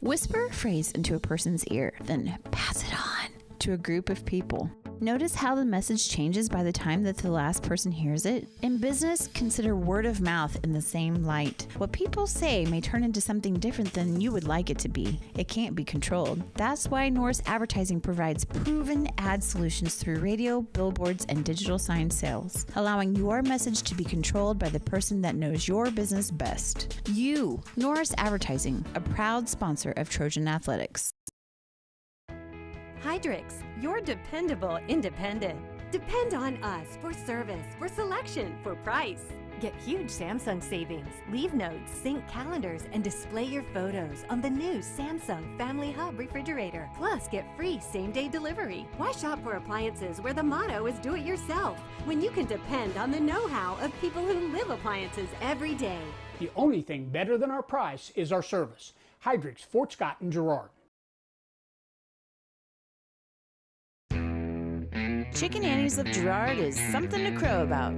Whisper a phrase into a person's ear, then pass it on to a group of people. Notice how the message changes by the time that the last person hears it? In business, consider word of mouth in the same light. What people say may turn into something different than you would like it to be. It can't be controlled. That's why Norris Advertising provides proven ad solutions through radio, billboards, and digital sign sales, allowing your message to be controlled by the person that knows your business best. You, Norris Advertising, a proud sponsor of Trojan Athletics. Hydrix, your dependable independent. Depend on us for service, for selection, for price. Get huge Samsung savings. Leave notes, sync calendars, and display your photos on the new Samsung Family Hub refrigerator. Plus, get free same-day delivery. Why shop for appliances where the motto is do it yourself when you can depend on the know-how of people who live appliances every day? The only thing better than our price is our service. Hydrix, Fort Scott, and Girard. Chicken Annie's of Girard is something to crow about.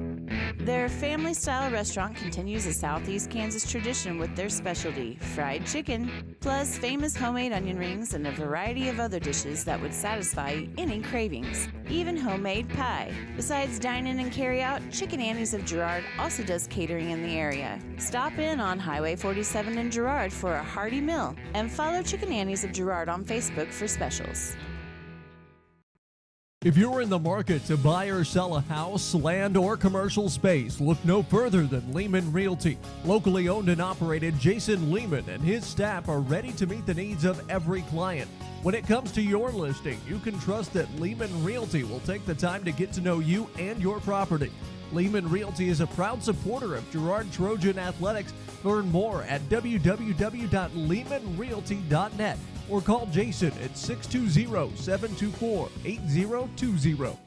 Their family-style restaurant continues a Southeast Kansas tradition with their specialty, fried chicken, plus famous homemade onion rings and a variety of other dishes that would satisfy any cravings, even homemade pie. Besides dine-in and carry-out, Chicken Annie's of Girard also does catering in the area. Stop in on Highway 47 in Girard for a hearty meal, and follow Chicken Annie's of Girard on Facebook for specials. If you're in the market to buy or sell a house, land, or commercial space, look no further than Lehman Realty. Locally owned and operated, Jason Lehman and his staff are ready to meet the needs of every client. When it comes to your listing, you can trust that Lehman Realty will take the time to get to know you and your property. Lehman Realty is a proud supporter of Girard Trojan Athletics. Learn more at www.lehmanrealty.net or call Jason at 620-724-8020.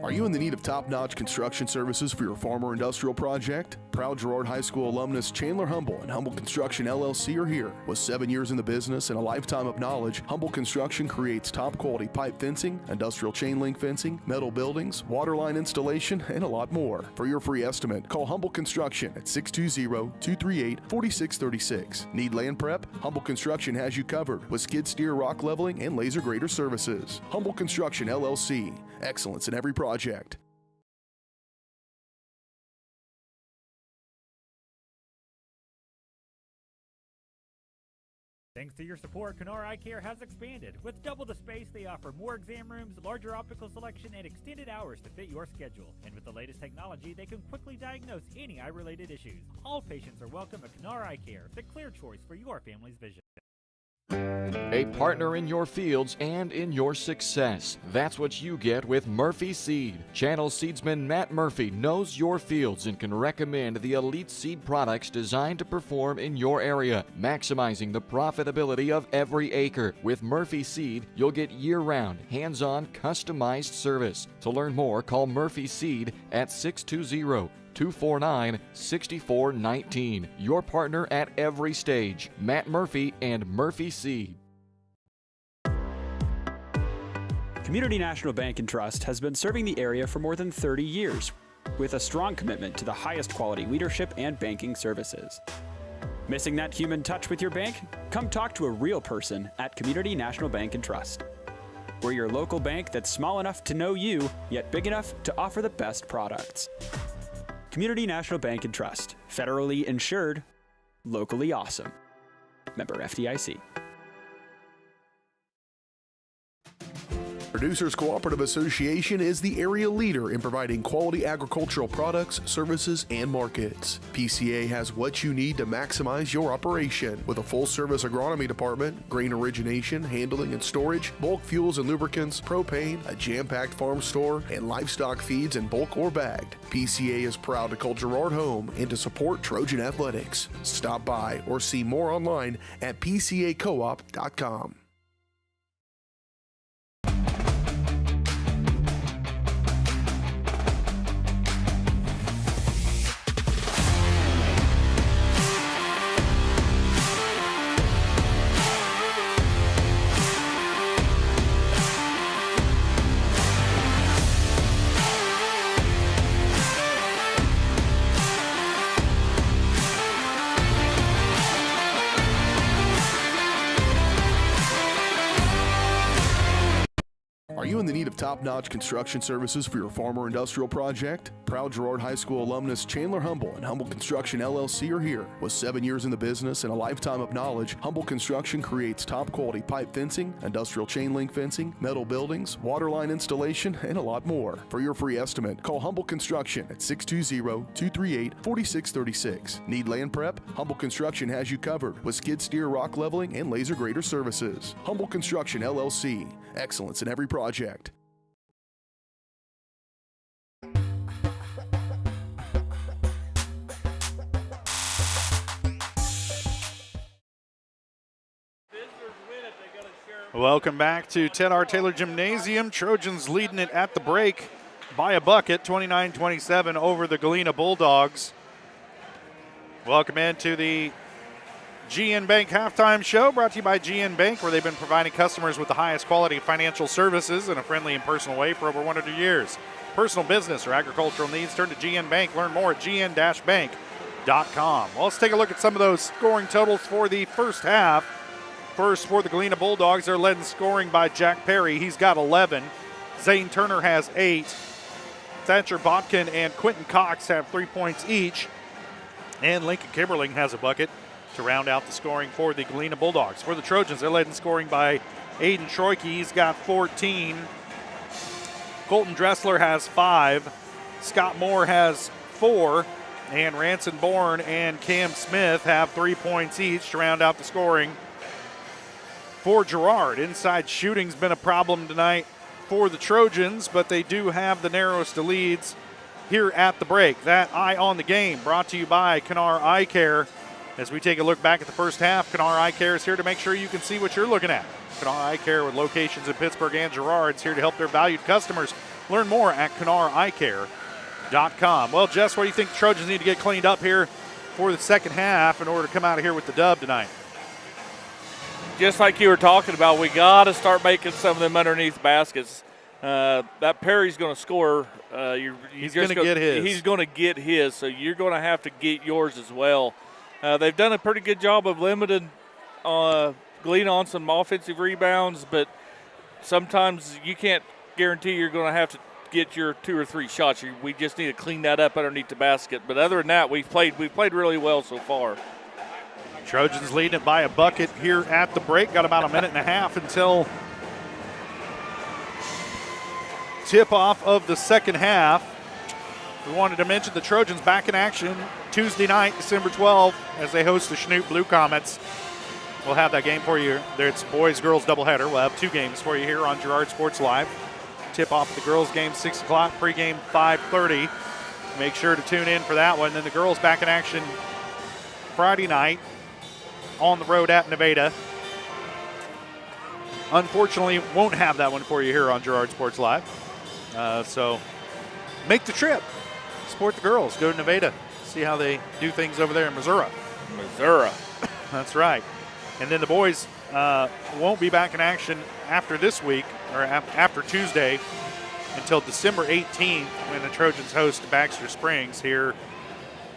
Are you in the need of top-notch construction services for your farm or industrial project? Proud Girard High School alumnus Chandler Humble and Humble Construction LLC are here. With 7 years in the business and a lifetime of knowledge, Humble Construction creates top-quality pipe fencing, industrial chain link fencing, metal buildings, water line installation, and a lot more. For your free estimate, call Humble Construction at 620-238-4636. Need land prep? Humble Construction has you covered with skid steer rock leveling and laser grader services. Humble Construction LLC. Excellence in every project. Thanks to your support, Kenora Eye Care has expanded. With double the space, they offer more exam rooms, larger optical selection, and extended hours to fit your schedule. And with the latest technology, they can quickly diagnose any eye-related issues. All patients are welcome at Kenora Eye Care, the clear choice for your family's vision. A partner in your fields and in your success. That's what you get with Murphy Seed. Channel seedsman Matt Murphy knows your fields and can recommend the elite seed products designed to perform in your area, maximizing the profitability of every acre. With Murphy Seed, you'll get year-round, hands-on, customized service. To learn more, call Murphy Seed at 620-249-6419. Your partner at every stage. Matt Murphy and Murphy Seed. Community National Bank and Trust has been serving the area for more than 30 years with a strong commitment to the highest quality leadership and banking services. Missing that human touch with your bank? Come talk to a real person at Community National Bank and Trust. We're your local bank that's small enough to know you, yet big enough to offer the best products. Community National Bank and Trust. Federally insured, locally awesome. Member FDIC. Producers Cooperative Association is the area leader in providing quality agricultural products, services, and markets. PCA has what you need to maximize your operation with a full-service agronomy department, grain origination, handling and storage, bulk fuels and lubricants, propane, a jam-packed farm store, and livestock feeds in bulk or bagged. PCA is proud to call Girard home and to support Trojan athletics. Stop by or see more online at pcacoop.com. Are you in the need of top-notch construction services for your farm or industrial project? Proud Girard High School alumnus Chandler Humble and Humble Construction LLC are here. With 7 years in the business and a lifetime of knowledge, Humble Construction creates top-quality pipe fencing, industrial chain link fencing, metal buildings, water line installation, and a lot more. For your free estimate, call Humble Construction at 620-238-4636. Need land prep? Humble Construction has you covered with skid steer, rock leveling, and laser grader services. Humble Construction LLC. Excellence in every project. Welcome back to Ted R. Taylor Gymnasium. Trojans leading it at the break by a bucket, 29-27 over the Galena Bulldogs. Welcome into the GN Bank halftime show, brought to you by GN Bank, where they've been providing customers with the highest quality financial services in a friendly and personal way for over 100 years. Personal, business, or agricultural needs, turn to GN Bank. Learn more at gn-bank.com. Well, let's take a look at some of those scoring totals for the first half. First, for the Galena Bulldogs, they're led in scoring by Jack Perry. He's got 11. Zane Turner has 8. Thatcher Botkin and Quentin Cox have 3 points each. And Lincoln Kimberling has a bucket to round out the scoring for the Galena Bulldogs. For the Trojans, they're led in scoring by Aiden Troike. He's got 14. Colton Dressler has 5. Scott Moore has 4. And Ranson Bourne and Cam Smith have 3 points each to round out the scoring for Girard. Inside shooting's been a problem tonight for the Trojans, but they do have the narrowest of leads here at the break. That Eye on the Game brought to you by Kennar Eye Care. As we take a look back at the first half, Kennar Eye Care is here to make sure you can see what you're looking at. Kennar Eye Care, with locations in Pittsburgh and Girard, is here to help their valued customers. Learn more at KennarEyeCare.com. Well, Jess, what do you think the Trojans need to get cleaned up here for the second half in order to come out of here with the dub tonight? Just like you were talking about, we got to start making some of them underneath baskets. That Perry's going to score. He's going to get his. He's going to get his, so you're going to have to get yours as well. They've done a pretty good job of limiting Galena on some offensive rebounds, but sometimes you can't guarantee you're going to have to get your 2 or 3 shots. We just need to clean that up underneath the basket. But other than that, we've played really well so far. Trojans leading it by a bucket here at the break. Got about a minute and a half until tip-off of the second half. We wanted to mention the Trojans back in action Tuesday night, December 12th, as they host the Chanute Blue Comets. We'll have that game for you. It's boys-girls doubleheader. We'll have 2 games for you here on Girard Sports Live. Tip-off the girls' game 6 o'clock, pregame 5:30. Make sure to tune in for that one. Then the girls back in action Friday night on the road at Nevada. Unfortunately, won't have that one for you here on Girard Sports Live. So make the trip. Support the girls. Go to Nevada. See how they do things over there in Missouri. That's right. And then the boys won't be back in action after this week, or after Tuesday, until December 18th, when the Trojans host Baxter Springs here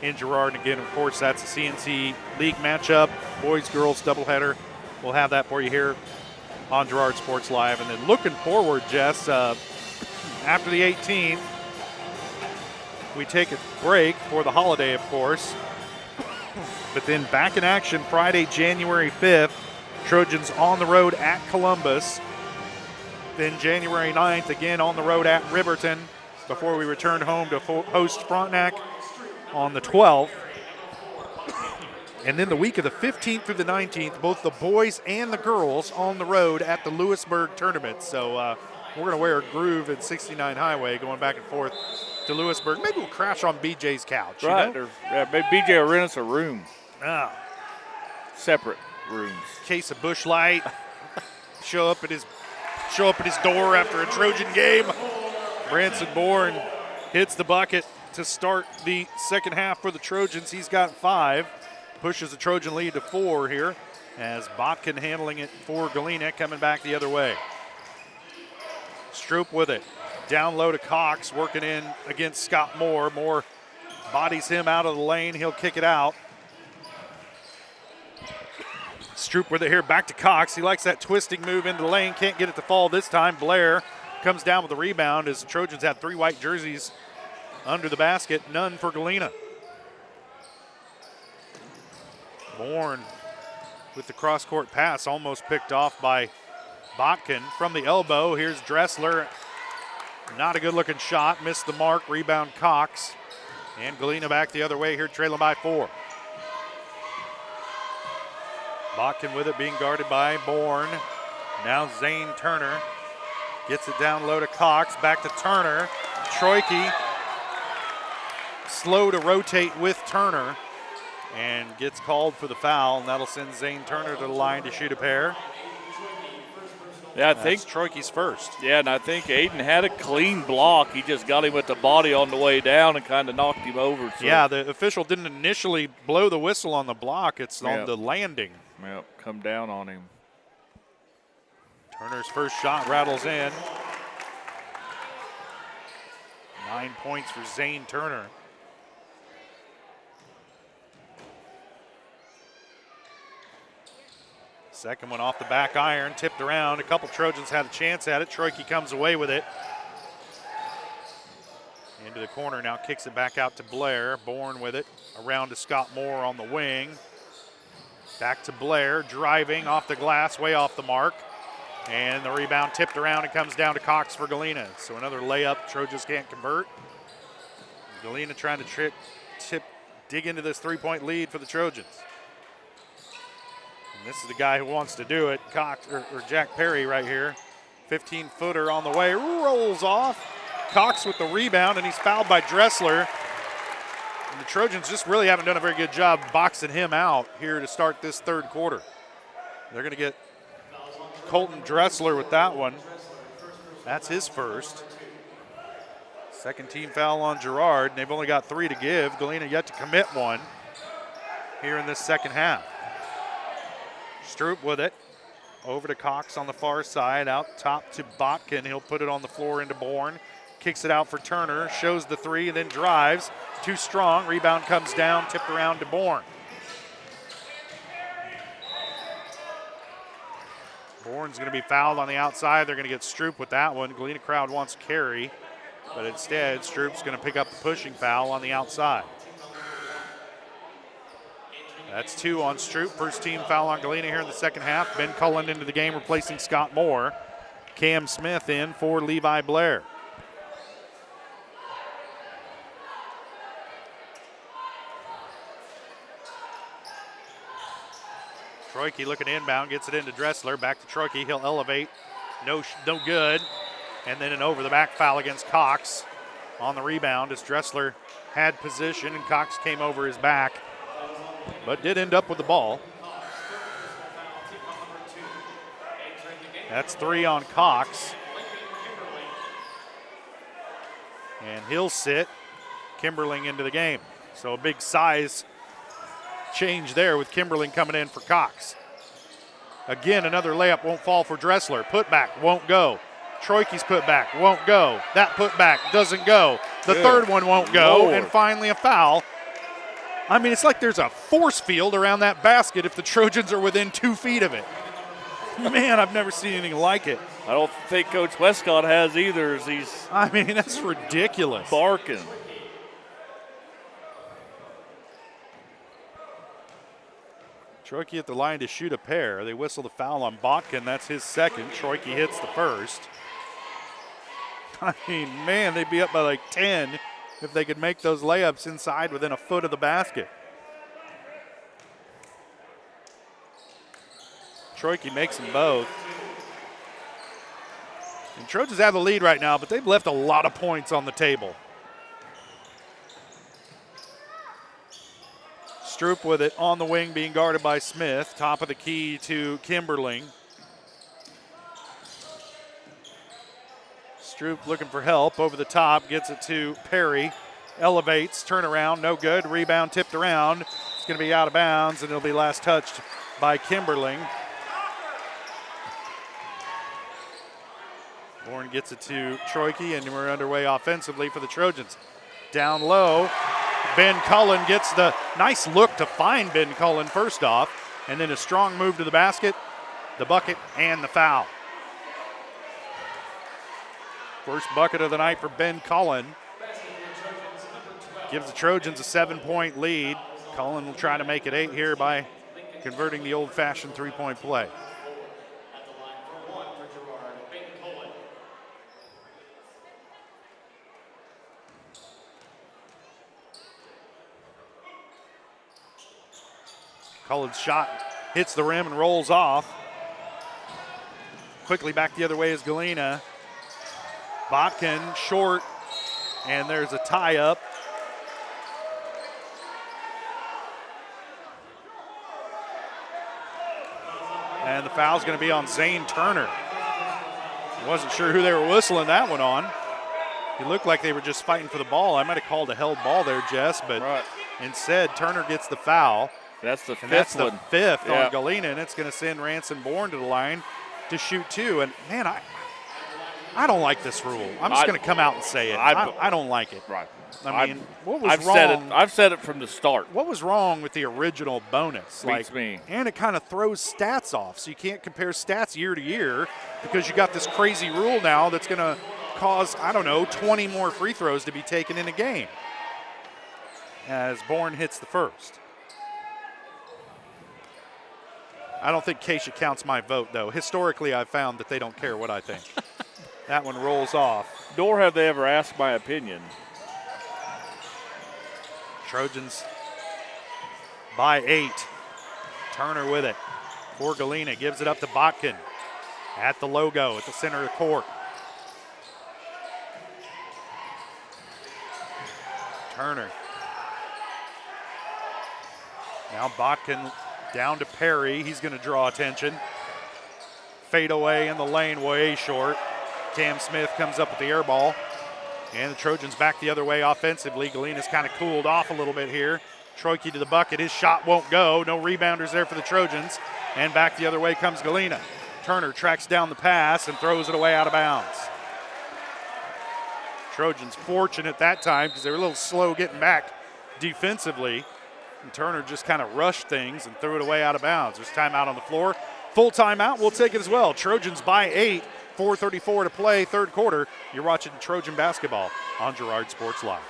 in Girard. And again, of course, that's a CNC League matchup, boys-girls doubleheader. We'll have that for you here on Girard Sports Live. And then looking forward, Jess, after the 18th, we take a break for the holiday, of course. But then back in action Friday, January 5th, Trojans on the road at Columbus then January 9th again on the road at Riverton before we return home to host Frontenac on the 12th. And then the week of the 15th through the 19th, both the boys and the girls on the road at the Lewisburg tournament. So we're going to wear a groove at 69 Highway going back and forth to Lewisburg. Maybe we'll crash on BJ's couch. Right. You know? Maybe BJ will rent us a room. Ah. Separate rooms. Case of Busch Light. show up at his door after a Trojan game. Branson Bourne hits the bucket to start the second half for the Trojans. He's got 5. Pushes the Trojan lead to 4 here as Botkin handling it for Galena, coming back the other way. Stroop with it. Down low to Cox, working in against Scott Moore. Moore bodies him out of the lane. He'll kick it out. Stroop with it here, back to Cox. He likes that twisting move into the lane. Can't get it to fall this time. Blair comes down with the rebound as the Trojans have 3 white jerseys under the basket. None for Galena. Bourne with the cross-court pass, almost picked off by Botkin from the elbow. Here's Dressler. Not a good-looking shot. Missed the mark. Rebound Cox. And Galena back the other way here, trailing by 4. Botkin with it, being guarded by Bourne. Now Zane Turner gets it down low to Cox. Back to Turner. Troike slow to rotate with Turner and gets called for the foul, and that'll send Zane Turner to the line to shoot a pair. Yeah, I think Troike's first. Yeah, and I think Aiden had a clean block. He just got him with the body on the way down and kind of knocked him over. So. Yeah, the official didn't initially blow the whistle on the block. It's on the landing. Yep, come down on him. Turner's first shot rattles in. 9 points for Zane Turner. Second one off the back iron, tipped around. A couple Trojans had a chance at it. Troike comes away with it. Into the corner now, kicks it back out to Blair. Bourne with it, around to Scott Moore on the wing. Back to Blair, driving off the glass, way off the mark. And the rebound tipped around and comes down to Cox for Galena. So another layup, Trojans can't convert. Galena trying to dig into this 3-point lead for the Trojans. And this is the guy who wants to do it, Cox or Jack Perry right here. 15-footer on the way, rolls off. Cox with the rebound, and he's fouled by Dressler. And the Trojans just really haven't done a very good job boxing him out here to start this third quarter. They're going to get Colton Dressler with that one. That's his first. Second team foul on Girard, and they've only got 3 to give. Galena yet to commit one here in this second half. Stroop with it. Over to Cox on the far side, out top to Botkin. He'll put it on the floor into Bourne. Kicks it out for Turner, shows the 3, and then drives. Too strong, rebound comes down, tipped around to Bourne. Bourne's gonna be fouled on the outside. They're gonna get Stroop with that one. Galena crowd wants carry, but instead Stroop's gonna pick up the pushing foul on the outside. That's 2 on Stroop. First team foul on Galena here in the second half. Ben Cullen into the game, replacing Scott Moore. Cam Smith in for Levi Blair. Troike looking inbound, gets it into Dressler. Back to Troike. He'll elevate. No good. And then an over the back foul against Cox on the rebound as Dressler had position and Cox came over his back, but did end up with the ball. That's 3 on Cox. And he'll sit Kimberling into the game. So a big size change there with Kimberling coming in for Cox. Again, another layup won't fall for Dressler. Putback won't go. Troike's putback won't go. That putback doesn't go. The third one won't go. Lord. And finally a foul. I mean, it's like there's a force field around that basket if the Trojans are within 2 feet of it. Man, I've never seen anything like it. I don't think Coach Westcott has either, as he's I mean, that's ridiculous. barking. Troike at the line to shoot a pair. They whistle the foul on Botkin. That's his second. Troike hits the first. I mean, man, they'd be up by like 10 if they could make those layups inside within a foot of the basket. Troike makes them both. And Trojans have the lead right now, but they've left a lot of points on the table. Stroop with it on the wing, being guarded by Smith. Top of the key to Kimberling. Stroop looking for help over the top, gets it to Perry. Elevates, turnaround, no good. Rebound tipped around. It's going to be out of bounds, and it'll be last touched by Kimberling. Bourne gets it to Troike, and we're underway offensively for the Trojans. Down low, Ben Cullen gets the nice look to find Ben Cullen first off, and then a strong move to the basket, the bucket, and the foul. First bucket of the night for Ben Cullen. Gives the Trojans a 7-point lead. Cullen will try to make it 8 here by converting the old-fashioned three-point play. Cullen's shot hits the rim and rolls off. Quickly back the other way is Galena. Botkin short, and there's a tie-up. And the foul's going to be on Zane Turner. I wasn't sure who they were whistling that one on. It looked like they were just fighting for the ball. I might have called a held ball there, Jess, but instead Turner gets the foul. That's the fifth one. That's the fifth on Galena, and it's going to send Ranson Bourne to the line to shoot 2. And, man, I don't like this rule. I'm just going to come out and say it. I don't like it. Right. I mean, what was wrong? I've said it from the start. What was wrong with the original bonus? Beats me. And it kind of throws stats off, so you can't compare stats year to year because you got this crazy rule now that's going to cause, 20 more free throws to be taken in a game. As Bourne hits the first. I don't think Keisha counts my vote, though. Historically, I've found that they don't care what I think. That one rolls off. Nor have they ever asked my opinion. Trojans by 8. Turner with it for Galena. Gives it up to Botkin at the logo at the center of the court. Turner. Now Botkin down to Perry. He's going to draw attention. Fade away in the lane, way short. Cam Smith comes up with the air ball. And the Trojans back the other way offensively. Galena's kind of cooled off a little bit here. Troike to the bucket. His shot won't go. No rebounders there for the Trojans. And back the other way comes Galena. Turner tracks down the pass and throws it away out of bounds. Trojans fortunate that time because they were a little slow getting back defensively. And Turner just kind of rushed things and threw it away out of bounds. There's timeout on the floor. Full timeout. We'll take it as well. Trojans by 8. 4:34 to play, third quarter. You're watching Trojan basketball on Girard Sports Live.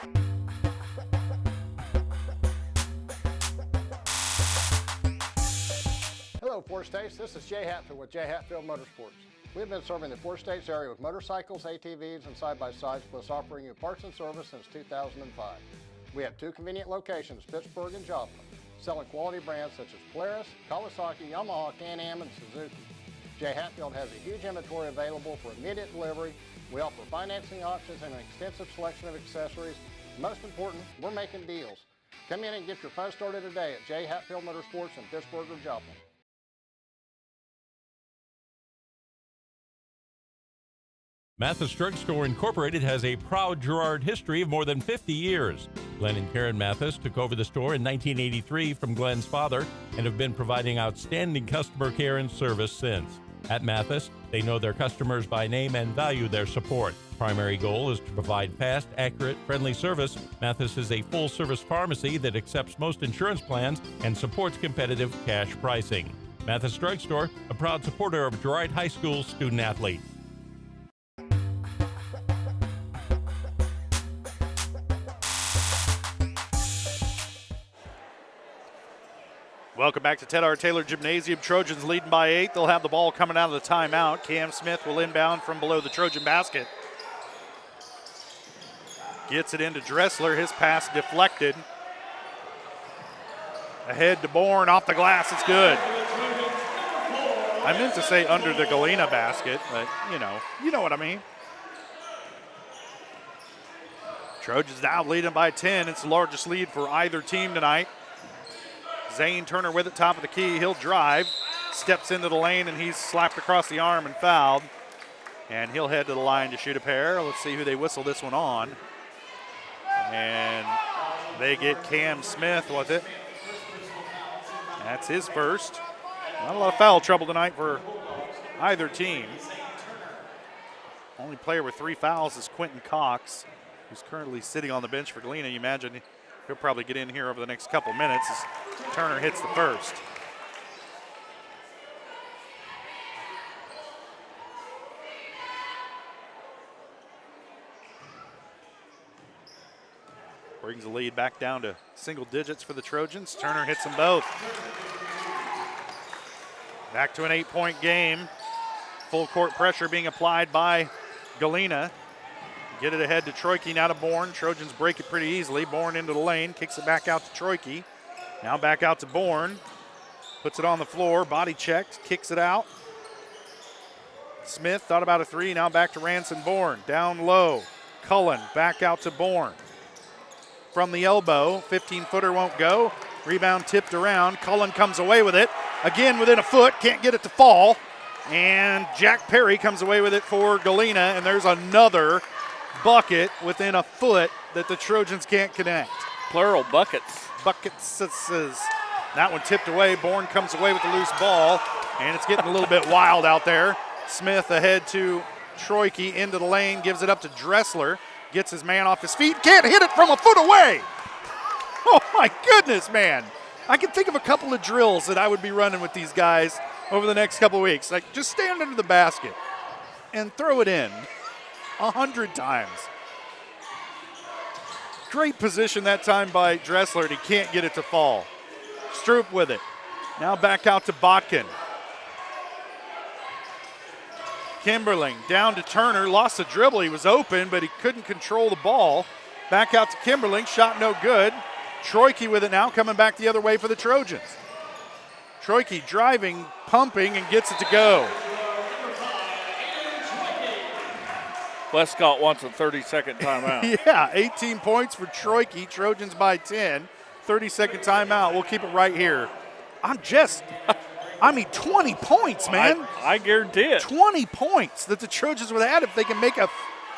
Hello, Four States. This is Jay Hatfield with Jay Hatfield Motorsports. We've been serving the Four States area with motorcycles, ATVs, and side-by-sides, plus offering you parts and service since 2005. We have 2 convenient locations, Pittsburgh and Joplin, selling quality brands such as Polaris, Kawasaki, Yamaha, Can-Am, and Suzuki. Jay Hatfield has a huge inventory available for immediate delivery. We offer financing options and an extensive selection of accessories. Most important, we're making deals. Come in and get your fun started today at Jay Hatfield Motorsports in Pittsburgh or Joplin. Mathis Drug Store Incorporated has a proud Girard history of more than 50 years. Glenn and Karen Mathis took over the store in 1983 from Glenn's father and have been providing outstanding customer care and service since. At Mathis, they know their customers by name and value their support. Primary goal is to provide fast, accurate, friendly service. Mathis is a full-service pharmacy that accepts most insurance plans and supports competitive cash pricing. Mathis Drug Store, a proud supporter of Girard High School student-athletes. Welcome back to Ted R. Taylor Gymnasium. Trojans leading by 8. They'll have the ball coming out of the timeout. Cam Smith will inbound from below the Trojan basket. Gets it into Dressler. His pass deflected. Ahead to Bourne. Off the glass. It's good. I meant to say under the Galena basket, but you know what I mean. Trojans now leading by 10. It's the largest lead for either team tonight. Zane Turner with it, top of the key. He'll drive, steps into the lane, and he's slapped across the arm and fouled. And he'll head to the line to shoot a pair. Let's see who they whistle this one on. And they get Cam Smith with it. That's his first. Not a lot of foul trouble tonight for either team. Only player with 3 fouls is Quentin Cox, who's currently sitting on the bench for Galena. You imagine he'll probably get in here over the next couple minutes as Turner hits the first. Brings the lead back down to single digits for the Trojans. Turner hits them both. Back to an 8-point game. Full court pressure being applied by Galena. Get it ahead to Troike, now to Bourne. Trojans break it pretty easily. Bourne into the lane, kicks it back out to Troike. Now back out to Bourne. Puts it on the floor, body checked, kicks it out. Smith thought about a 3, now back to Ranson Bourne. Down low, Cullen back out to Bourne. From the elbow, 15-footer won't go. Rebound tipped around, Cullen comes away with it. Again within a foot, can't get it to fall. And Jack Perry comes away with it for Galena, and there's another bucket within a foot that the Trojans can't connect. Plural buckets. Buckets. That one tipped away. Bourne comes away with the loose ball, and it's getting a little bit wild out there. Smith ahead to Troike, into the lane, gives it up to Dressler, gets his man off his feet, can't hit it from a foot away. Oh my goodness, man. I can think of a couple of drills that I would be running with these guys over the next couple of weeks. Like, just stand under the basket and throw it in 100 times. Great position that time by Dressler, and he can't get it to fall. Stroop with it. Now back out to Botkin. Kimberling down to Turner, lost the dribble. He was open, but he couldn't control the ball. Back out to Kimberling, shot no good. Troike with it now, coming back the other way for the Trojans. Troike driving, pumping, and gets it to go. Westcott wants a 30-second timeout. Yeah, 18 points for Troike. Trojans by 10. 30-second timeout. We'll keep it right here. 20 points, man. I guarantee it. 20 points that the Trojans would have if they can make a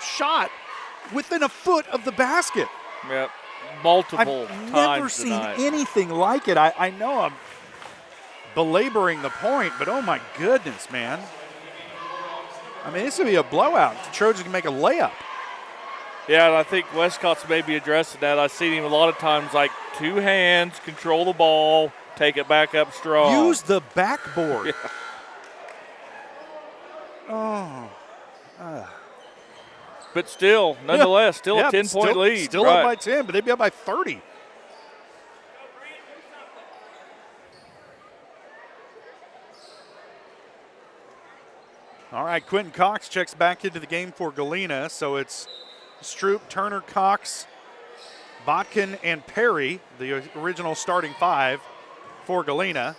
shot within a foot of the basket. Yep, multiple times I've never seen anything like it. I know I'm belaboring the point, but oh my goodness, man. I mean, this would be a blowout if the Trojans can make a layup. Yeah, and I think Westcott's maybe addressing that. I've seen him a lot of times, like 2 hands, control the ball, take it back up strong. Use the backboard. Yeah. But still, nonetheless, still a 10-point lead. Still up by 10, but they'd be up by 30. All right, Quentin Cox checks back into the game for Galena. So it's Stroop, Turner, Cox, Botkin, and Perry, the original starting 5 for Galena.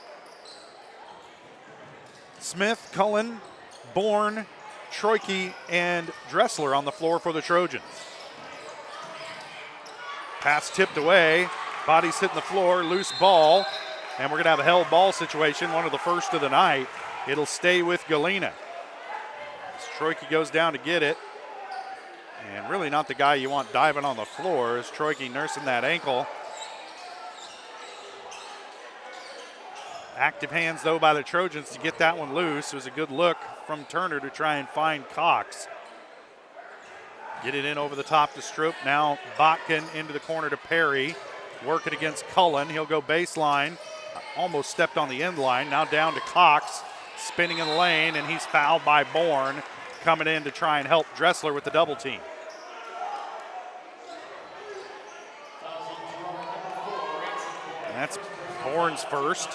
Smith, Cullen, Bourne, Troike, and Dressler on the floor for the Trojans. Pass tipped away, bodies hitting the floor, loose ball, and we're going to have a held ball situation, one of the first of the night. It'll stay with Galena. Troike goes down to get it, and really not the guy you want diving on the floor is Troike nursing that ankle. Active hands, though, by the Trojans to get that one loose. It was a good look from Turner to try and find Cox. Get it in over the top to Stroop. Now Botkin into the corner to Perry. Working against Cullen. He'll go baseline. Almost stepped on the end line. Now down to Cox. Spinning in the lane, and he's fouled by Bourne. Coming in to try and help Dressler with the double team. And that's Bourne's first.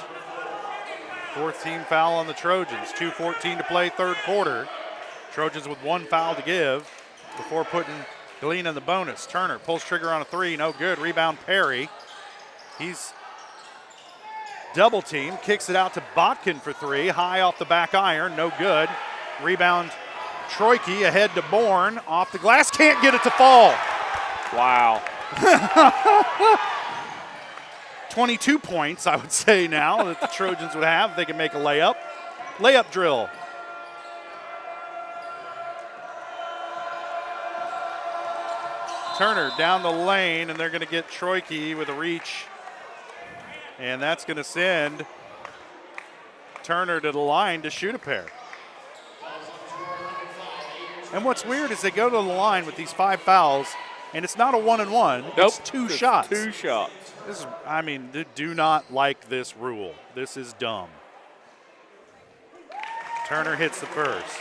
4th team foul on the Trojans. 2:14 to play, third quarter. Trojans with 1 foul to give before putting Galena in the bonus. Turner pulls trigger on a three. No good. Rebound Perry. He's double team. Kicks it out to Botkin for three. High off the back iron. No good. Rebound Troike ahead to Bourne. Off the glass. Can't get it to fall. Wow. 22 points, I would say now, that the Trojans would have if they can make a layup. Layup drill. Turner down the lane, and they're going to get Troike with a reach. And that's going to send Turner to the line to shoot a pair. And what's weird is they go to the line with these 5 fouls, and it's not a 1-and-1. Nope. It's 2 shots. 2 shots. This is, I mean, do not like this rule. This is dumb. Turner hits the first.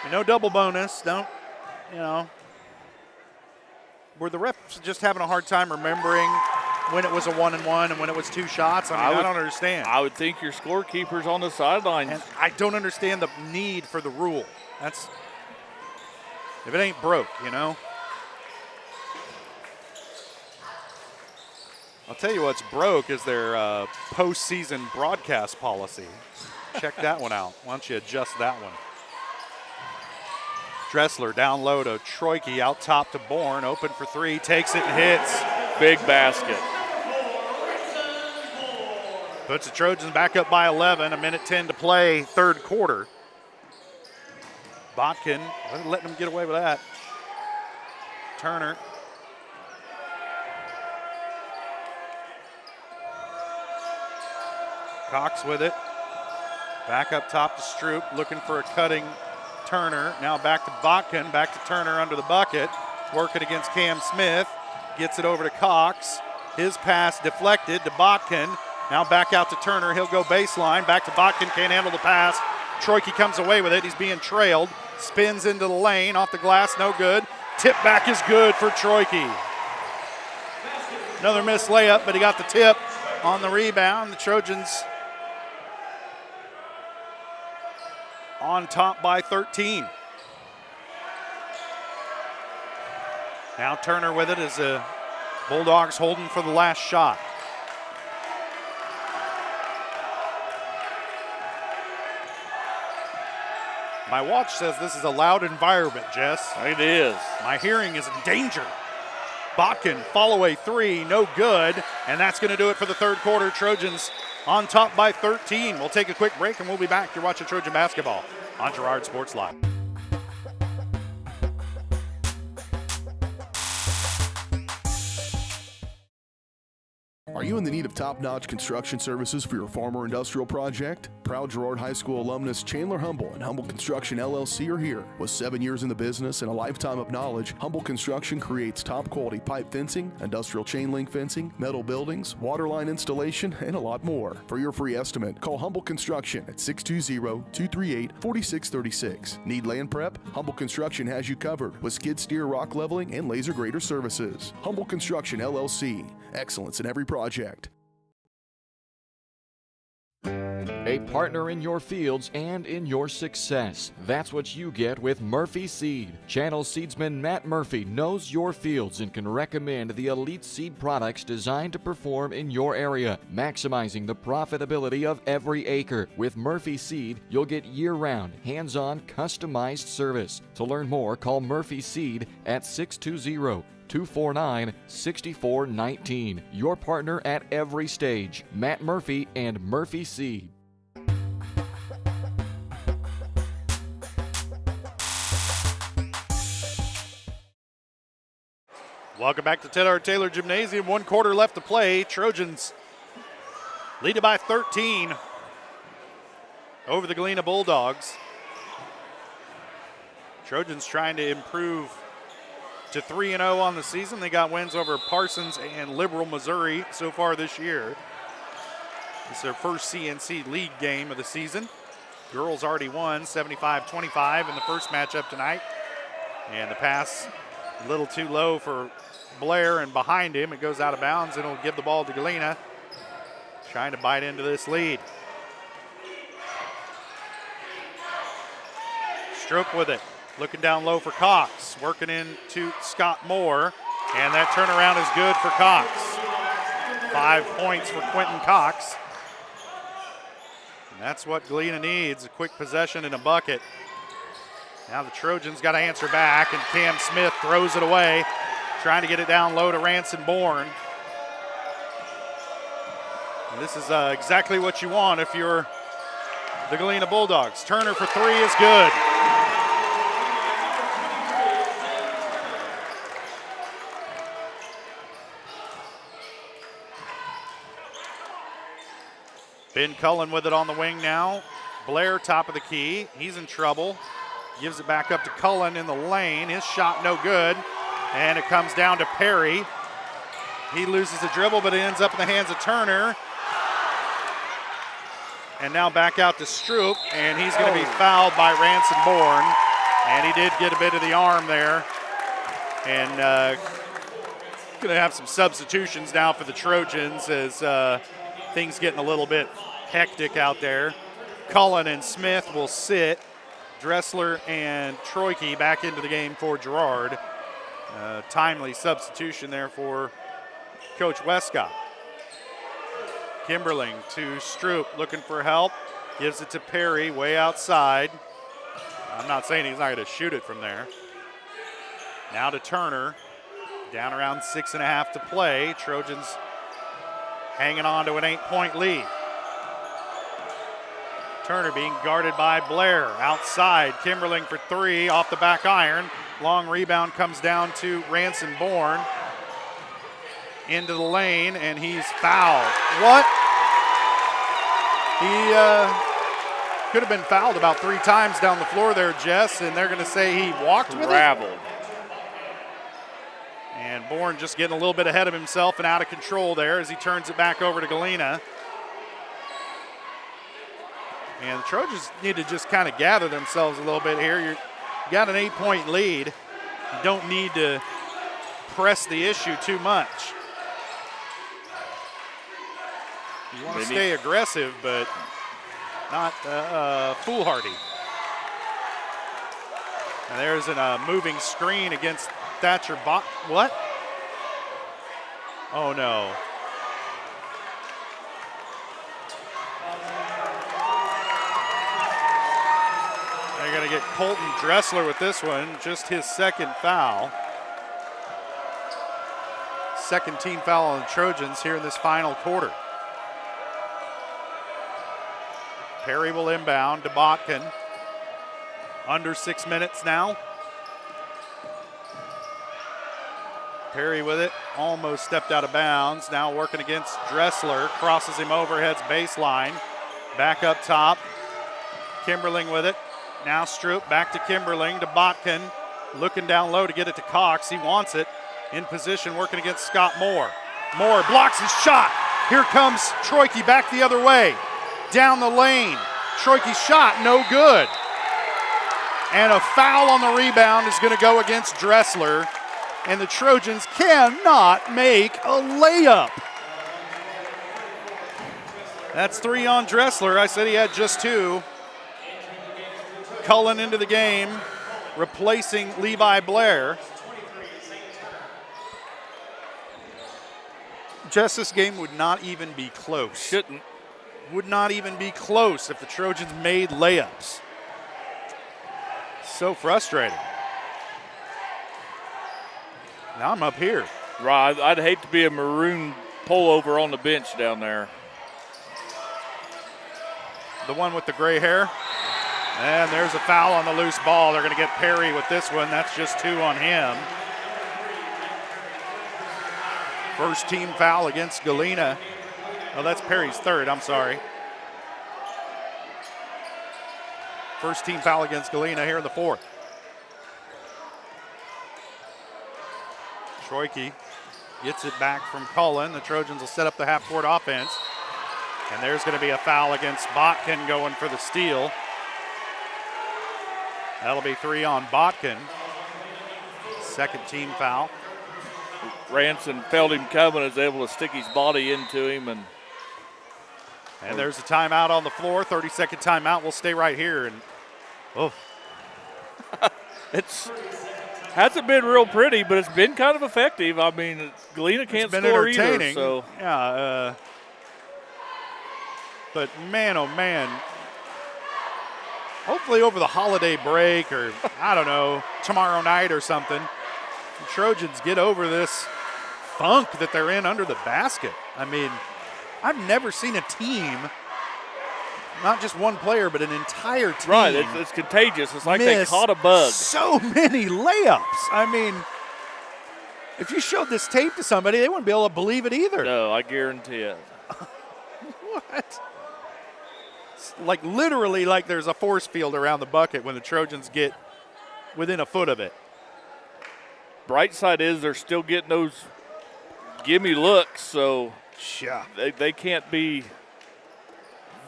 And no double bonus. Don't, you know. Were the refs just having a hard time remembering when it was a 1-and-1 and when it was 2 shots? I mean, I don't understand. I would think your scorekeeper's on the sidelines. And I don't understand the need for the rule. That's, if it ain't broke, you know. I'll tell you what's broke is their postseason broadcast policy. Check that one out. Why don't you adjust that one? Dressler down low to Troike, out top to Bourne, open for three, takes it and hits. Big basket. Puts the Trojans back up by 11, a minute 10 to play, third quarter. Botkin, letting them get away with that. Turner. Cox with it. Back up top to Stroop, looking for a cutting Turner. Now back to Botkin, back to Turner under the bucket. Working against Cam Smith. Gets it over to Cox. His pass deflected to Botkin. Now back out to Turner. He'll go baseline. Back to Botkin, can't handle the pass. Troike comes away with it. He's being trailed. Spins into the lane, off the glass, no good. Tip back is good for Troike. Another missed layup, but he got the tip on the rebound. The Trojans on top by 13. Now Turner with it as the Bulldogs holding for the last shot. My watch says this is a loud environment, Jess. It is. My hearing is in danger. Botkin, follow a three, no good. And that's going to do it for the third quarter. Trojans on top by 13. We'll take a quick break and we'll be back. You're watching Trojan basketball on Girard Sports Live. Are you in the need of top-notch construction services for your farm or industrial project? Proud Girard High School alumnus Chandler Humble and Humble Construction LLC are here. With 7 years in the business and a lifetime of knowledge, Humble Construction creates top-quality pipe fencing, industrial chain link fencing, metal buildings, water line installation, and a lot more. For your free estimate, call Humble Construction at 620-238-4636. Need land prep? Humble Construction has you covered with skid steer, rock leveling, and laser grader services. Humble Construction LLC. Excellence in every project. A partner in your fields and in your success. That's what you get with Murphy Seed. Channel seedsman Matt Murphy knows your fields and can recommend the elite seed products designed to perform in your area, maximizing the profitability of every acre. With Murphy Seed, you'll get year-round, hands-on, customized service. To learn more, call Murphy Seed at 620-249-6419. Your partner at every stage. Matt Murphy and Murphy Seed. Welcome back to Ted Taylor Gymnasium. 1 quarter left to play. Trojans lead by 13 over the Galena Bulldogs. Trojans trying to improve to 3-0 on the season. They got wins over Parsons and Liberal Missouri so far this year. It's their first CNC league game of the season. Girls already won 75-25 in the first matchup tonight. And the pass a little too low for Blair, and behind him it goes out of bounds, and it'll give the ball to Galena, trying to bite into this lead. Stroop with it. Looking down low for Cox. Working into Scott Moore. And that turnaround is good for Cox. 5 points for Quentin Cox. And that's what Galena needs, a quick possession and a bucket. Now the Trojans got to answer back, and Cam Smith throws it away, trying to get it down low to Ranson Bourne. And this is exactly what you want if you're the Galena Bulldogs. Turner for three is good. Ben Cullen with it on the wing now. Blair top of the key. He's in trouble. Gives it back up to Cullen in the lane. His shot no good. And it comes down to Perry. He loses the dribble, but it ends up in the hands of Turner. And now back out to Stroop, and he's going to be fouled by Ranson Bourne. And he did get a bit of the arm there. And going to have some substitutions now for the Trojans as things getting a little bit hectic out there. Cullen and Smith will sit. Dressler and Troike back into the game for Girard. Timely substitution there for Coach Westcott. Kimberling to Stroop, looking for help. Gives it to Perry, way outside. I'm not saying he's not going to shoot it from there. Now to Turner. Down around 6.5 to play. Trojans hanging on to an 8-point lead. Turner being guarded by Blair. Outside, Kimberling for three, off the back iron. Long rebound comes down to Ranson Bourne. Into the lane, and he's fouled. What? He could have been fouled about 3 times down the floor there, Jess, and they're going to say he walked with it. And Bourne just getting a little bit ahead of himself and out of control there as he turns it back over to Galena. And the Trojans need to just kind of gather themselves a little bit here. You got an 8-point lead. You don't need to press the issue too much. You want to stay aggressive, but not foolhardy. And there's a moving screen against Thatcher. What? Oh, no. They're going to get Colton Dressler with this one, just his second foul. Second team foul on the Trojans here in this final quarter. Perry will inbound to Botkin. Under 6 minutes now. Perry with it, almost stepped out of bounds. Now working against Dressler, crosses him over, heads baseline. Back up top. Kimberling with it. Now Stroop back to Kimberling to Botkin. Looking down low to get it to Cox. He wants it. In position, working against Scott Moore. Moore blocks his shot. Here comes Troike back the other way. Down the lane. Troike's shot, no good. And a foul on the rebound is going to go against Dressler. And the Trojans cannot make a layup. That's 3 on Dressler. I said he had just 2. Cullen into the game, replacing Levi Blair. Just this game would not even be close. Shouldn't. Would not even be close if the Trojans made layups. So frustrating. Now I'm up here. Right, I'd hate to be a maroon pullover on the bench down there. The one with the gray hair. And there's a foul on the loose ball. They're going to get Perry with this one. That's just 2 on him. First team foul against Galena. Oh, that's Perry's third, I'm sorry. First team foul against Galena here in the 4th. Troike gets it back from Cullen. The Trojans will set up the half-court offense. And there's going to be a foul against Botkin going for the steal. That'll be 3 on Botkin. Second team foul. Ranson felt him coming, is able to stick his body into him. And there's a timeout on the floor, 30-second timeout. We'll stay right here. And It's hasn't been real pretty, but it's been kind of effective. I mean, Galena can't score either. So yeah. But man, oh man. Hopefully over the holiday break or, I don't know, tomorrow night or something, the Trojans get over this funk that they're in under the basket. I mean, I've never seen a team, not just one player, but an entire team. Right, it's contagious. It's like they caught a bug. So many layups. I mean, if you showed this tape to somebody, they wouldn't be able to believe it either. No, I guarantee it. What? Like literally like there's a force field around the bucket when the Trojans get within a foot of it. Bright side is they're still getting those gimme looks, so yeah. they can't be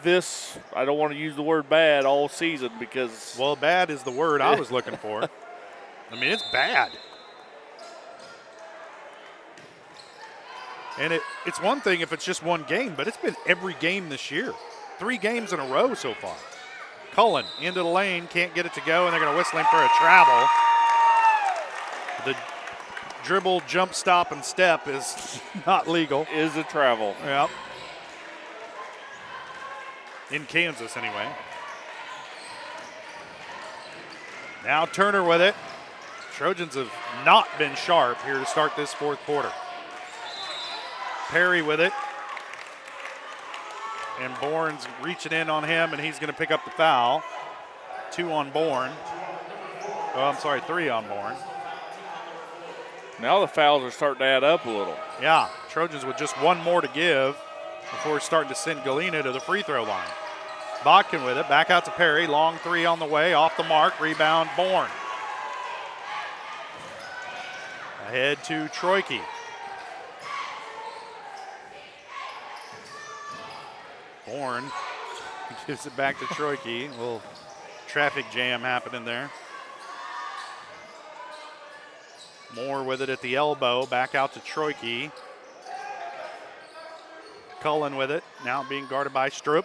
this, I don't want to use the word bad all season because. Well, bad is the word I was looking for. I mean, it's bad. And it's one thing if it's just one game, but it's been every game this year. 3 games in a row so far. Cullen into the lane, can't get it to go, and they're going to whistle him for a travel. The dribble, jump, stop, and step is not legal. Is a travel. Yep. In Kansas, anyway. Now Turner with it. Trojans have not been sharp here to start this fourth quarter. Perry with it. And Bourne's reaching in on him, and he's going to pick up the foul. 2 on Bourne. Oh, I'm sorry, 3 on Bourne. Now the fouls are starting to add up a little. Yeah, Trojans with just 1 more to give before starting to send Galena to the free throw line. Botkin with it, back out to Perry. Long 3 on the way, off the mark, rebound Bourne. Ahead to Troike. Bourne gives it back to Troike. A little traffic jam happening there. Moore with it at the elbow, back out to Troike. Cullen with it, now being guarded by Stroop.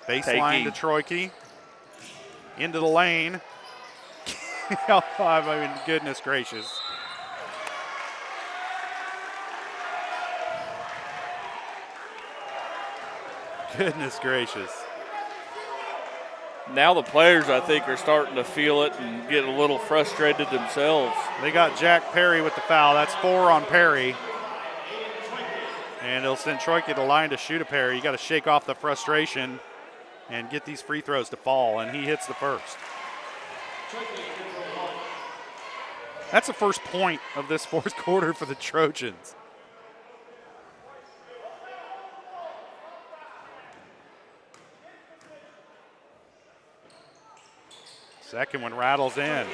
Baseline to Troike. Into the lane. I mean, goodness gracious. Goodness gracious. Now the players, I think, are starting to feel it and get a little frustrated themselves. They got Jack Perry with the foul. That's 4 on Perry. And they'll send Troike to the line to shoot a Perry. You got to shake off the frustration and get these free throws to fall, and he hits the first. That's the first point of this fourth quarter for the Trojans. Second one rattles in.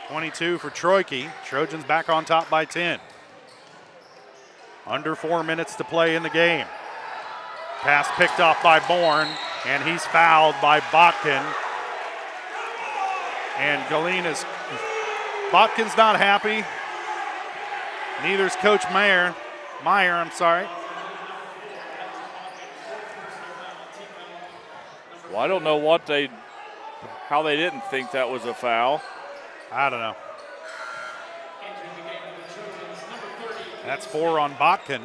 .22 for Troike. Trojans back on top by 10. Under 4 minutes to play in the game. Pass picked off by Bourne, and he's fouled by Botkin. And Botkin's not happy. Neither's Coach Meyer, I'm sorry. Well, I don't know how they didn't think that was a foul. I don't know. That's 4 on Botkin.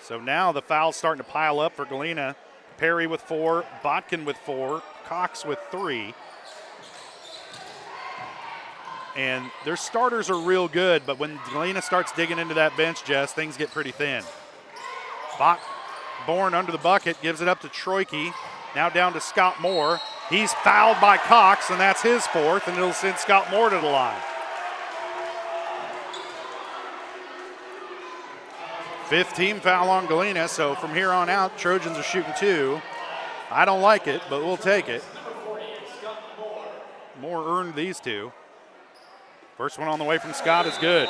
So now the foul's starting to pile up for Galena. Perry with 4, Botkin with 4, Cox with 3. And their starters are real good, but when Galena starts digging into that bench, Jess, things get pretty thin. Bourne under the bucket, gives it up to Troike. Now down to Scott Moore. He's fouled by Cox, and that's his 4th, and it'll send Scott Moore to the line. 5th team foul on Galena, so from here on out, Trojans are shooting 2. I don't like it, but we'll take it. Moore earned these 2. First one on the way from Scott is good.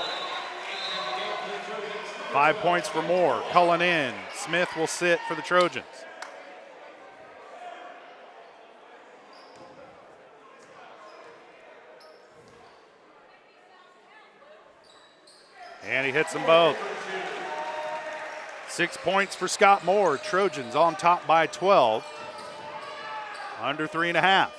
5 points for Moore. Cullen in. Smith will sit for the Trojans. And he hits them both. 6 points for Scott Moore. Trojans on top by 12. Under 3.5.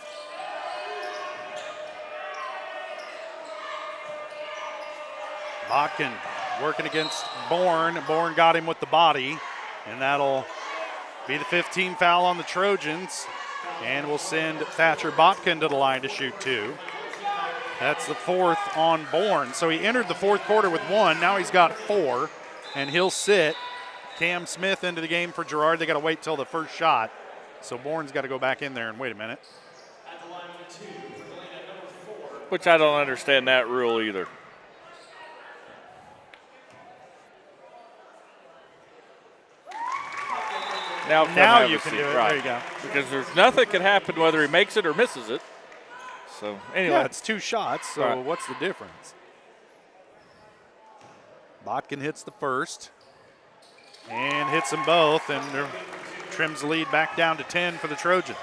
Botkin working against Bourne. Bourne got him with the body, and that'll be the 15th foul on the Trojans, and will send Thatcher Botkin to the line to shoot 2. That's the 4th on Bourne. So he entered the 4th quarter with 1. Now he's got 4, and he'll sit. Cam Smith into the game for Girard. They got to wait till the first shot. So Bourne's got to go back in there and wait a minute. Which I don't understand that rule either. Now you can do it. Right. There you go. Because there's nothing can happen whether he makes it or misses it. So anyway. Yeah, it's 2 shots, so right. What's the difference? Botkin hits the first and hits them both, and trims the lead back down to 10 for the Trojans.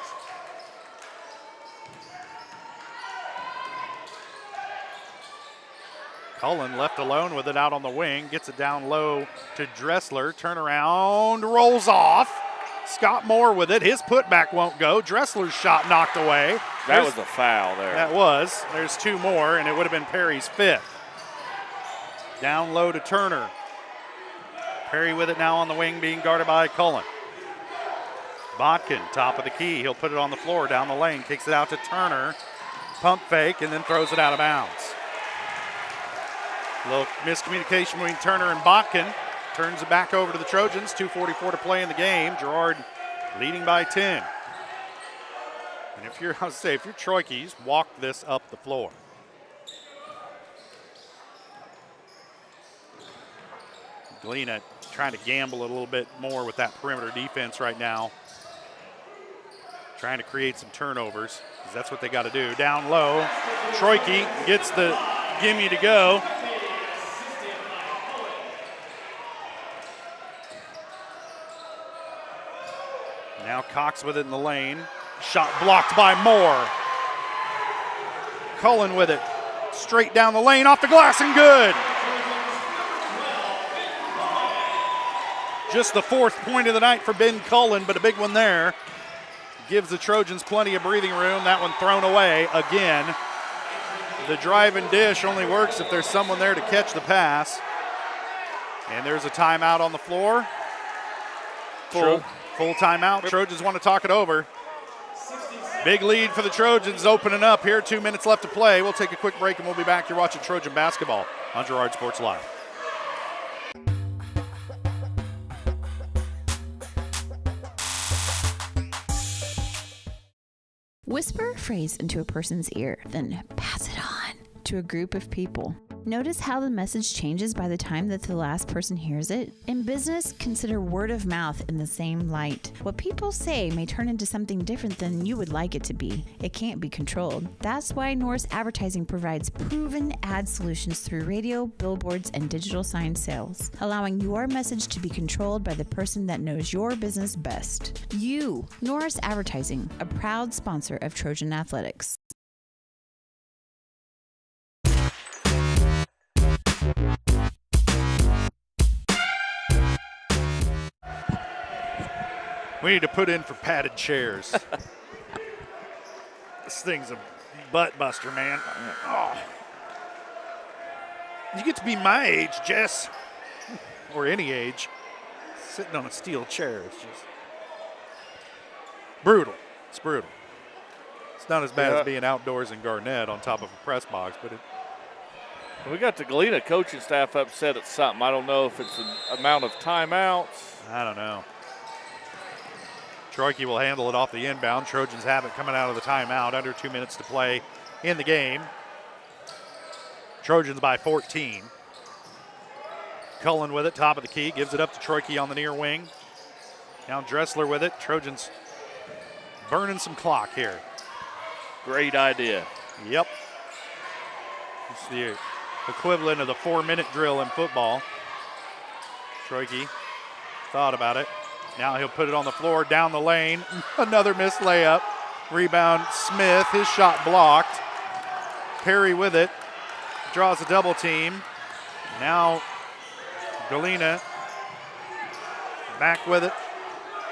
Cullen left alone with it out on the wing, gets it down low to Dressler, turnaround, rolls off. Scott Moore with it, his putback won't go. Dressler's shot knocked away. That was a foul there. That was. There's 2 more, and it would have been Perry's 5th. Down low to Turner. Perry with it now on the wing, being guarded by Cullen. Botkin, top of the key. He'll put it on the floor down the lane, kicks it out to Turner. Pump fake, and then throws it out of bounds. A little miscommunication between Turner and Botkin. Turns it back over to the Trojans. 2:44 to play in the game. Girard leading by 10. And if you're Troikes, walk this up the floor. Galena trying to gamble a little bit more with that perimeter defense right now. Trying to create some turnovers, because that's what they got to do. Down low, Troike gets the gimme to go. Now Cox with it in the lane. Shot blocked by Moore. Cullen with it. Straight down the lane, off the glass and good. Just the 4th point of the night for Ben Cullen, but a big one there. Gives the Trojans plenty of breathing room. That one thrown away again. The drive and dish only works if there's someone there to catch the pass. And there's a timeout on the floor. Full timeout. Trojans want to talk it over. Big lead for the Trojans opening up here. 2 minutes left to play. We'll take a quick break and we'll be back. You're watching Trojan basketball on Girard Sports Live. Whisper a phrase into a person's ear, then pass it on to a group of people. Notice how the message changes by the time that the last person hears it? In business, consider word of mouth in the same light. What people say may turn into something different than you would like it to be. It can't be controlled. That's why Norris Advertising provides proven ad solutions through radio, billboards, and digital sign sales, allowing your message to be controlled by the person that knows your business best. You, Norris Advertising, a proud sponsor of Trojan Athletics. We need to put in for padded chairs. This thing's a butt buster, man. Oh. You get to be my age, Jess, or any age, sitting on a steel chair. It's just brutal. It's brutal. It's not as bad as being outdoors in Garnett on top of a press box, but we got the Galena coaching staff upset at something. I don't know if it's the amount of timeouts. I don't know. Troike will handle it off the inbound. Trojans have it coming out of the timeout. Under 2 minutes to play in the game. Trojans by 14. Cullen with it, top of the key. Gives it up to Troike on the near wing. Now Dressler with it. Trojans burning some clock here. Great idea. Yep. It's the equivalent of the 4-minute drill in football. Troike thought about it. Now he'll put it on the floor, down the lane. Another missed layup. Rebound, Smith. His shot blocked. Perry with it. Draws a double team. Now Galena back with it.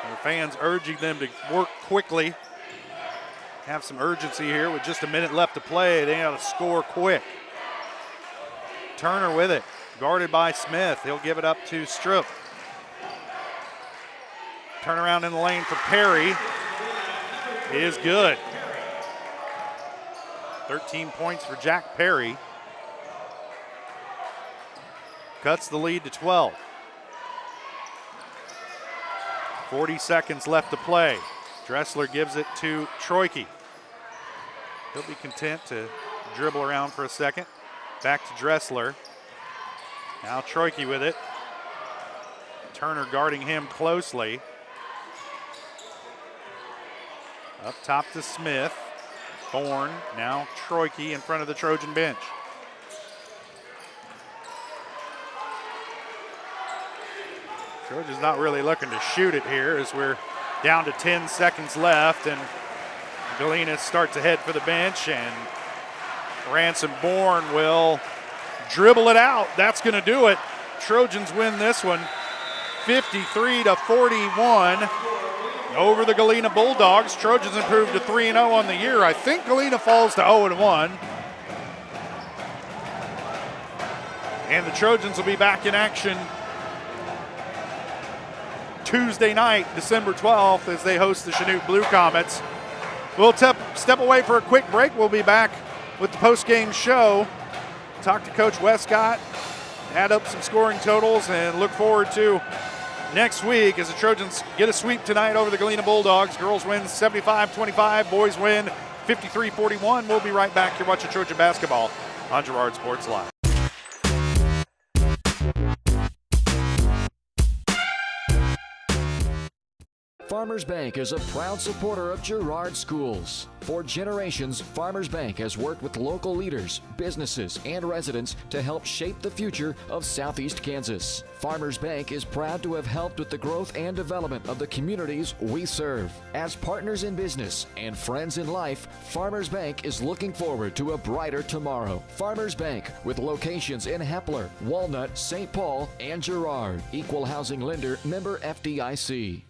The fans urging them to work quickly. Have some urgency here with just a minute left to play. They got to score quick. Turner with it, guarded by Smith. He'll give it up to Stroop. Turnaround in the lane for Perry is good. 13 points for Jack Perry. Cuts the lead to 12. 40 seconds left to play. Dressler gives it to Troike. He'll be content to dribble around for a second. Back to Dressler. Now Troike with it. Turner guarding him closely. Up top to Smith. Bourne, now Troike in front of the Trojan bench. Trojans not really looking to shoot it here as we're down to 10 seconds left, and Galena starts to head for the bench, and Ransom Bourne will dribble it out. That's going to do it. Trojans win this one 53-41 over the Galena Bulldogs. Trojans improved to 3-0 on the year. I think Galena falls to 0-1. And the Trojans will be back in action Tuesday night, December 12th, as they host the Chanute Blue Comets. We'll step away for a quick break. We'll be back with the post-game show. Talk to Coach Westcott, add up some scoring totals, and look forward to next week as the Trojans get a sweep tonight over the Galena Bulldogs. Girls win 75-25, boys win 53-41. We'll be right back. You're watching Trojan basketball on Girard Sports Live. Farmers Bank is a proud supporter of Girard schools. For generations, Farmers Bank has worked with local leaders, businesses, and residents to help shape the future of Southeast Kansas. Farmers Bank is proud to have helped with the growth and development of the communities we serve. As partners in business and friends in life, Farmers Bank is looking forward to a brighter tomorrow. Farmers Bank, with locations in Hepler, Walnut, St. Paul, and Girard. Equal housing lender, member FDIC.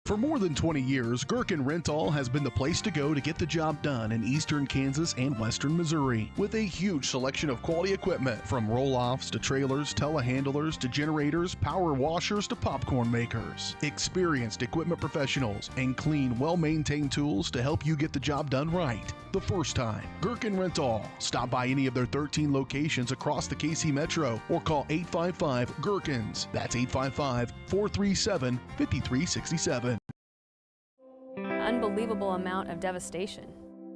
For more than 20 years, Gherkin Rental has been the place to go to get the job done in eastern Kansas and western Missouri. With a huge selection of quality equipment, from roll-offs to trailers, telehandlers to generators, power washers to popcorn makers. Experienced equipment professionals and clean, well-maintained tools to help you get the job done right the first time. Gherkin Rental. Stop by any of their 13 locations across the KC Metro or call 855-GHERKINS. That's 855-437-5367. Unbelievable amount of devastation.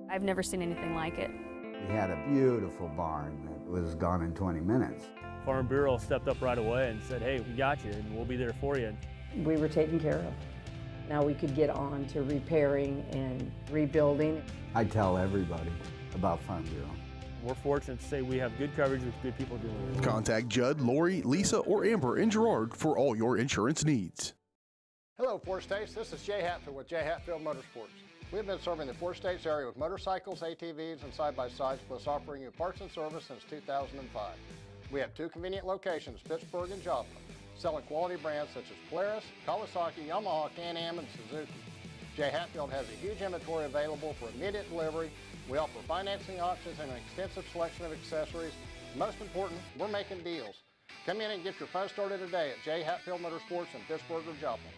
I've never seen anything like it. We had a beautiful barn that was gone in 20 minutes. Farm Bureau stepped up right away and said, hey, we got you and we'll be there for you. We were taken care of. Now we could get on to repairing and rebuilding. I tell everybody about Farm Bureau. We're fortunate to say we have good coverage with good people doing it. Contact Judd, Lori, Lisa, or Amber in Girard for all your insurance needs. Hello, Four States. This is Jay Hatfield with Jay Hatfield Motorsports. We've been serving the Four States area with motorcycles, ATVs, and side-by-sides, plus offering you parts and service since 2005. We have two convenient locations, Pittsburgh and Joplin, selling quality brands such as Polaris, Kawasaki, Yamaha, Can-Am, and Suzuki. Jay Hatfield has a huge inventory available for immediate delivery. We offer financing options and an extensive selection of accessories. Most important, we're making deals. Come in and get your fun started today at Jay Hatfield Motorsports in Pittsburgh or Joplin.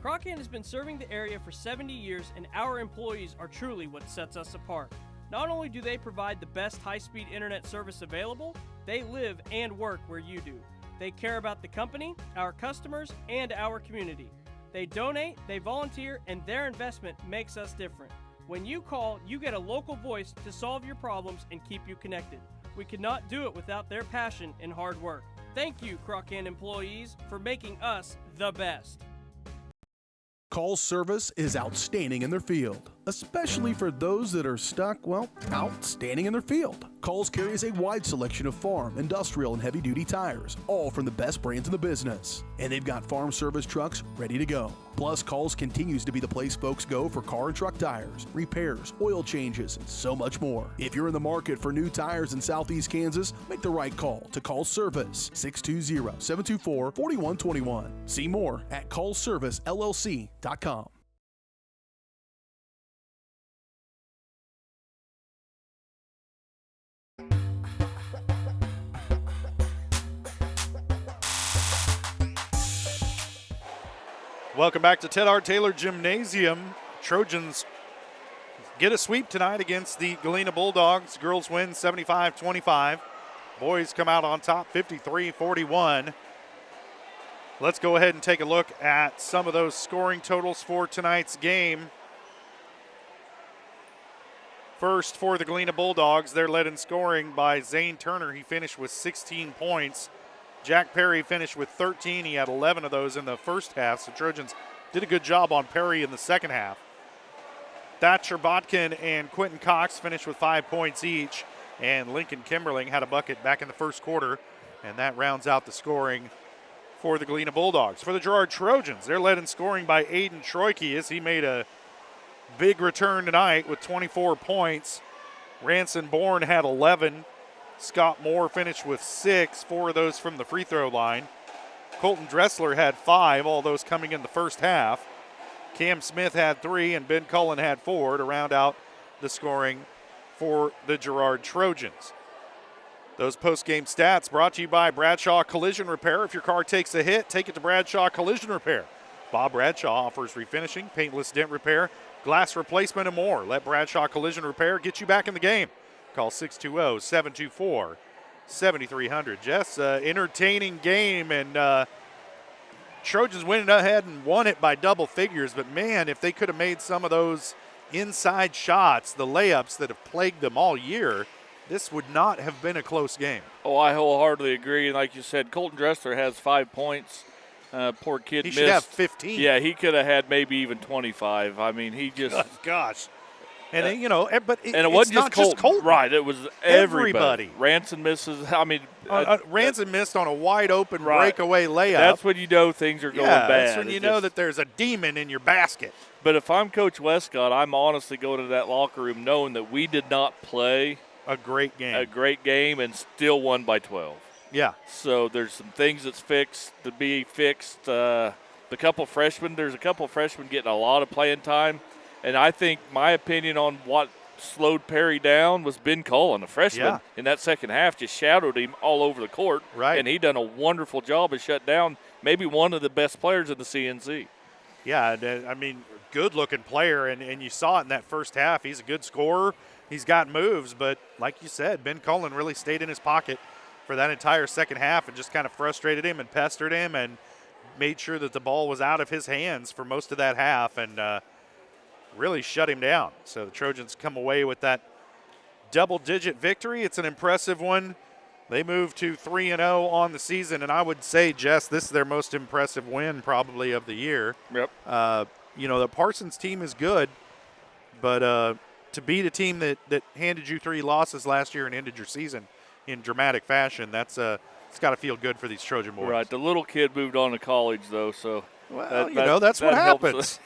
Crockett has been serving the area for 70 years, and our employees are truly what sets us apart. Not only do they provide the best high-speed internet service available, they live and work where you do. They care about the company, our customers, and our community. They donate, they volunteer, and their investment makes us different. When you call, you get a local voice to solve your problems and keep you connected. We could not do it without their passion and hard work. Thank you, Crockett employees, for making us the best. Call service is outstanding in their field, especially for those that are stuck, well, outstanding in their field. Coles carries a wide selection of farm, industrial, and heavy-duty tires, all from the best brands in the business. And they've got farm service trucks ready to go. Plus, Coles continues to be the place folks go for car and truck tires, repairs, oil changes, and so much more. If you're in the market for new tires in Southeast Kansas, make the right call to Coles Service, 620-724-4121. See more at ColesServiceLLC.com. Welcome back to Ted R. Taylor Gymnasium. Trojans get a sweep tonight against the Galena Bulldogs. Girls win 75-25. Boys come out on top 53-41. Let's go ahead and take a look at some of those scoring totals for tonight's game. First, for the Galena Bulldogs, they're led in scoring by Zane Turner. He finished with 16 points. Jack Perry finished with 13. He had 11 of those in the first half, so Trojans did a good job on Perry in the second half. Thatcher Botkin and Quentin Cox finished with 5 points each, and Lincoln Kimberling had a bucket back in the first quarter, and that rounds out the scoring for the Galena Bulldogs. For the Girard Trojans, they're led in scoring by Aiden Troike as he made a big return tonight with 24 points. Ranson Bourne had 11. Scott Moore finished with 6, 4 of those from the free throw line. Colton Dressler had 5, all those coming in the first half. Cam Smith had 3, and Ben Cullen had 4 to round out the scoring for the Girard Trojans. Those post-game stats brought to you by Bradshaw Collision Repair. If your car takes a hit, take it to Bradshaw Collision Repair. Bob Bradshaw offers refinishing, paintless dent repair, glass replacement, and more. Let Bradshaw Collision Repair get you back in the game. Call 620-724-7300. Jess, entertaining game, and Trojans went ahead and won it by double figures. But, man, if they could have made some of those inside shots, the layups that have plagued them all year, this would not have been a close game. Oh, I wholeheartedly agree. And like you said, Colton Dressler has 5 points. Poor kid missed. He should have 15. Yeah, he could have had maybe even 25. I mean, he just – gosh. And, you know, but it wasn't just Colton. Right, it was everybody. Ranson misses. I mean, Ranson missed on a wide open breakaway layup. That's when you know things are going bad. That's when you know that there's a demon in your basket. But if I'm Coach Westcott, I'm honestly going to that locker room knowing that we did not play a great game and still won by 12. Yeah. So there's some things that's to be fixed. There's a couple freshmen getting a lot of playing time. And I think my opinion on what slowed Perry down was Ben Cullen, a freshman, in that second half, just shadowed him all over the court. Right. And he done a wonderful job of shut down maybe one of the best players in the CNC. Yeah, I mean, good-looking player, and you saw it in that first half. He's a good scorer. He's got moves, but like you said, Ben Cullen really stayed in his pocket for that entire second half and just kind of frustrated him and pestered him and made sure that the ball was out of his hands for most of that half, and really shut him down. So the Trojans come away with that double-digit victory. It's an impressive one. They move to 3-0 on the season, and I would say, Jess, this is their most impressive win probably of the year. Yep. You know, the Parsons team is good, but to beat a team that handed you 3 losses last year and ended your season in dramatic fashion, it's got to feel good for these Trojan boys. Right. The little kid moved on to college, though, so – well, that's what happens.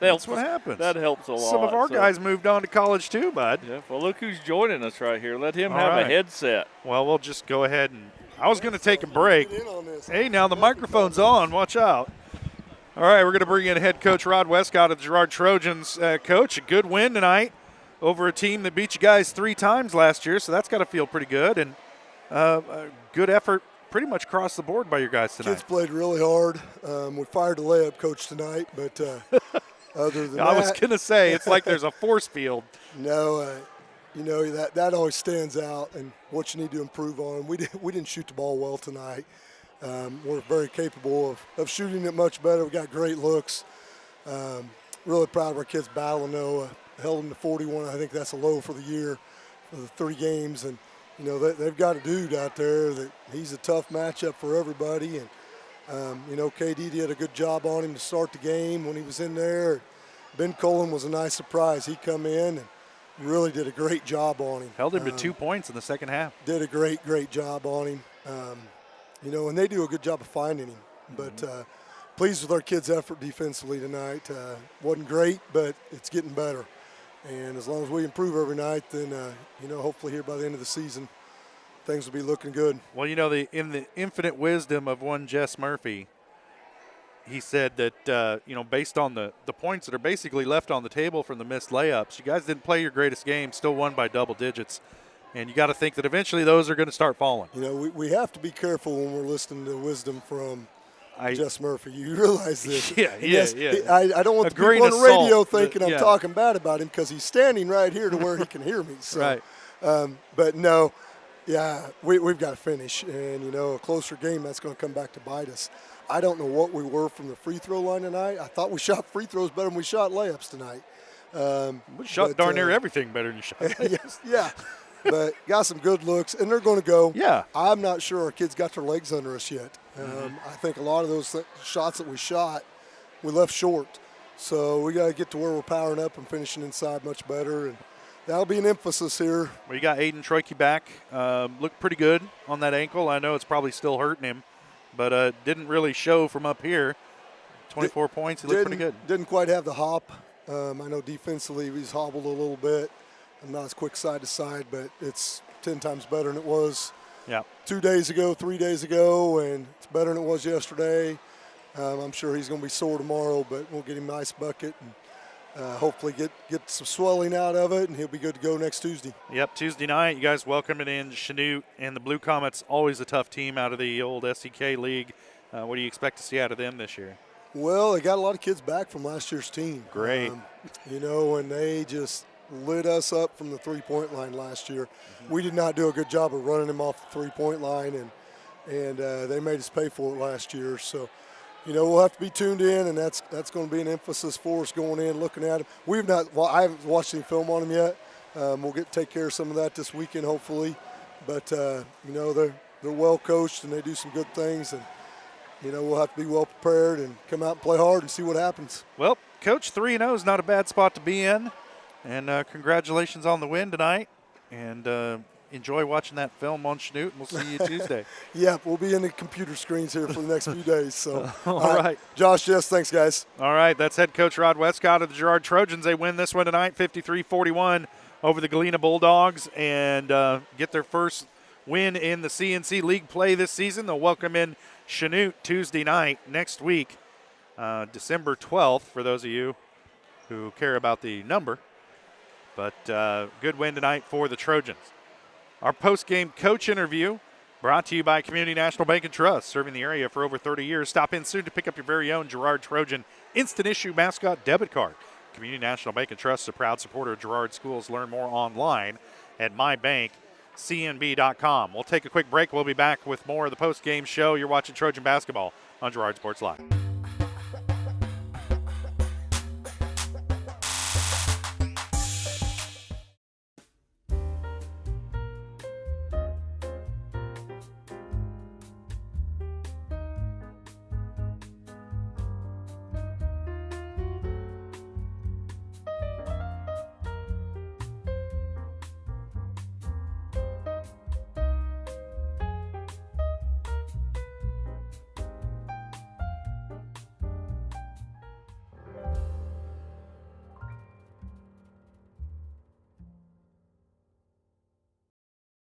That's what happens. That helps a lot. Some of our guys moved on to college too, bud. Yeah, well, look who's joining us right here. Let him have a headset. Well, we'll just go ahead and – I was going to take a break. Hey, now the microphone's on. Watch out. All right, we're going to bring in head coach Rod Westcott of the Girard Trojans. Coach, a good win tonight over a team that beat you guys 3 times last year, so that's got to feel pretty good. And a good effort pretty much across the board by your guys tonight. Kids played really hard. We fired a layup coach tonight, but other than that. I was going to say, it's like there's a force field. No, you know, that always stands out and what you need to improve on. We didn't shoot the ball well tonight. We're very capable of shooting it much better. We got great looks. Really proud of our kids battling, though. Held them to 41. I think that's a low for the year for the 3 games. And, you know, they've got a dude out there that he's a tough matchup for everybody. And, you know, KD did a good job on him to start the game when he was in there. Ben Colin was a nice surprise. He come in and really did a great job on him. Held him to 2 points in the second half. Did a great job on him. And they do a good job of finding him. But pleased with our kids' effort defensively tonight. Wasn't great, but it's getting better. And as long as we improve every night, then, hopefully here by the end of the season, things will be looking good. Well, in the infinite wisdom of one Jess Murphy, he said that, based on the points that are basically left on the table from the missed layups, you guys didn't play your greatest game, still won by double digits. And you got to think that eventually those are going to start falling. We have to be careful when we're listening to wisdom from Jess Murphy. You realize this. Yeah. I don't want the people on the radio thinking I'm talking bad about him because he's standing right here to where he can hear me. So, right. But no, we've got to finish. And, a closer game, that's going to come back to bite us. I don't know what we were from the free throw line tonight. I thought we shot free throws better than we shot layups tonight. We shot darn near everything better than you shot layups. Yeah. But got some good looks, and they're going to go. Yeah. I'm not sure our kids got their legs under us yet. I think a lot of those shots that we shot, we left short. So we got to get to where we're powering up and finishing inside much better, and that'll be an emphasis here. Well, you got Aiden Troike back. Looked pretty good on that ankle. I know it's probably still hurting him, but didn't really show from up here. 24 points. He looked pretty good. Didn't quite have the hop. I know defensively he's hobbled a little bit. I'm not as quick side to side, but it's 10 times better than it was 2 days ago, 3 days ago, and it's better than it was yesterday. I'm sure he's going to be sore tomorrow, but we'll get him a nice bucket and hopefully get some swelling out of it, and he'll be good to go next Tuesday. Yep, Tuesday night, you guys welcoming in Chanute and the Blue Comets, always a tough team out of the old SEK League. What do you expect to see out of them this year? Well, they got a lot of kids back from last year's team. Great. And they just lit us up from the three-point line last year. We did not do a good job of running them off the three-point line, and they made us pay for it last year. So, we'll have to be tuned in, and that's going to be an emphasis for us going in, looking at them. I haven't watched any film on them yet. We'll take care of some of that this weekend, hopefully. But they're well coached and they do some good things, and we'll have to be well prepared and come out and play hard and see what happens. Well, Coach 3-0 is not a bad spot to be in. And congratulations on the win tonight. And enjoy watching that film on Chanute. And we'll see you Tuesday. Yeah, we'll be in the computer screens here for the next few days. So, all right. Josh, Jess, thanks, guys. All right, that's head coach Rod Westcott of the Girard Trojans. They win this one tonight, 53-41 over the Galena Bulldogs, and get their first win in the CNC League play this season. They'll welcome in Chanute Tuesday night next week, December 12th, for those of you who care about the number. But good win tonight for the Trojans. Our post-game coach interview brought to you by Community National Bank and Trust, serving the area for over 30 years. Stop in soon to pick up your very own Girard Trojan Instant Issue Mascot Debit Card. Community National Bank and Trust is a proud supporter of Girard Schools. Learn more online at mybankcnb.com. We'll take a quick break. We'll be back with more of the post-game show. You're watching Trojan Basketball on Girard Sports Live.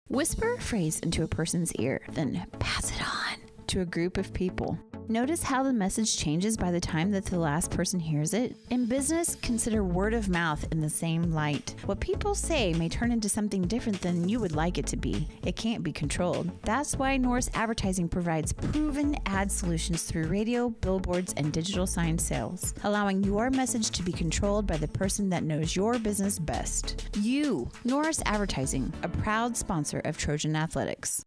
Whisper a phrase into a person's ear, then pass it on to a group of people. Notice how the message changes by the time that the last person hears it? In business, consider word of mouth in the same light. What people say may turn into something different than you would like it to be. It can't be controlled. That's why Norris Advertising provides proven ad solutions through radio, billboards, and digital sign sales, allowing your message to be controlled by the person that knows your business best. You, Norris Advertising, a proud sponsor of Trojan Athletics.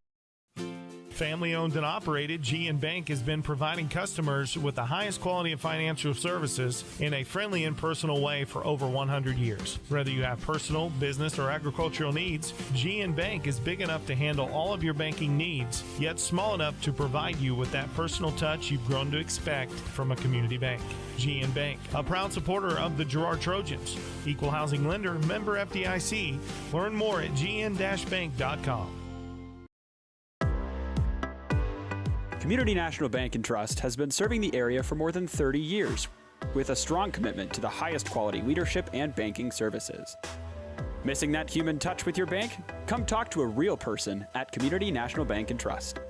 Family owned and operated, GN Bank has been providing customers with the highest quality of financial services in a friendly and personal way for over 100 years. Whether you have personal, business, or agricultural needs, GN Bank is big enough to handle all of your banking needs, yet small enough to provide you with that personal touch you've grown to expect from a community bank. GN Bank, a proud supporter of the Girard Trojans. Equal housing lender, member FDIC. Learn more at gn-bank.com. Community National Bank and Trust has been serving the area for more than 30 years with a strong commitment to the highest quality leadership and banking services. Missing that human touch with your bank? Come talk to a real person at Community National Bank and Trust.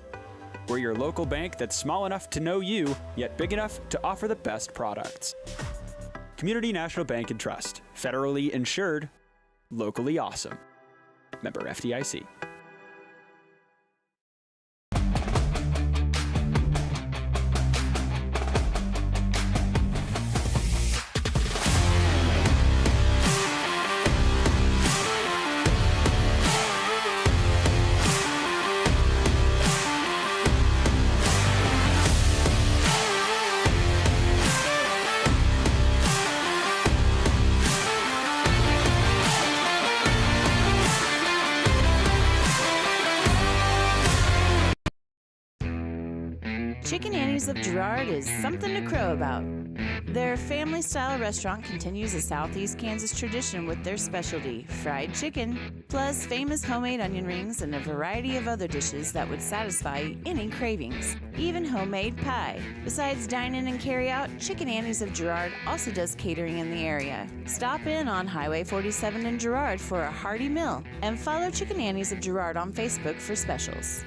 We're your local bank that's small enough to know you, yet big enough to offer the best products. Community National Bank and Trust. Federally insured, locally awesome. Member FDIC. Chicken Annie's of Girard is something to crow about. Their family-style restaurant continues a Southeast Kansas tradition with their specialty, fried chicken, plus famous homemade onion rings and a variety of other dishes that would satisfy any cravings, even homemade pie. Besides dine-in and carry-out, Chicken Annie's of Girard also does catering in the area. Stop in on Highway 47 in Girard for a hearty meal, and follow Chicken Annie's of Girard on Facebook for specials.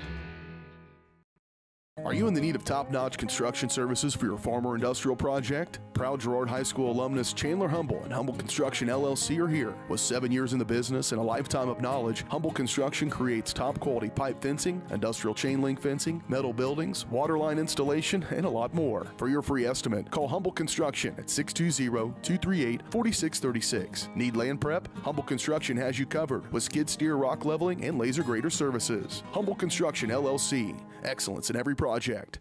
Are you in the need of top-notch construction services for your farm or industrial project? Proud Girard High School alumnus Chandler Humble and Humble Construction LLC are here. With 7 years in the business and a lifetime of knowledge, Humble Construction creates top-quality pipe fencing, industrial chain link fencing, metal buildings, water line installation, and a lot more. For your free estimate, call Humble Construction at 620-238-4636. Need land prep? Humble Construction has you covered with skid steer, rock leveling, and laser grader services. Humble Construction LLC. Excellence in every project.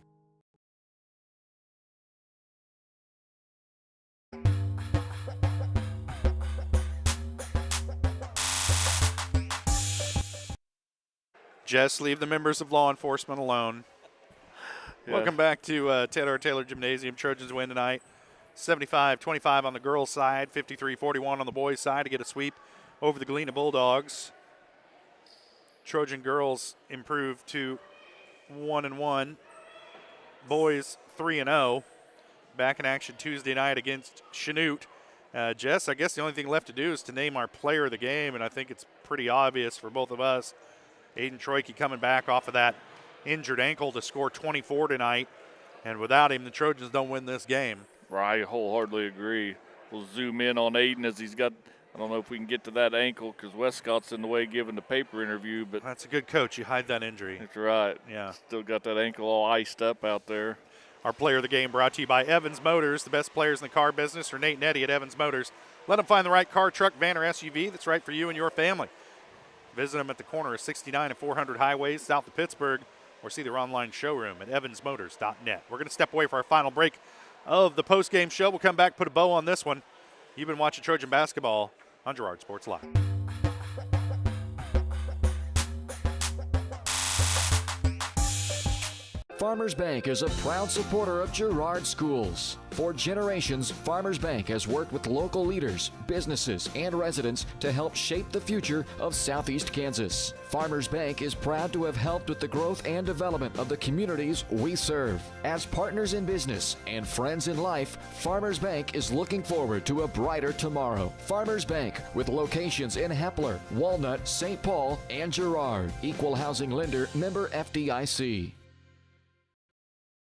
Just leave the members of law enforcement alone. Yeah. Welcome back to Taylor Gymnasium. Trojans win tonight. 75-25 on the girls' side, 53-41 on the boys' side to get a sweep over the Galena Bulldogs. Trojan girls improved to 1-1. Boys 3-0. Back in action Tuesday night against Chanute. Jess, I guess the only thing left to do is to name our player of the game, and I think it's pretty obvious for both of us. Aiden Troike coming back off of that injured ankle to score 24 tonight, and without him, the Trojans don't win this game. I wholeheartedly agree. We'll zoom in on Aiden as he's got, I don't know if we can get to that ankle because Westcott's in the way giving the paper interview. But that's a good coach. You hide that injury. That's right. Yeah. Still got that ankle all iced up out there. Our player of the game brought to you by Evans Motors. The best players in the car business are Nate and Eddie at Evans Motors. Let them find the right car, truck, van, or SUV that's right for you and your family. Visit them at the corner of 69 and 400 highways south of Pittsburgh, or see their online showroom at evansmotors.net. We're going to step away for our final break of the post-game show. We'll come back, put a bow on this one. You've been watching Trojan basketball on Girard Sports Live. Farmers Bank is a proud supporter of Girard schools. For generations, Farmers Bank has worked with local leaders, businesses, and residents to help shape the future of Southeast Kansas. Farmers Bank is proud to have helped with the growth and development of the communities we serve. As partners in business and friends in life, Farmers Bank is looking forward to a brighter tomorrow. Farmers Bank, with locations in Hepler, Walnut, St. Paul, and Girard. Equal housing lender, member FDIC.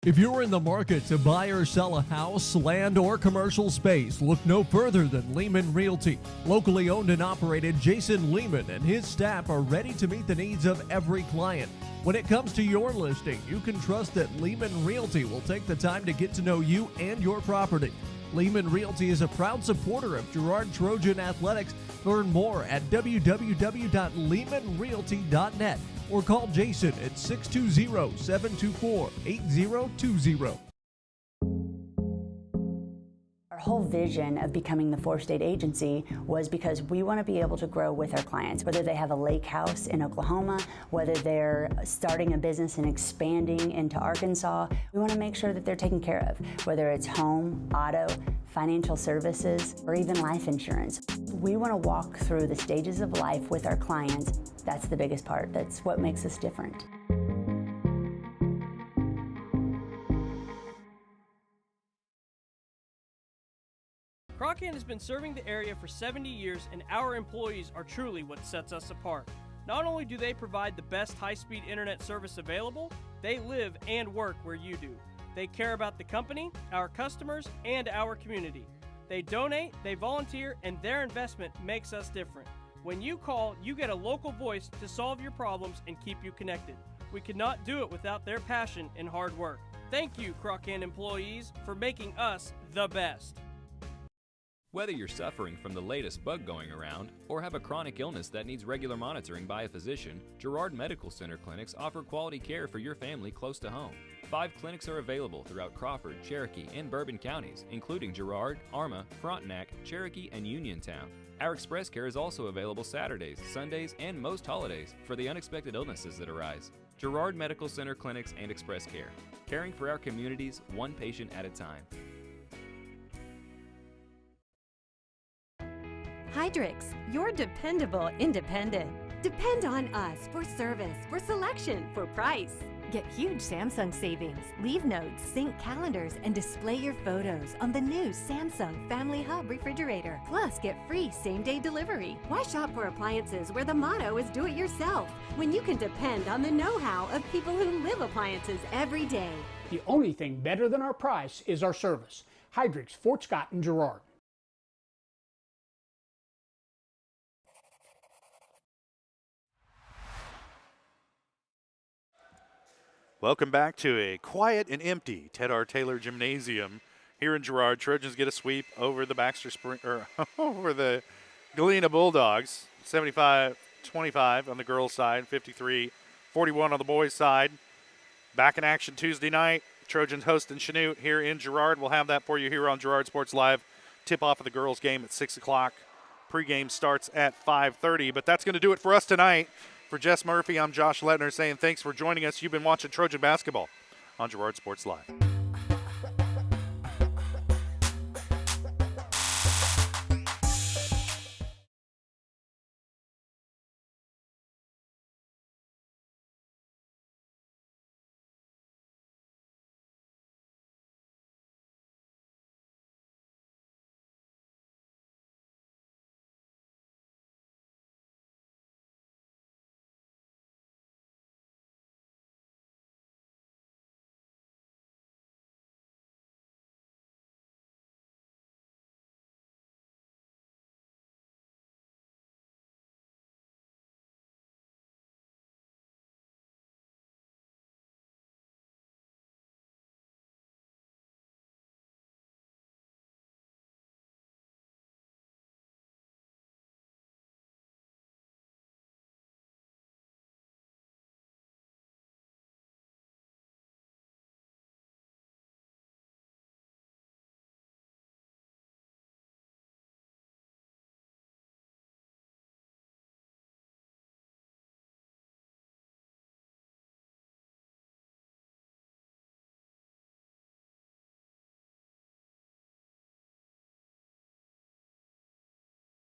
If you're in the market to buy or sell a house, land, or commercial space, look no further than Lehman Realty. Locally owned and operated, Jason Lehman and his staff are ready to meet the needs of every client. When it comes to your listing, you can trust that Lehman Realty will take the time to get to know you and your property. Lehman Realty is a proud supporter of Girard Trojan Athletics. Learn more at www.lehmanrealty.net or call Jason at 620-724-8020. Our whole vision of becoming the four-state agency was because we want to be able to grow with our clients, whether they have a lake house in Oklahoma, whether they're starting a business and expanding into Arkansas. We want to make sure that they're taken care of, whether it's home, auto, financial services, or even life insurance. We want to walk through the stages of life with our clients. That's the biggest part. That's what makes us different. Croccan has been serving the area for 70 years, and our employees are truly what sets us apart. Not only do they provide the best high-speed internet service available, they live and work where you do. They care about the company, our customers, and our community. They donate, they volunteer, and their investment makes us different. When you call, you get a local voice to solve your problems and keep you connected. We could not do it without their passion and hard work. Thank you, Croccan employees, for making us the best. Whether you're suffering from the latest bug going around or have a chronic illness that needs regular monitoring by a physician, Girard Medical Center clinics offer quality care for your family close to home. 5 clinics are available throughout Crawford, Cherokee, and Bourbon counties, including Girard, Arma, Frontenac, Cherokee, and Uniontown. Our express care is also available Saturdays, Sundays, and most holidays for the unexpected illnesses that arise. Girard Medical Center clinics and express care, caring for our communities one patient at a time. Hydrix, your dependable independent. Depend on us for service, for selection, for price. Get huge Samsung savings. Leave notes, sync calendars, and display your photos on the new Samsung Family Hub refrigerator. Plus, get free same-day delivery. Why shop for appliances where the motto is do it yourself when you can depend on the know-how of people who live appliances every day? The only thing better than our price is our service. Hydrix, Fort Scott, and Girard. Welcome back to a quiet and empty Ted R. Taylor Gymnasium here in Girard. Trojans get a sweep over the over the Galena Bulldogs, 75-25 on the girls' side, 53-41 on the boys' side. Back in action Tuesday night. Trojans hosting Chanute here in Girard. We'll have that for you here on Girard Sports Live. Tip-off of the girls' game at 6 o'clock. Pregame starts at 5:30, but that's going to do it for us tonight. For Jess Murphy, I'm Josh Lettner saying thanks for joining us. You've been watching Trojan basketball on Girard Sports Live.